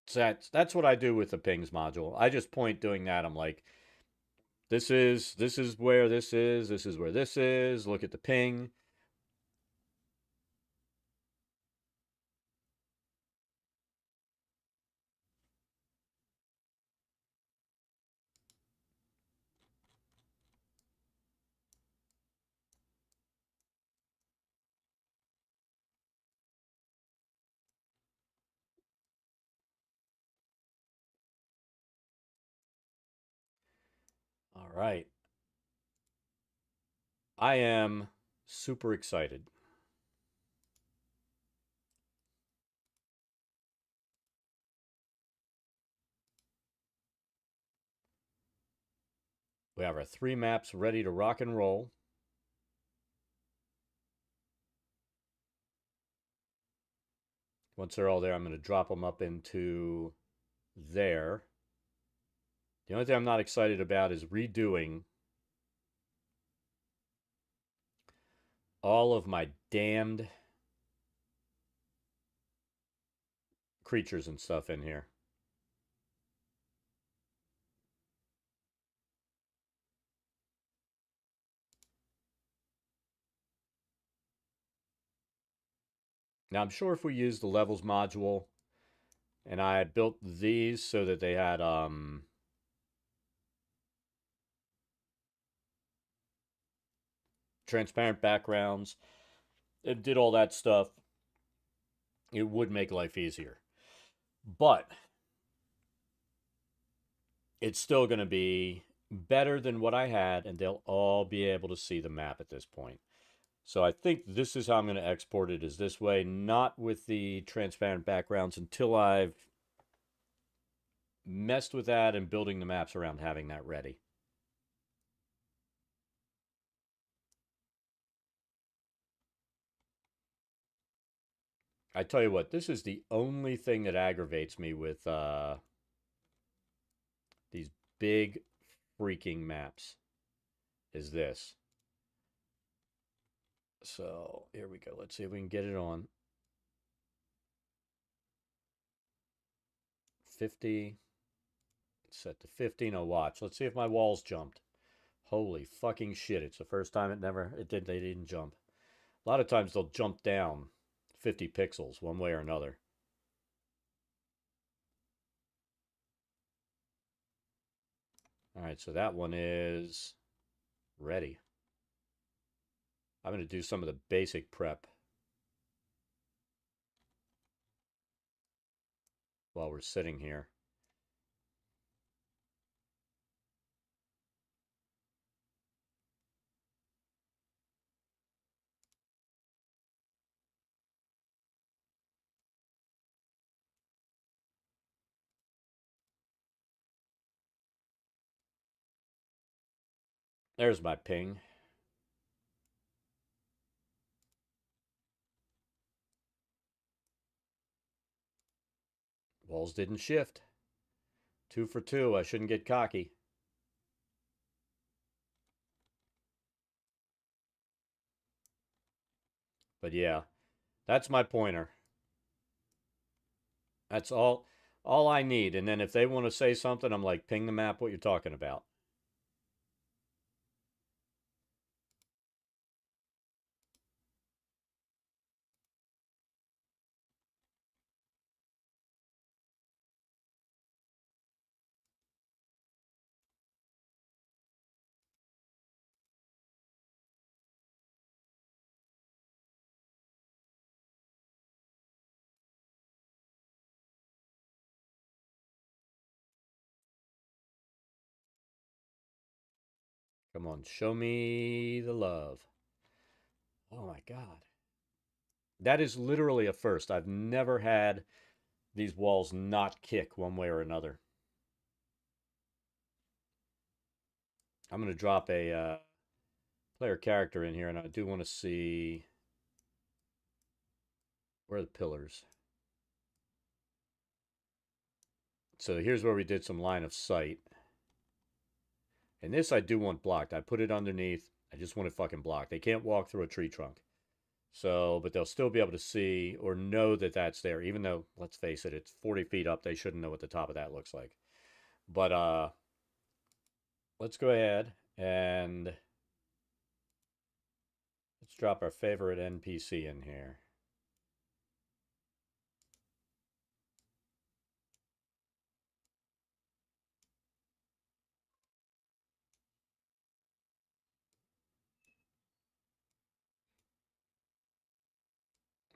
So that's what I do with the pings module. I just point doing that. I'm like, this is where this is. This is where this is. Look at the ping. All right. I am super excited. We have our 3 maps ready to rock and roll. Once they're all there, I'm going to drop them up into there. The only thing I'm not excited about is redoing all of my damned creatures and stuff in here. Now, I'm sure if we use the levels module, and I had built these so that they had transparent backgrounds, it did all that stuff, it would make life easier. But it's still going to be better than what I had, and they'll all be able to see the map at this point. So I think this is how I'm going to export it, is this way, not with the transparent backgrounds until I've messed with that and building the maps around having that ready. I tell you what, this is the only thing that aggravates me with these big freaking maps, is this. So here we go. Let's see if we can get it on. 50. Set to 50. No, watch. Let's see if my walls jumped. Holy fucking shit. It's the first time they didn't jump. A lot of times they'll jump down 50 pixels one way or another. All right, so that one is ready. I'm going to do some of the basic prep while we're sitting here. There's my ping. Walls didn't shift. 2 for 2. I shouldn't get cocky. But yeah, that's my pointer. That's all I need. And then if they want to say something, I'm like, ping the map what you're talking about. Come on, show me the love. Oh my God. That is literally a first. I've never had these walls not kick one way or another. I'm going to drop a player character in here, and I do want to see where are the pillars. So here's where we did some line of sight. And this I do want blocked. I put it underneath. I just want it fucking blocked. They can't walk through a tree trunk. So, but they'll still be able to see or know that that's there, even though, let's face it, it's 40 feet up. They shouldn't know what the top of that looks like. But let's go ahead and let's drop our favorite NPC in here.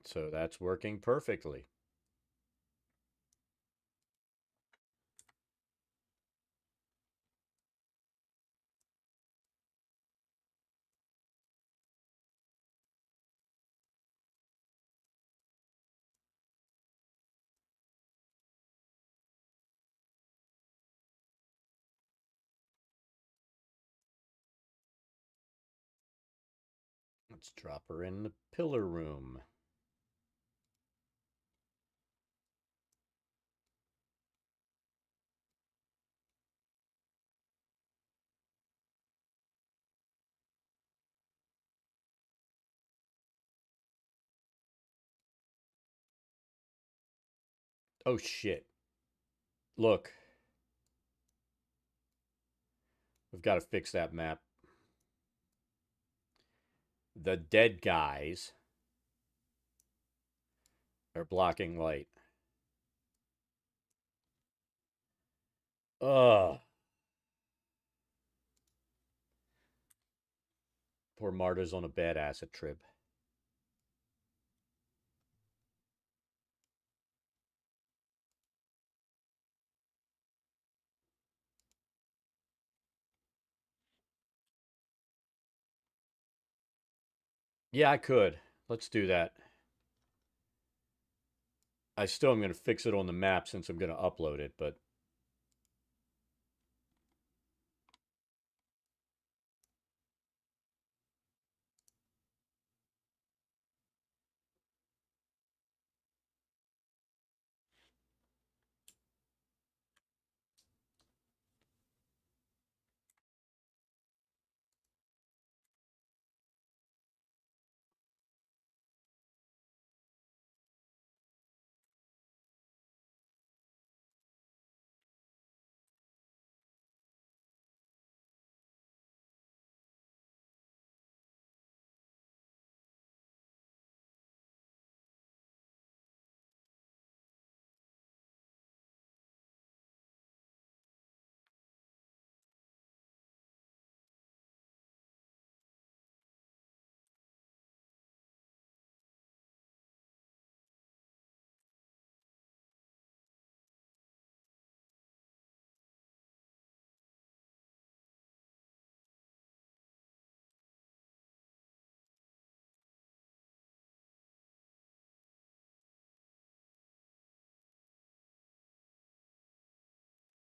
So that's working perfectly. Let's drop her in the pillar room. Oh shit. Look, we've got to fix that map. The dead guys are blocking light. Ugh. Poor Marta's on a bad acid trip. Yeah, I could. Let's do that. I still am going to fix it on the map since I'm going to upload it, but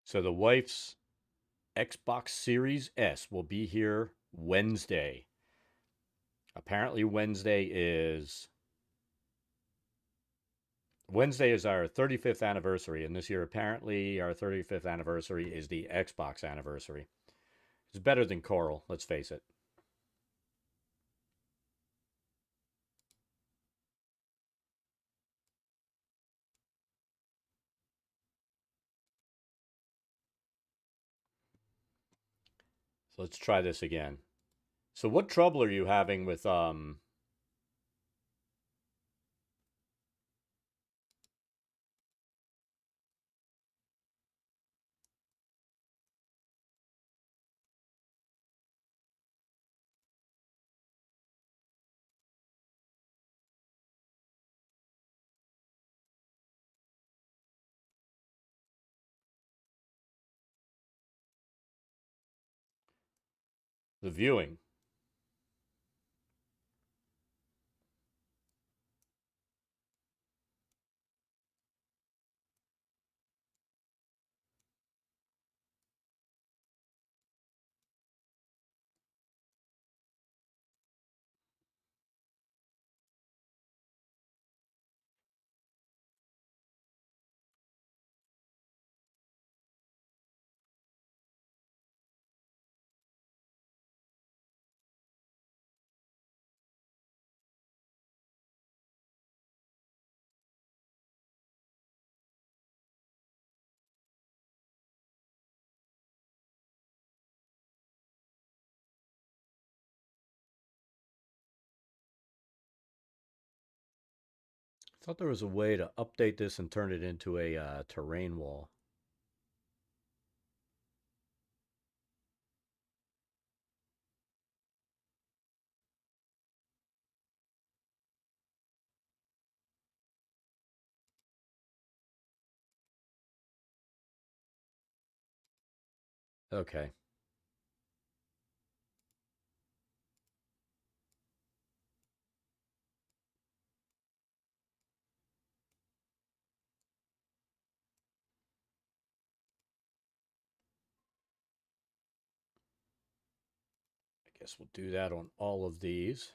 so the wife's Xbox Series S will be here Wednesday. Apparently Wednesday is our 35th anniversary, and this year apparently our 35th anniversary is the Xbox anniversary. It's better than Coral, let's face it. So let's try this again. So what trouble are you having with the viewing? Thought there was a way to update this and turn it into a terrain wall. Okay. I guess we'll do that on all of these.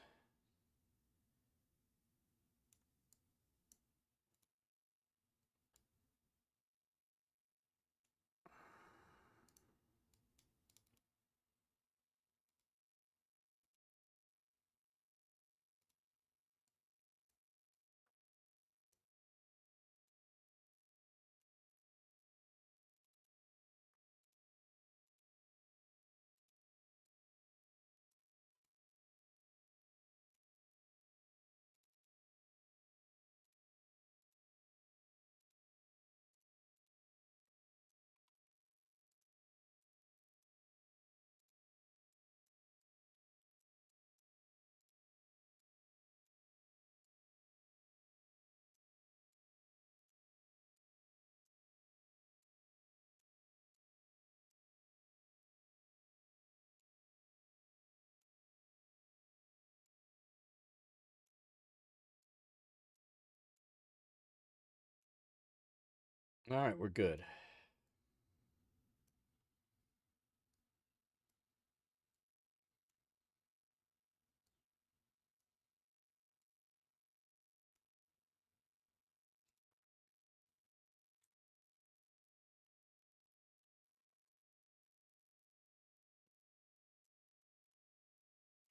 All right, we're good.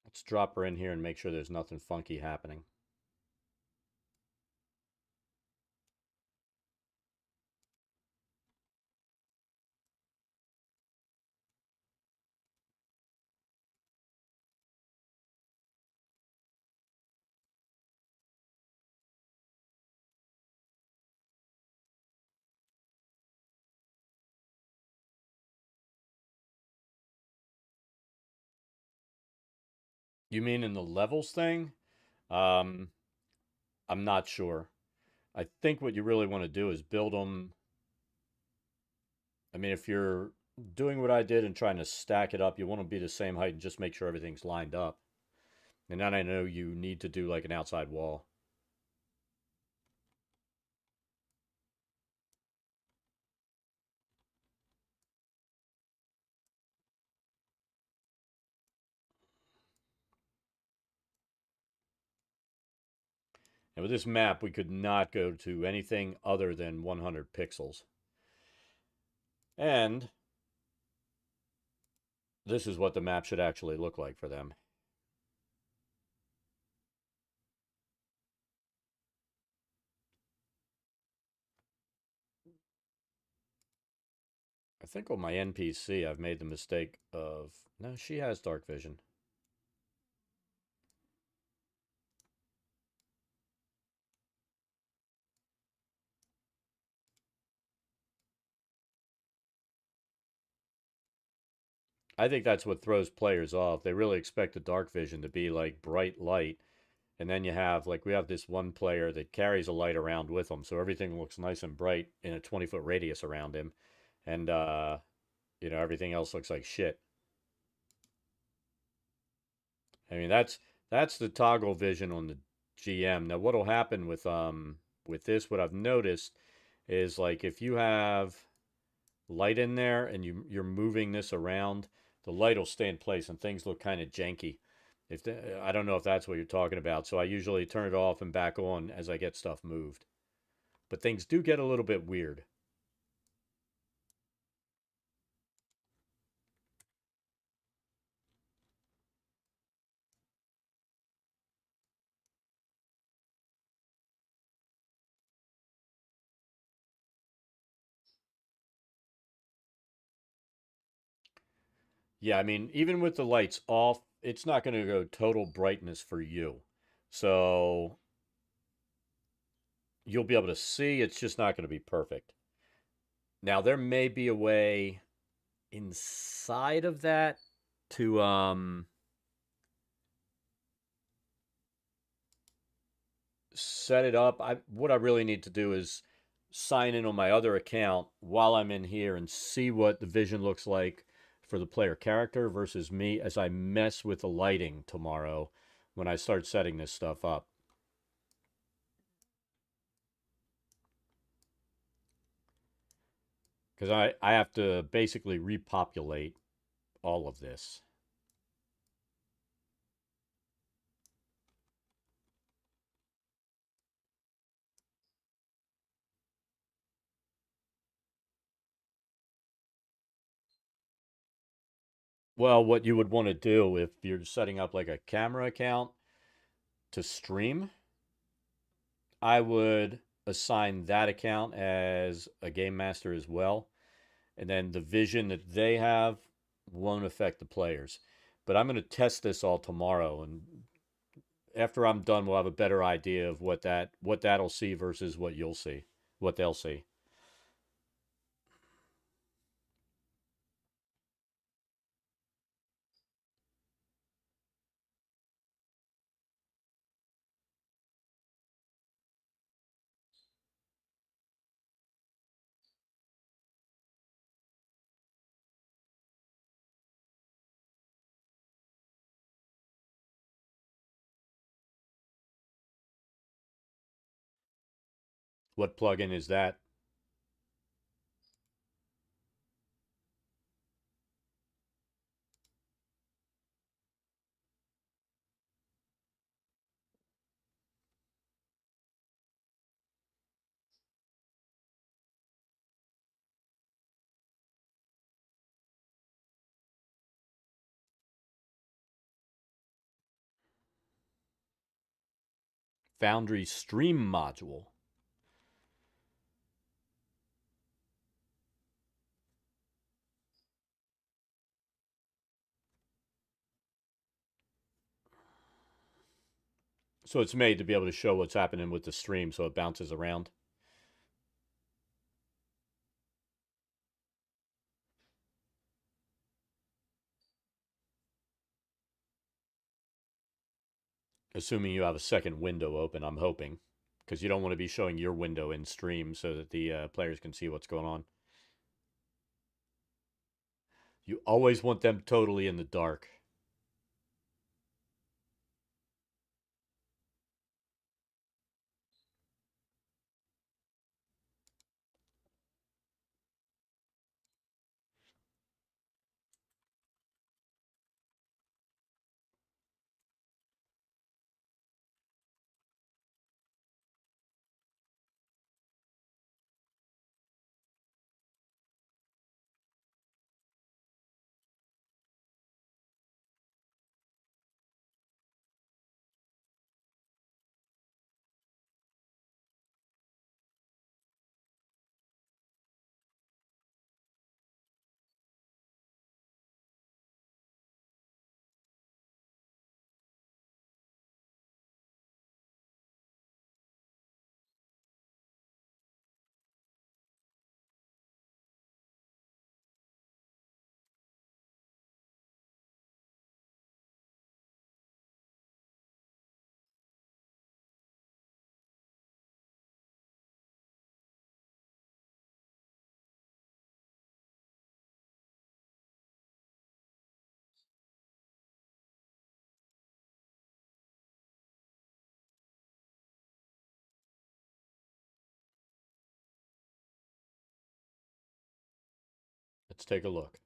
Let's drop her in here and make sure there's nothing funky happening. You mean in the levels thing? Um, I'm not sure. I think what you really want to do is build them. I mean, if you're doing what I did and trying to stack it up, you want to be the same height and just make sure everything's lined up. And then I know you need to do like an outside wall. And with this map, we could not go to anything other than 100 pixels. And this is what the map should actually look like for them. I think on my NPC, I've made the mistake of... No, she has dark vision. I think that's what throws players off. They really expect the dark vision to be like bright light. And then you have, like, we have this one player that carries a light around with him. So everything looks nice and bright in a 20-foot radius around him. And, everything else looks like shit. I mean, that's the toggle vision on the GM. Now, what'll happen with this, what I've noticed is like if you have light in there and you're moving this around, the light will stay in place and things look kind of janky. I don't know if that's what you're talking about, so I usually turn it off and back on as I get stuff moved. But things do get a little bit weird. Yeah, I mean, even with the lights off, it's not going to go total brightness for you. So you'll be able to see. It's just not going to be perfect. Now, there may be a way inside of that to set it up. What I really need to do is sign in on my other account while I'm in here and see what the vision looks like for the player character versus me as I mess with the lighting tomorrow when I start setting this stuff up. Because I have to basically repopulate all of this. Well, what you would want to do if you're setting up like a camera account to stream, I would assign that account as a game master as well. And then the vision that they have won't affect the players. But I'm going to test this all tomorrow, and after I'm done, we'll have a better idea of what that'll see versus what you'll see, what they'll see. What plugin is that? Foundry Stream Module. So it's made to be able to show what's happening with the stream so it bounces around. Assuming you have a second window open, I'm hoping. Because you don't want to be showing your window in stream so that the players can see what's going on. You always want them totally in the dark. Let's take a look.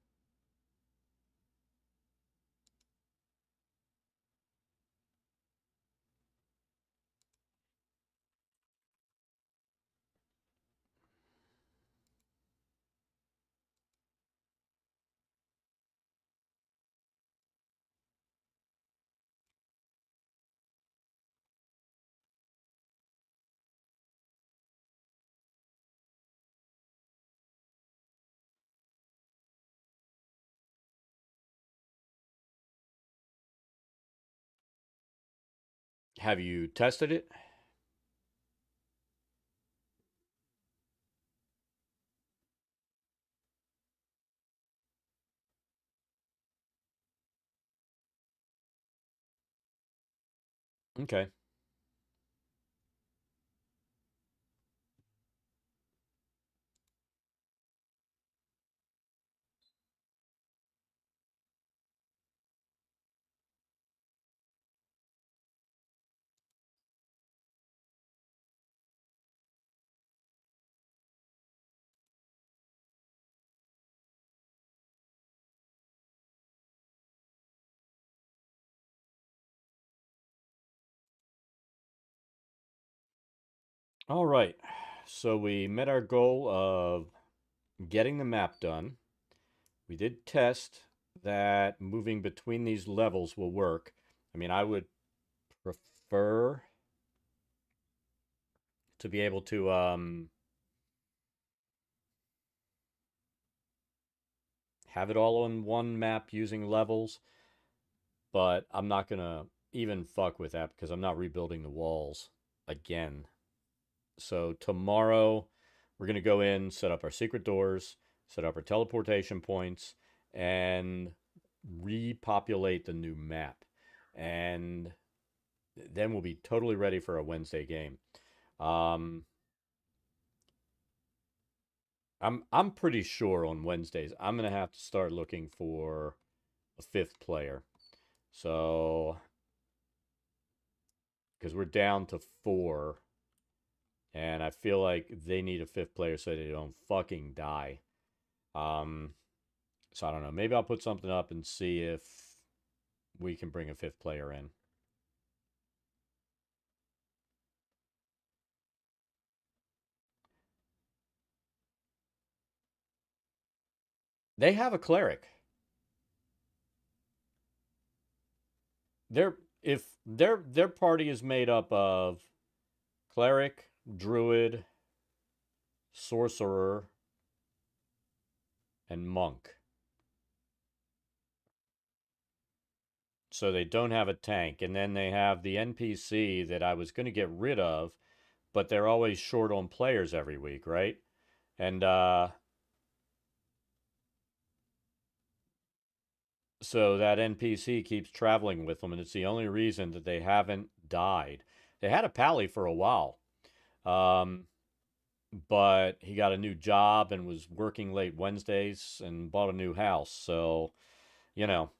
Have you tested it? Okay. All right. So we met our goal of getting the map done. We did test that moving between these levels will work. I mean, I would prefer to be able to have it all on one map using levels, but I'm not going to even fuck with that because I'm not rebuilding the walls again. So tomorrow we're going to go in, set up our secret doors, set up our teleportation points, and repopulate the new map. And then we'll be totally ready for a Wednesday game. Um, I'm pretty sure on Wednesdays I'm gonna have to start looking for a fifth player. So because we're down to four, and I feel like they need a fifth player so they don't fucking die. Um, so I don't know. Maybe I'll put something up and see if we can bring a fifth player in. They have a cleric. Their if their party is made up of cleric, druid, sorcerer, and monk. So they don't have a tank. And then they have the NPC that I was going to get rid of, but they're always short on players every week, right? And so that NPC keeps traveling with them, and it's the only reason that they haven't died. They had a pally for a while, um, but he got a new job and was working late Wednesdays and bought a new house. So, you know,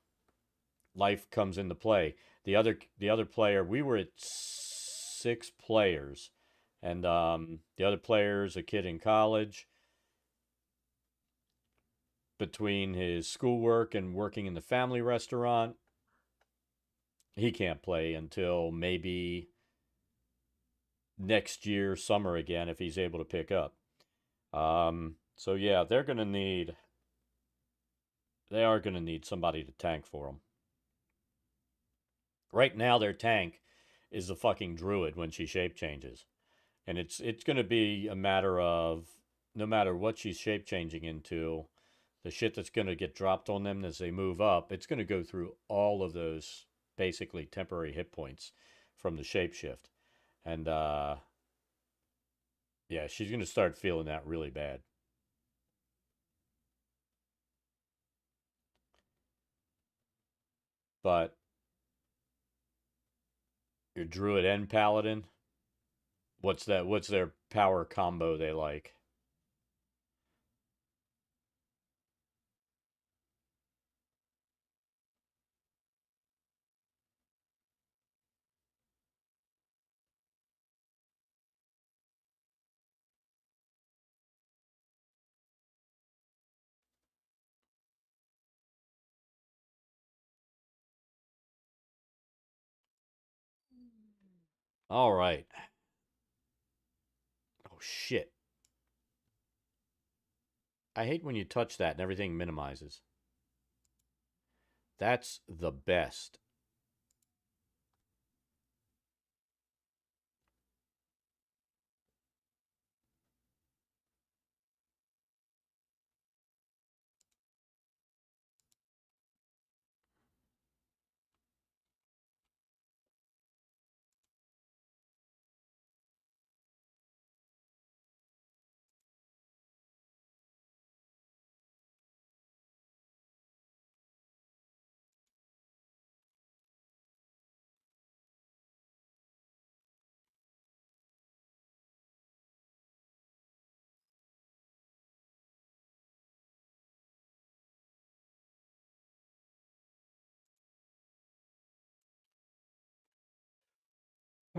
life comes into play. The other player, we were at 6 players, and the other player's a kid in college. Between his schoolwork and working in the family restaurant, he can't play until maybe next year summer again if he's able to pick up. So yeah, they are gonna need somebody to tank for them. Right now, their tank is the fucking druid when she shape changes, and it's gonna be a matter of no matter what she's shape changing into, the shit that's gonna get dropped on them as they move up, it's gonna go through all of those basically temporary hit points from the shapeshift, and yeah, she's gonna start feeling that really bad. But your druid and paladin, what's that? What's their power combo they like? All right. Oh shit. I hate when you touch that and everything minimizes. That's the best.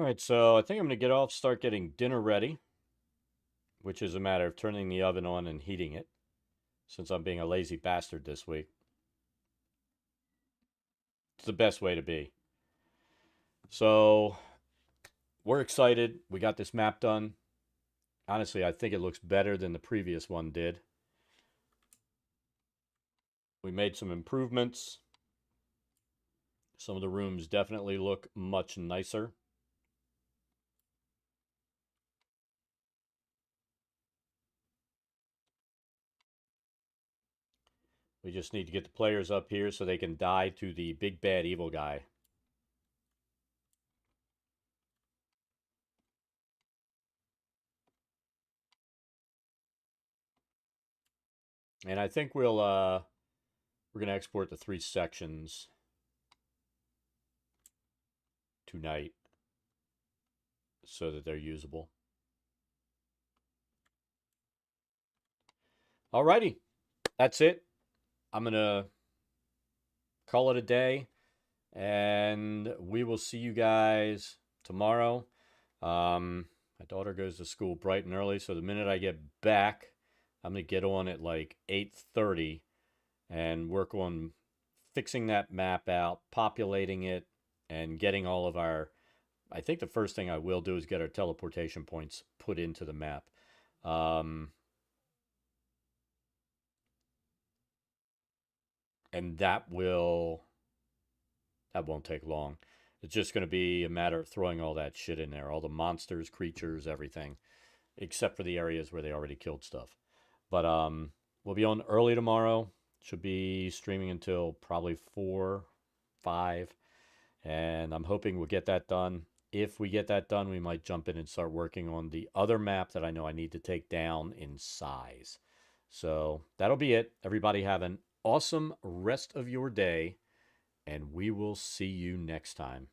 All right, so I think I'm going to get off, start getting dinner ready, which is a matter of turning the oven on and heating it, since I'm being a lazy bastard this week. It's the best way to be. So we're excited. We got this map done. Honestly, I think it looks better than the previous one did. We made some improvements. Some of the rooms definitely look much nicer. We just need to get the players up here so they can die to the big bad evil guy. And I think we're going to export the 3 sections tonight so that they're usable. Alrighty, that's it. I'm going to call it a day, and we will see you guys tomorrow. My daughter goes to school bright and early, so the minute I get back, I'm going to get on at like 8:30 and work on fixing that map out, populating it, and getting all of our... I think the first thing I will do is get our teleportation points put into the map. And that won't take long. It's just going to be a matter of throwing all that shit in there. All the monsters, creatures, everything. Except for the areas where they already killed stuff. But we'll be on early tomorrow. Should be streaming until probably 4, 5. And I'm hoping we'll get that done. If we get that done, we might jump in and start working on the other map that I know I need to take down in size. So that'll be it. Everybody have an awesome rest of your day, and we will see you next time.